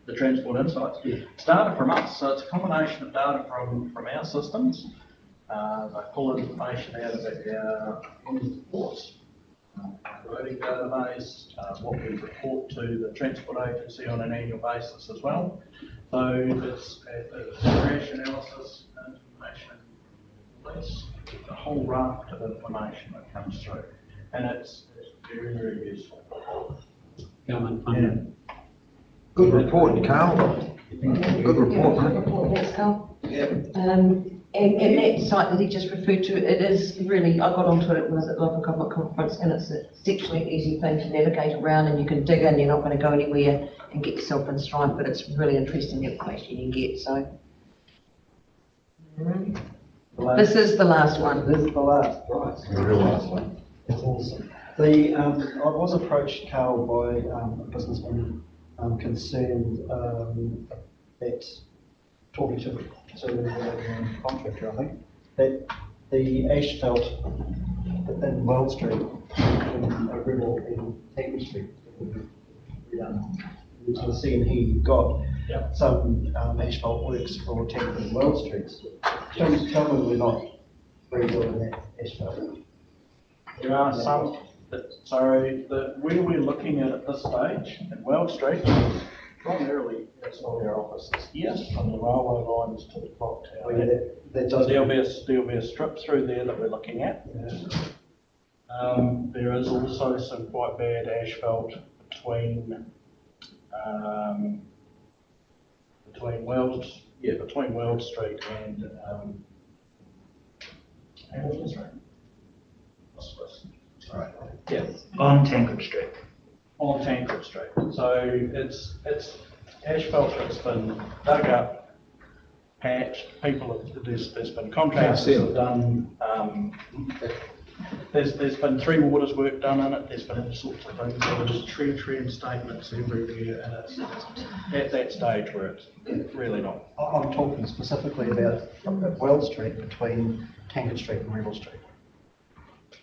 The transport insights. It's data from us, so it's a combination of data from our systems. They pull information out of our reports, roading database, what we report to the transport agency on an annual basis as well. So it's crash analysis, information release, a whole raft of information that comes through, and it's very, very useful. Government funding. Good report, Carl. Good report, mate. Thanks, Carl. And that site that he just referred to, it is really, I got onto it, was at Local Government Conference, and it's actually an easy thing to navigate around, and you can dig in, you're not going to go anywhere and get yourself in stripe, but it's really interesting information you can get, so. This is the last one. This is the last, right. The real last one. It's awesome. I was approached, Carl, by a businessman concerned that talking to the contractor, I think, that the asphalt in World Street in Rebel in Tangley Street would be redone. So seeing he got some asphalt works for Tangley and World Streets. Tell me we're not redoing that asphalt. There are some, where we're looking at this stage in Weld Street, primarily that's all our offices here, from the railway lines to the clock tower. Oh, yeah, So there'll be a strip through there that we're looking at. There is also some quite bad asphalt between, between Weld Street and, Hamilton Street. Sorry. Yeah. On Tancred Street. On Tancred Street. So it's asphalt that's been dug up, patched, there's been contracts that have done, there's been 3 waters work done in it, there's been all sorts of things, there's trend statements everywhere, and it's at that stage where it's really not. I'm talking specifically about Weld Street between Tankard Street and Rebel Street.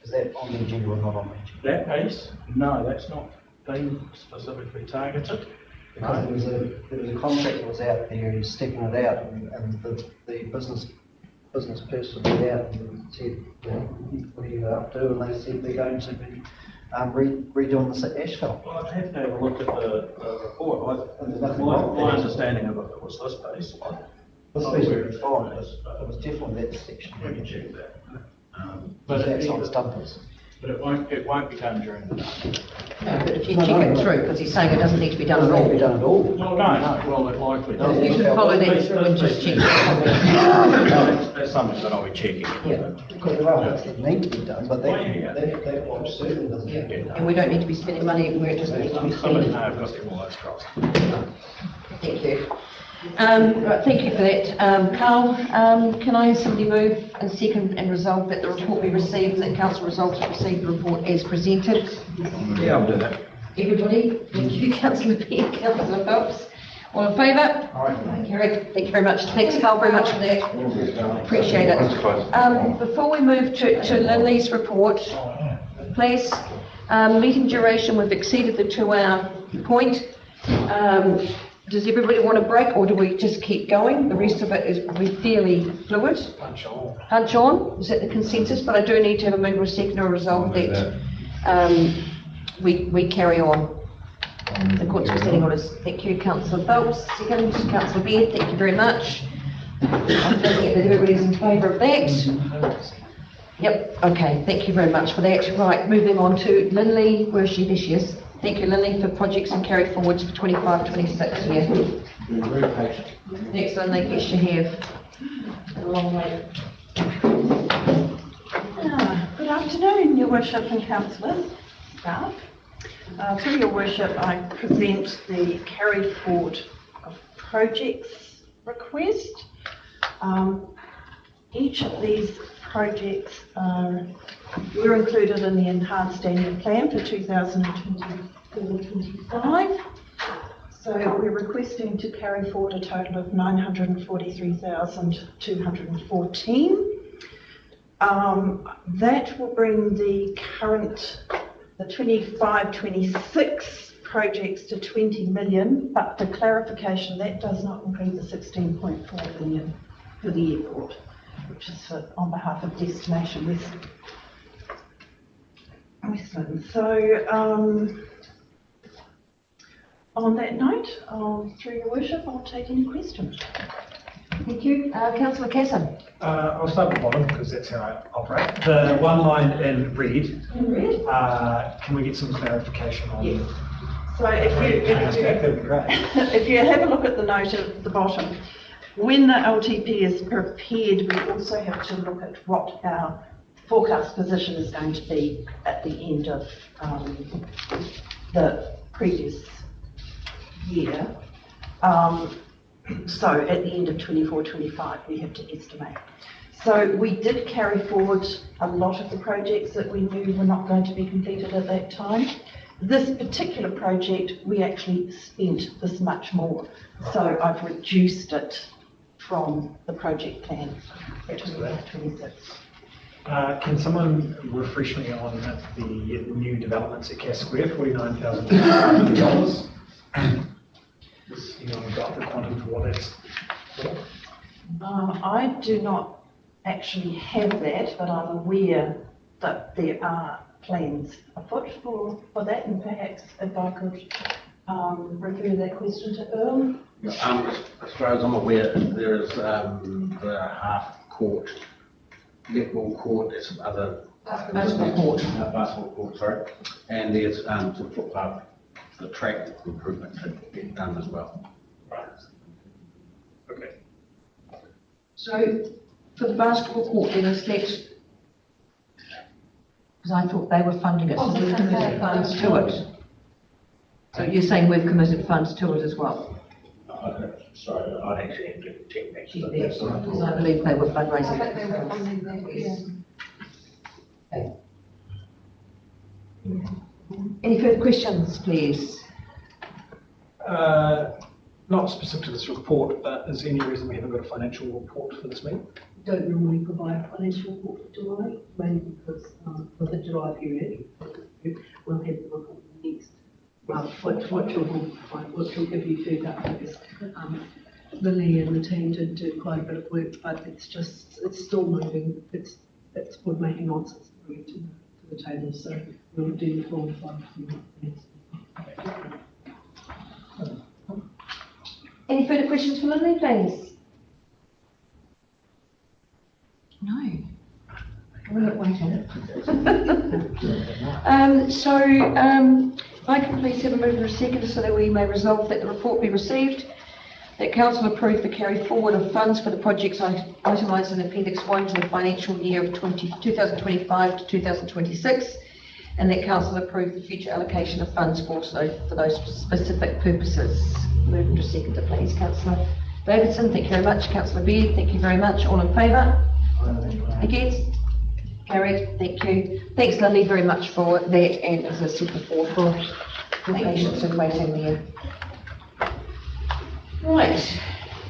Is that on the agenda or not on the agenda? That piece, no, that's not been specifically targeted. Because there was a contract that was out there, and stepping it out, and the business person went out and said, what are you up to? And they said they're going to be redoing the asphalt. Well, I'd have to have a look at the report. My understanding of it was this piece. This piece was fine, it was definitely that section. We can check that. But that's on dumpers. But it won't be done during the day. No, but if you check it through, because he's saying it doesn't need to be done at all. Be done at all. Well, no, well, it likely does. You should follow that through and just check. That's something that I'll be checking. Yeah, because there are things that need to be done, but that one certainly doesn't need to be done. And we don't need to be spending money where it doesn't need to be spent. I've got them all those crossed. Thank you. Right, thank you for that. Carl, can I have somebody move and second and resolve that the report be received, that council resolves to receive the report as presented? Yeah, I'll do that. Everybody? Thank you, councillor Pearce, councillor Phelps. All in favour? Aye. Carried. Thank you very much. Thanks, Carl, very much for that. Appreciate it. Before we move to Lindley's report, please, meeting duration, we've exceeded the 2-hour point. Does everybody want a break, or do we just keep going? The rest of it is fairly fluid. Punch on. Punch on, is that the consensus? But I do need to have a move or a second or resolve that we carry on. The court's proceeding orders. Thank you, councillor Phelps. Second, councillor Beard, thank you very much. I'm thinking that everybody's in favour of that. Yep, okay, thank you very much for that. Right, moving on to Lindley, where is she? There she is. Thank you, Lindley, for projects and carry forwards for 25-26 here. Very patient. Next, Lindley, yes, you have a long way. Good afternoon, Your Worship and councillors, staff. Through Your Worship, I present the carry forward of projects request. Each of these projects were included in the enhanced annual plan for 2024-25. So we're requesting to carry forward a total of 943,214. That will bring the current, the 25-26 projects to 20 million, but for clarification, that does not include the 16.4 billion for the airport, which is on behalf of Destination Westland. So on that note, through Your Worship, I'll take any questions. Thank you. Councillor Casson. I'll start at the bottom because that's how I operate. The one line in red. Can we get some clarification on? Yes. So if you have a look at the note at the bottom, when the LTP is prepared, we also have to look at what our forecast position is going to be at the end of the previous year. So at the end of 24-25, we have to estimate. So we did carry forward a lot of the projects that we knew were not going to be completed at that time. This particular project, we actually spent this much more. So I've reduced it from the project plan for 25-26. Can someone refresh me on the new developments at Cass Square, $49,500? Does anyone got the quantum for what that's for? I do not actually have that, but I'm aware that there are plans afoot for that, and perhaps if I could refer that question to Earl. As far as I'm aware, there is the half court, netball court, there's some other basketball court. Basketball court, sorry, and there's some footpath the track improvement could get done as well. Okay. So for the basketball court, then is that, because I thought they were funding it, so we've committed funds to it. So you're saying we've committed funds to it as well? Sorry, I'd actually have to check that. but Yes, that's what I because thought. I believe they were fundraising. I think they were funding that, yeah. Any further questions, please? Not specific to this report, but is there any reason we haven't got a financial report for this meeting? Don't normally provide a financial report for July, mainly because for the July period, we'll have the report next, which will give you feedback. Because Lily and the team did do quite a bit of work, but it's still moving. We're making nonsense to bring it to the table, so we'll do the full final next. Any further questions for Lily, please? No. We'll wait on it. If I can please have a mover and a second so that we may resolve that the report be received, that council approve the carry forward of funds for the projects itemised in Appendix 1 to the financial year of 2025 to 2026, and that council approve the future allocation of funds for those specific purposes. Move into seconder, please. Councillor Davidson, thank you very much. Councillor Beard, thank you very much. All in favour? Against? Carried, thank you. Thanks, Lily, very much for that, and as I said before, for your patience and waiting there. Right,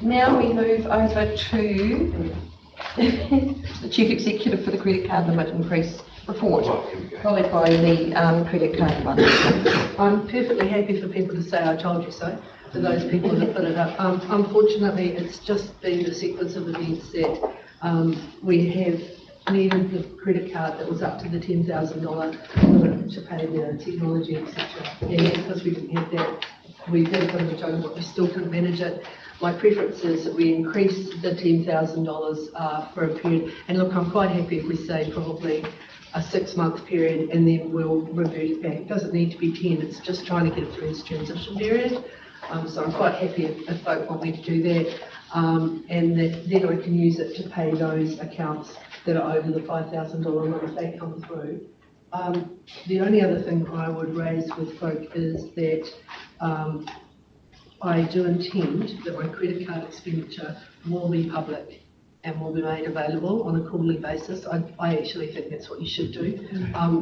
now we move over to the Chief Executive for the credit card limit increase report, followed by the credit card one. I'm perfectly happy for people to say I told you so, to those people that put it up. Unfortunately, it's just been the sequence of events that we have needed the credit card that was up to the $10,000 limit to pay the technology, etc. And because we didn't have that, we did a bit of a juggle, but we still couldn't manage it. My preference is that we increase the $10,000 for a period. And look, I'm quite happy if we say probably a 6-month period, and then we'll revert it back. It doesn't need to be 10, it's just trying to get it through this transition period. So I'm quite happy if folk want me to do that. And that then I can use it to pay those accounts that are over the $5,000 limit if they come through. The only other thing I would raise with folk is that I do intend that my credit card expenditure will be public and will be made available on a quarterly basis. I actually think that's what you should do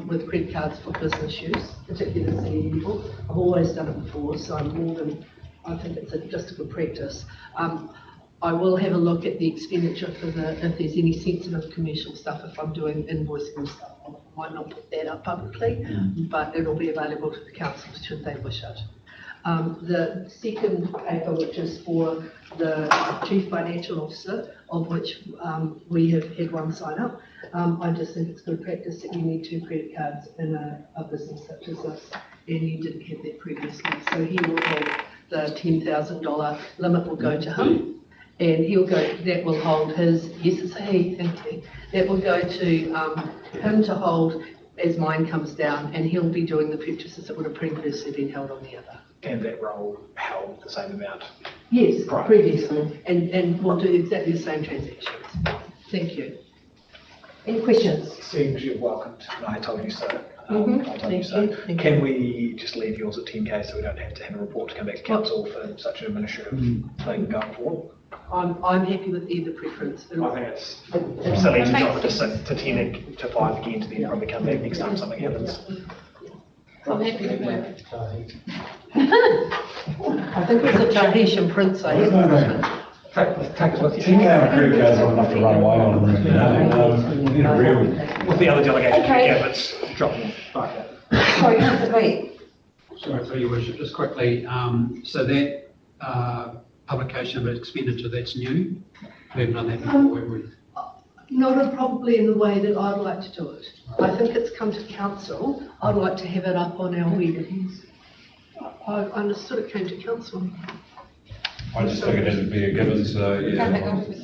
with credit cards for business use, particularly the senior people. I've always done it before, so I think it's just a good practice. I will have a look at the expenditure for if there's any sensitive commercial stuff, if I'm doing invoicing and stuff. I might not put that up publicly, but it'll be available to the council should they wish it. The second paper, which is for the Chief Financial Officer, of which we have had one sign up, I just think it's good practice that you need 2 credit cards in a business such as this, and you didn't have that previously. So he will have the $10,000 limit will go to him. And that will hold his, yes, it's a he, thank you. That will go to him to hold as mine comes down, and he'll be doing the purchases that would have previously been held on the other. And that role held the same amount? Yes, previously, and we'll do exactly the same transactions. Thank you. Any questions? Seems you're welcomed, and I told you so. I told Thank you so. you. Can we just leave yours at 10K so we don't have to have a report to come back to council for such an administrative thing going forward? I'm happy with either preference. I think it's silly to drop it to 10 to 5 again to then probably come back next time something happens. I'm happy to work. I think it's a Tahitian prince I have. Take it with you. 10K on a credit card's not enough to run away on. You know, real. With the other delegation, Okay. yeah, it's dropping. Sorry, Councillor Beard. Sorry, for your worship, just quickly, so that publication of expenditure, that's new? We haven't done that before, have we? Not probably in the way that I'd like to do it. I think it's come to council. I'd like to have it up on our web. I understood it came to council. I just figured it'd be a given, so, yeah.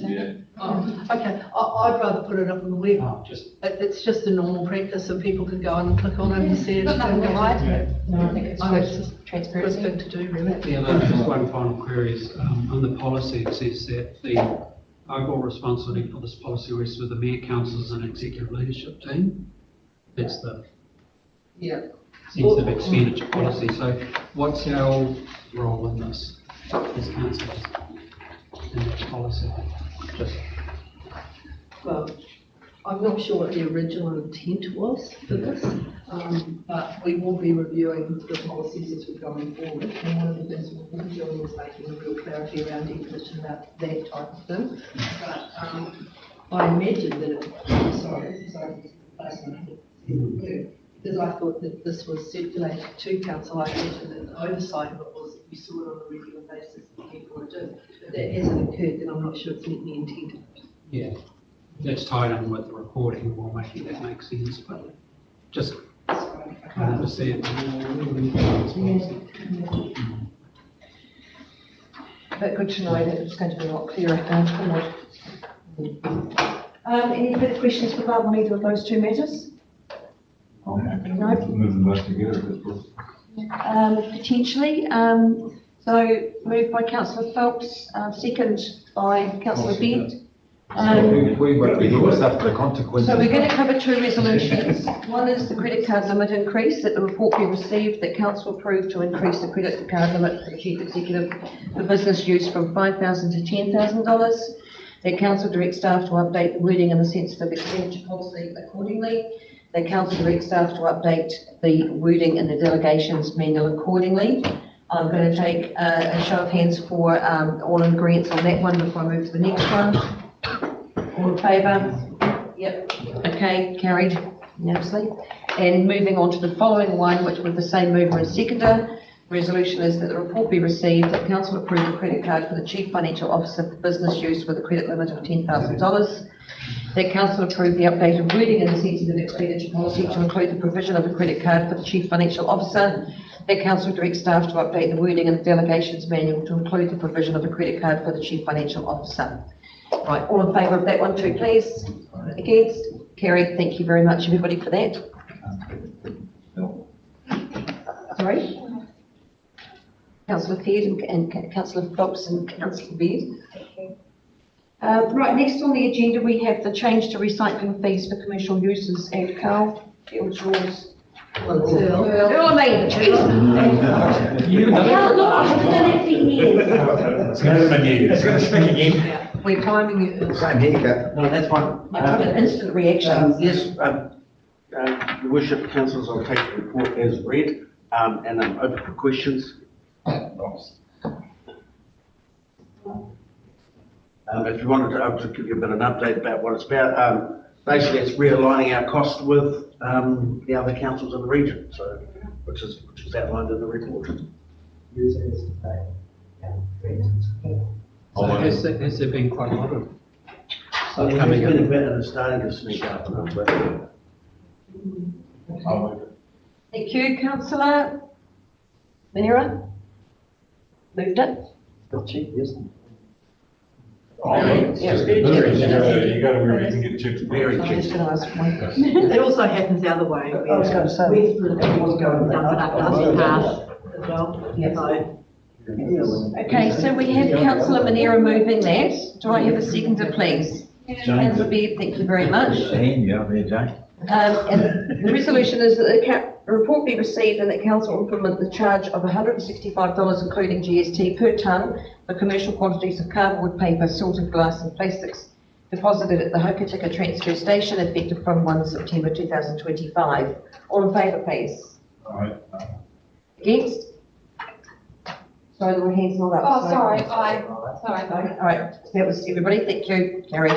Yeah. Oh, okay, I'd rather put it up on the web. It's just a normal practice, so people can go and click on it and see it. Got nothing to hide. No, I think it's Oh, good. it's just Transparency. good to do, really. Yeah, just one final query is, on the policy, it says that the overall responsibility for this policy rests with the mayor, councillors and executive leadership team. That's the Yeah. sensitive expenditure policy. So what's our role in this as councillors in that policy? Just Well, I'm not sure what the original intent was for this, but we will be reviewing the policies as we're going forward. And one of the things we'll be doing is making a real clarity around definition about that type of thing. But I imagine that because I thought that this was circulated to council, I imagine that the oversight of it was that you saw it on a regular basis and people would do. But that hasn't occurred, then I'm not sure it's neatly intended. yeah, that's tied in with the reporting. We'll make that make sense, but just I can't understand. But good to know that it's going to be a lot clearer going forward. Any further questions for Barbara on either of those two matters? I'm happy No. to move them both together if it's possible. Potentially. So moved by councillor Phelps, second by councillor Bent. What's after the consequences? So we're going to cover two resolutions. One is the credit card limit increase, that the report be received that council approved to increase the credit card limit for the chief executive for business use from $5,000 to $10,000. That council direct staff to update the wording in the sensitive expenditure policy accordingly. That council direct staff to update the wording in the delegations manual accordingly. I'm going to take a show of hands for all in agreement on that one before I move to the next one. All in favour? Yep. Okay, carried unanimously. And moving on to the following one, which with the same mover and seconder, resolution is that the report be received that council approve the credit card for the chief financial officer for business use with a credit limit of $10,000. That council approve the updated wording in the sensitive expenditure policy to include the provision of a credit card for the chief financial officer. That council direct staff to update the wording in the delegations manual to include the provision of a credit card for the chief financial officer. Right, all in favour of that one too, please? Against? Carried. Thank you very much, everybody, for that. Sorry? Councillor Peard and Councillor Phelps and Councillor Beard. Right, next on the agenda we have the change to recycling fees for commercial uses, and Carl, it was yours. Earl, I made the It's going to stick again. We're timing it. Same haircut. No, that's fine. An instant reaction. Yes, Your Worship, councillors, I'll take the report as read, and I'm open for questions. If you wanted to, I'll just give you a bit of an update about what it's about. Basically, it's realigning our cost with the other councils in the region, so which is outlined in the report. So has there been quite a lot of stuff There's coming been a in? bit and it's starting to sneak up a little bit. Thank you, councillor Manera. Moved it. Not cheap, isn't it? Yeah, it's very cheap. You go to where you can get chips. Very I'm just cheap. going to ask one. It also happens the other way. I was going to say. Westford people go and dump it up Darcy Pass as well. Yes. So, Okay, so we have councillor Manera moving that. Do I have a seconder, please? Councillor Beard, thank you very much. Yeah, there, Jane. And the resolution is that the report be received and that council implement the charge of $165 including GST per tonne for commercial quantities of cardboard paper, sorted glass and plastics deposited at the Hokitika transfer station effective from 1 September 2025. All in favour, please? Against? Sorry, there were hands not up. Oh, sorry, sorry. All right, that was everybody. Thank you. Carried.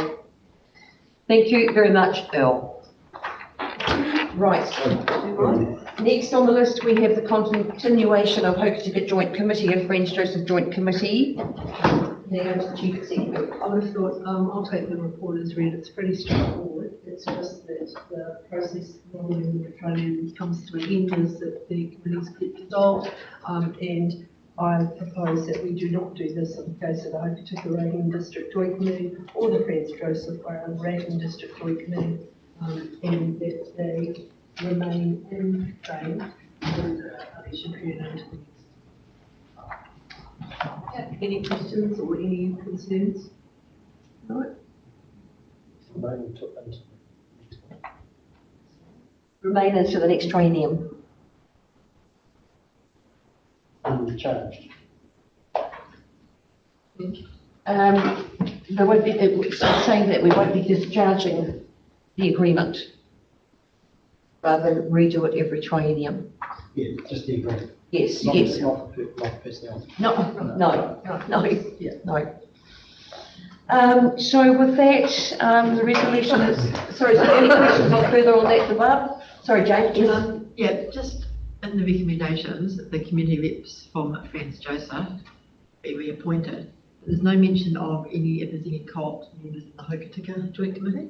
Thank you very much, Earl. Right. Next on the list, we have the continuation of Hokitika Joint Committee and Friends Joseph Joint Committee. There goes the Chief Executive. I would have thought, I'll take the report as read, it's pretty straightforward. It's just that the process normally when the training comes to an end is that the committees get dissolved, and I propose that we do not do this in the case of the Hokitika Rankin District Joint Committee or the Franz Joseph Rankin District Joint Committee, and that they remain in train through the election period until next. Any questions or any concerns? No? Remain into the next triennium. Unchanged. There won't be, it's saying that we won't be discharging the agreement, rather than redo it every triennium. Yeah, just the agreement. Yes, Not- yes. Not personnel. No, yeah, no. So with that, the resolution is, sorry, is there any questions or further on that, Barb? Sorry, Jane, yes? Yeah, just in the recommendations, the community reps from Franz Joseph be reappointed. There's no mention of if there's any co-op members in the Hokitika Joint Committee.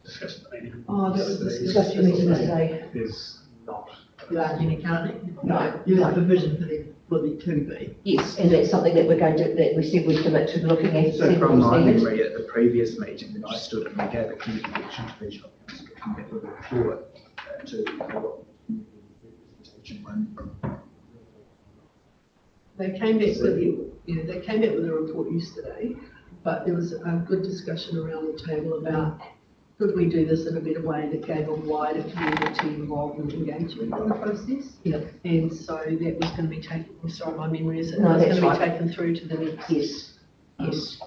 Discussed at the meeting. Oh, that was discussed in the meeting today. There's not. You aren't any currently? No. You have a vision for them, for the to be. Yes, and that's something that we're going to, that we said we'd commit to looking at. So from my memory at the previous meeting that I stood and we gave a community action to regional council to come back with a report to what representation went from. They came back with, they came back with a report yesterday, but there was a good discussion around the table about could we do this in a better way that gave a wider community involvement and engagement in the process? Yeah. And so that was going to be taken, I'm sorry, my memory is, it No, was that's going to be right. taken through to the next. Yes, yes.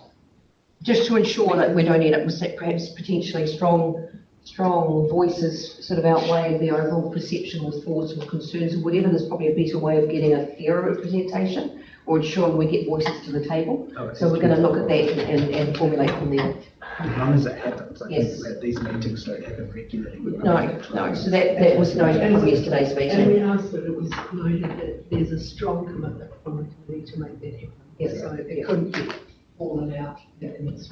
Just to ensure that we don't end up with perhaps potentially strong voices sort of outweighing the overall perception with thoughts or concerns or whatever. There's probably a better way of getting a fairer representation or ensuring we get voices to the table. So we're going to look at that and formulate from there. As long as it happens, I Yes. think that these meetings don't happen regularly. No, so that was noted from yesterday's And we meeting. asked that it was noted that there's a strong commitment from the committee to make that happen. Yes. So it couldn't get fallen out. Is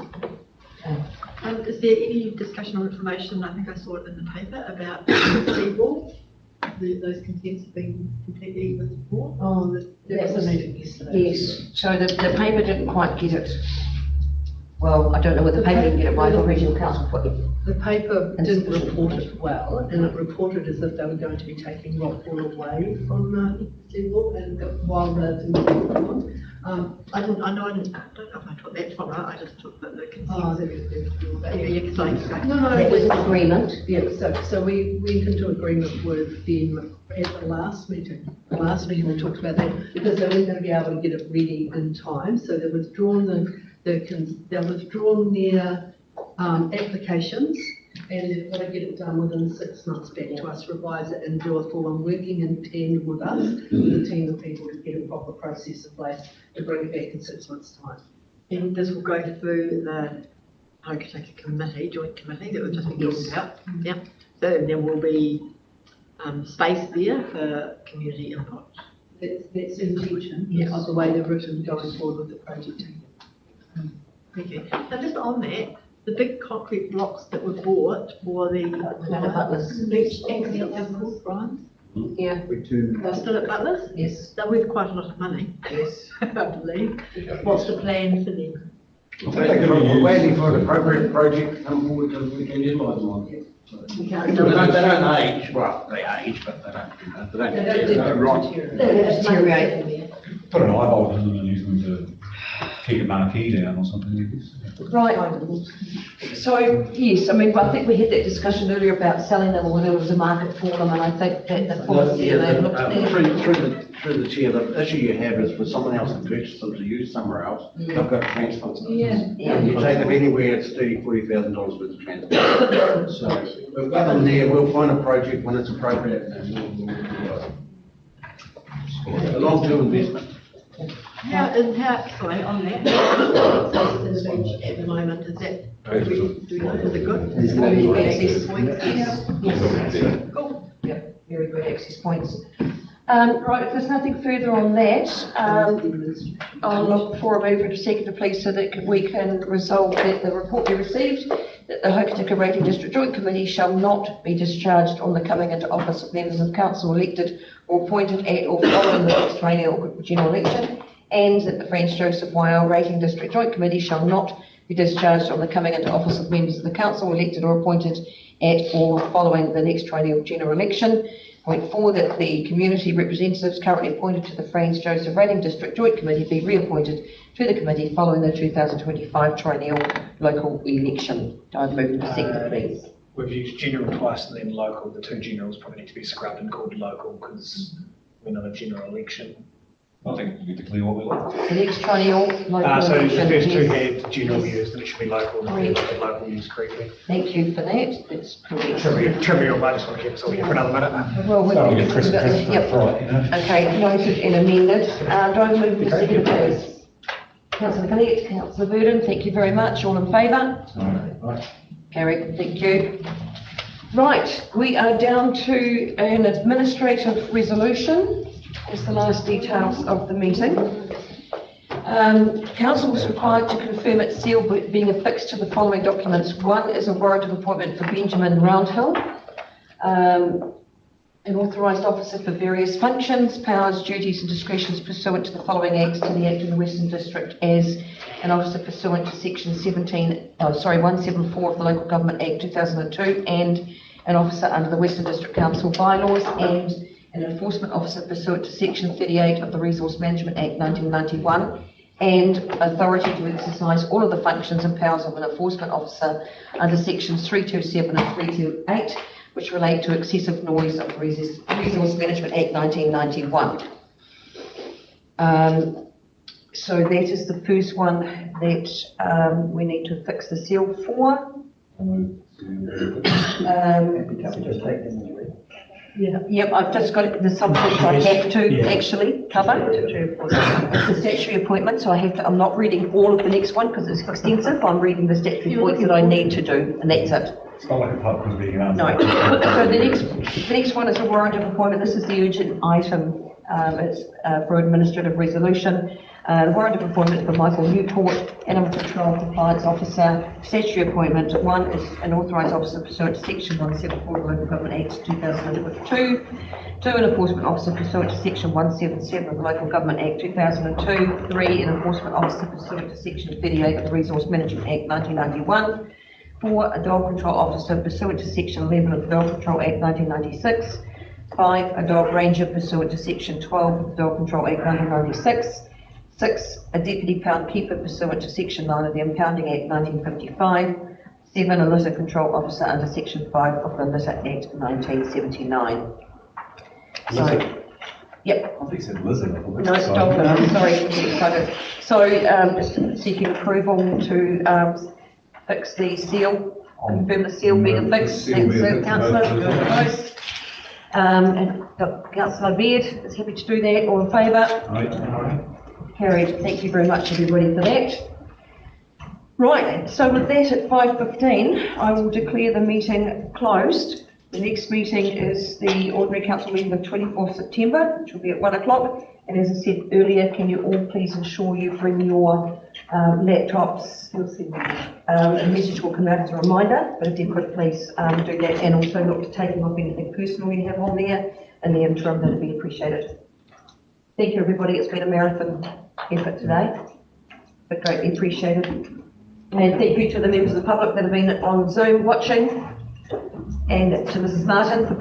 there any discussion or information, I think I saw it in the paper, about Seawall? Those consents have been completely withdrawn? Oh, that was a meeting yesterday. Yes, so the paper didn't quite get it. Well, I don't know whether the paper didn't get it right or regional council put it. The paper didn't report it well, and it reported as if they were going to be taking Rockpool away from Seawall, and while the meeting was on. I don't know if I took that from her, I just took the Oh, consent. But yeah, you can say. No, That was an agreement. Yeah, so we went into agreement with them at the last meeting. The last meeting we talked about that, because they weren't going to be able to get it ready in time, so they withdrawn their applications, and they've got to get it done within 6 months back to us, revise it and do a full on working in tandem with us, with a team of people to get a proper process in place to bring it back in 6 months' time. And this will go through the Hokitika Committee, Joint Committee that we've just been talking about. Yeah, so there will be space there for community input. That's the intention of the way they've written going forward with the project team. Thank you. Now just on that, the big concrete blocks that were bought for the Butlers. beach access, Brian? Yeah. They're still at Butlers? Yes. They're worth quite a lot of money. Yes. I believe. What's the plan for them? We're waiting for an appropriate project to come forward so we can utilise them on. They don't age, well, they age, but they don't rot. Deteriorate. Put an eyeball in them and use them to kick a marquee down or something like this. Right. So, yes, I mean, I think we had that discussion earlier about selling them or whether there was a market for them, and I think that the policy they've looked at. Through the chair, the issue you have is for someone else to purchase them to use somewhere else, they've got to transfer them. Yeah. You take them anywhere, it's $30,000-$40,000 worth of transport. So we've got them there, we'll find a project when it's appropriate and we'll do it. A long-term investment. Sorry, on that, access to the beach at the moment, is that, do we know, is it good? There's very good access points? Yes. Cool. Yep, very good access points. Right, if there's nothing further on that, I'll look for a mover to seconder, please, so that we can resolve that the report be received, that the Hokitika Rating District Joint Committee shall not be discharged on the coming into office of members of council elected or appointed at or following the next triennial general election, and that the Franz Joseph Waiau Rating District Joint Committee shall not be discharged on the coming into office of members of the council elected or appointed at or following the next triennial general election. Point 4, that the community representatives currently appointed to the Franz Joseph Rating District Joint Committee be reappointed to the committee following the 2025 triennial local election. I'd move to second, please. We've used general twice and then local. The two generals probably need to be scrubbed and called local because we're not a general election. I think we need to clear what we like. The next triennial local So the election. first two Yes. had general used, then it should be local, and the local used correctly. Thank you for that. That's correct. Trivial, but I just want to keep us all here for another minute. Well, we've So we get Chris yep. right, you know. Okay, noted and amended. Do I move to second, please? Councillor Collette, Councillor Burden, thank you very much. All in favour? Carried, thank you. Right, we are down to an administrative resolution. It's the last details of the meeting. Council was required to confirm its seal being affixed to the following documents. One is a warrant of appointment for Benjamin Roundhill, an authorised officer for various functions, powers, duties and discretions pursuant to the following acts to the Act of the Western District as an officer pursuant to section 174 of the Local Government Act 2002 and an officer under the Western District Council bylaws and an enforcement officer pursuant to section 38 of the Resource Management Act 1991 and authority to exercise all of the functions and powers of an enforcement officer under sections 327 and 328 which relate to excessive noise of the Resource Management Act 1991. So that is the first one that we need to fix the seal for. Yep, I've just got it, the subject I have to actually cover. It's a statutory appointment, so I have to, I'm not reading all of the next one because it's extensive. I'm reading the statutory points that I need to do, and that's it. It's not like a pub quiz being announced. No. So the next one is a warrant of appointment. This is the urgent item. It's for administrative resolution. The warrant of appointment for Michael Newport, Animal Control Compliance Officer, statutory appointment. One is an authorised officer pursuant to section 174 of the Local Government Act 2002. Two, an enforcement officer pursuant to section 177 of the Local Government Act 2002. Three, an enforcement officer pursuant to section 38 of the Resource Management Act 1991. 4, a dog control officer pursuant to section 11 of the Dog Control Act 1996. 5, a dog ranger pursuant to section 12 of the Dog Control Act 1996. 6, a deputy pound keeper pursuant to section 9 of the Impounding Act 1955. 7, a litter control officer under section 5 of the Litter Act 1979. So, yep. I think you said lizard. No, it's dog, I'm sorry, excited. So, just seeking approval to fix the seal, confirm the seal being affixed. Thanks, Councillor. And Councillor Baird is happy to do that. All in favour? Carried. Thank you very much, everybody, for that. Right, so with that at 5:15, I will declare the meeting closed. The next meeting is the ordinary council meeting of 24th September, which will be at 1 o'clock. And as I said earlier, can you all please ensure you bring your laptops? A message will come out as a reminder, but if you could please do that, and also look to taking off anything personal you have on there in the interim, that would be appreciated. Thank you, everybody. It's been a marathon effort today, but greatly appreciated. And thank you to the members of the public that have been on Zoom watching, and to Mrs. Martin for being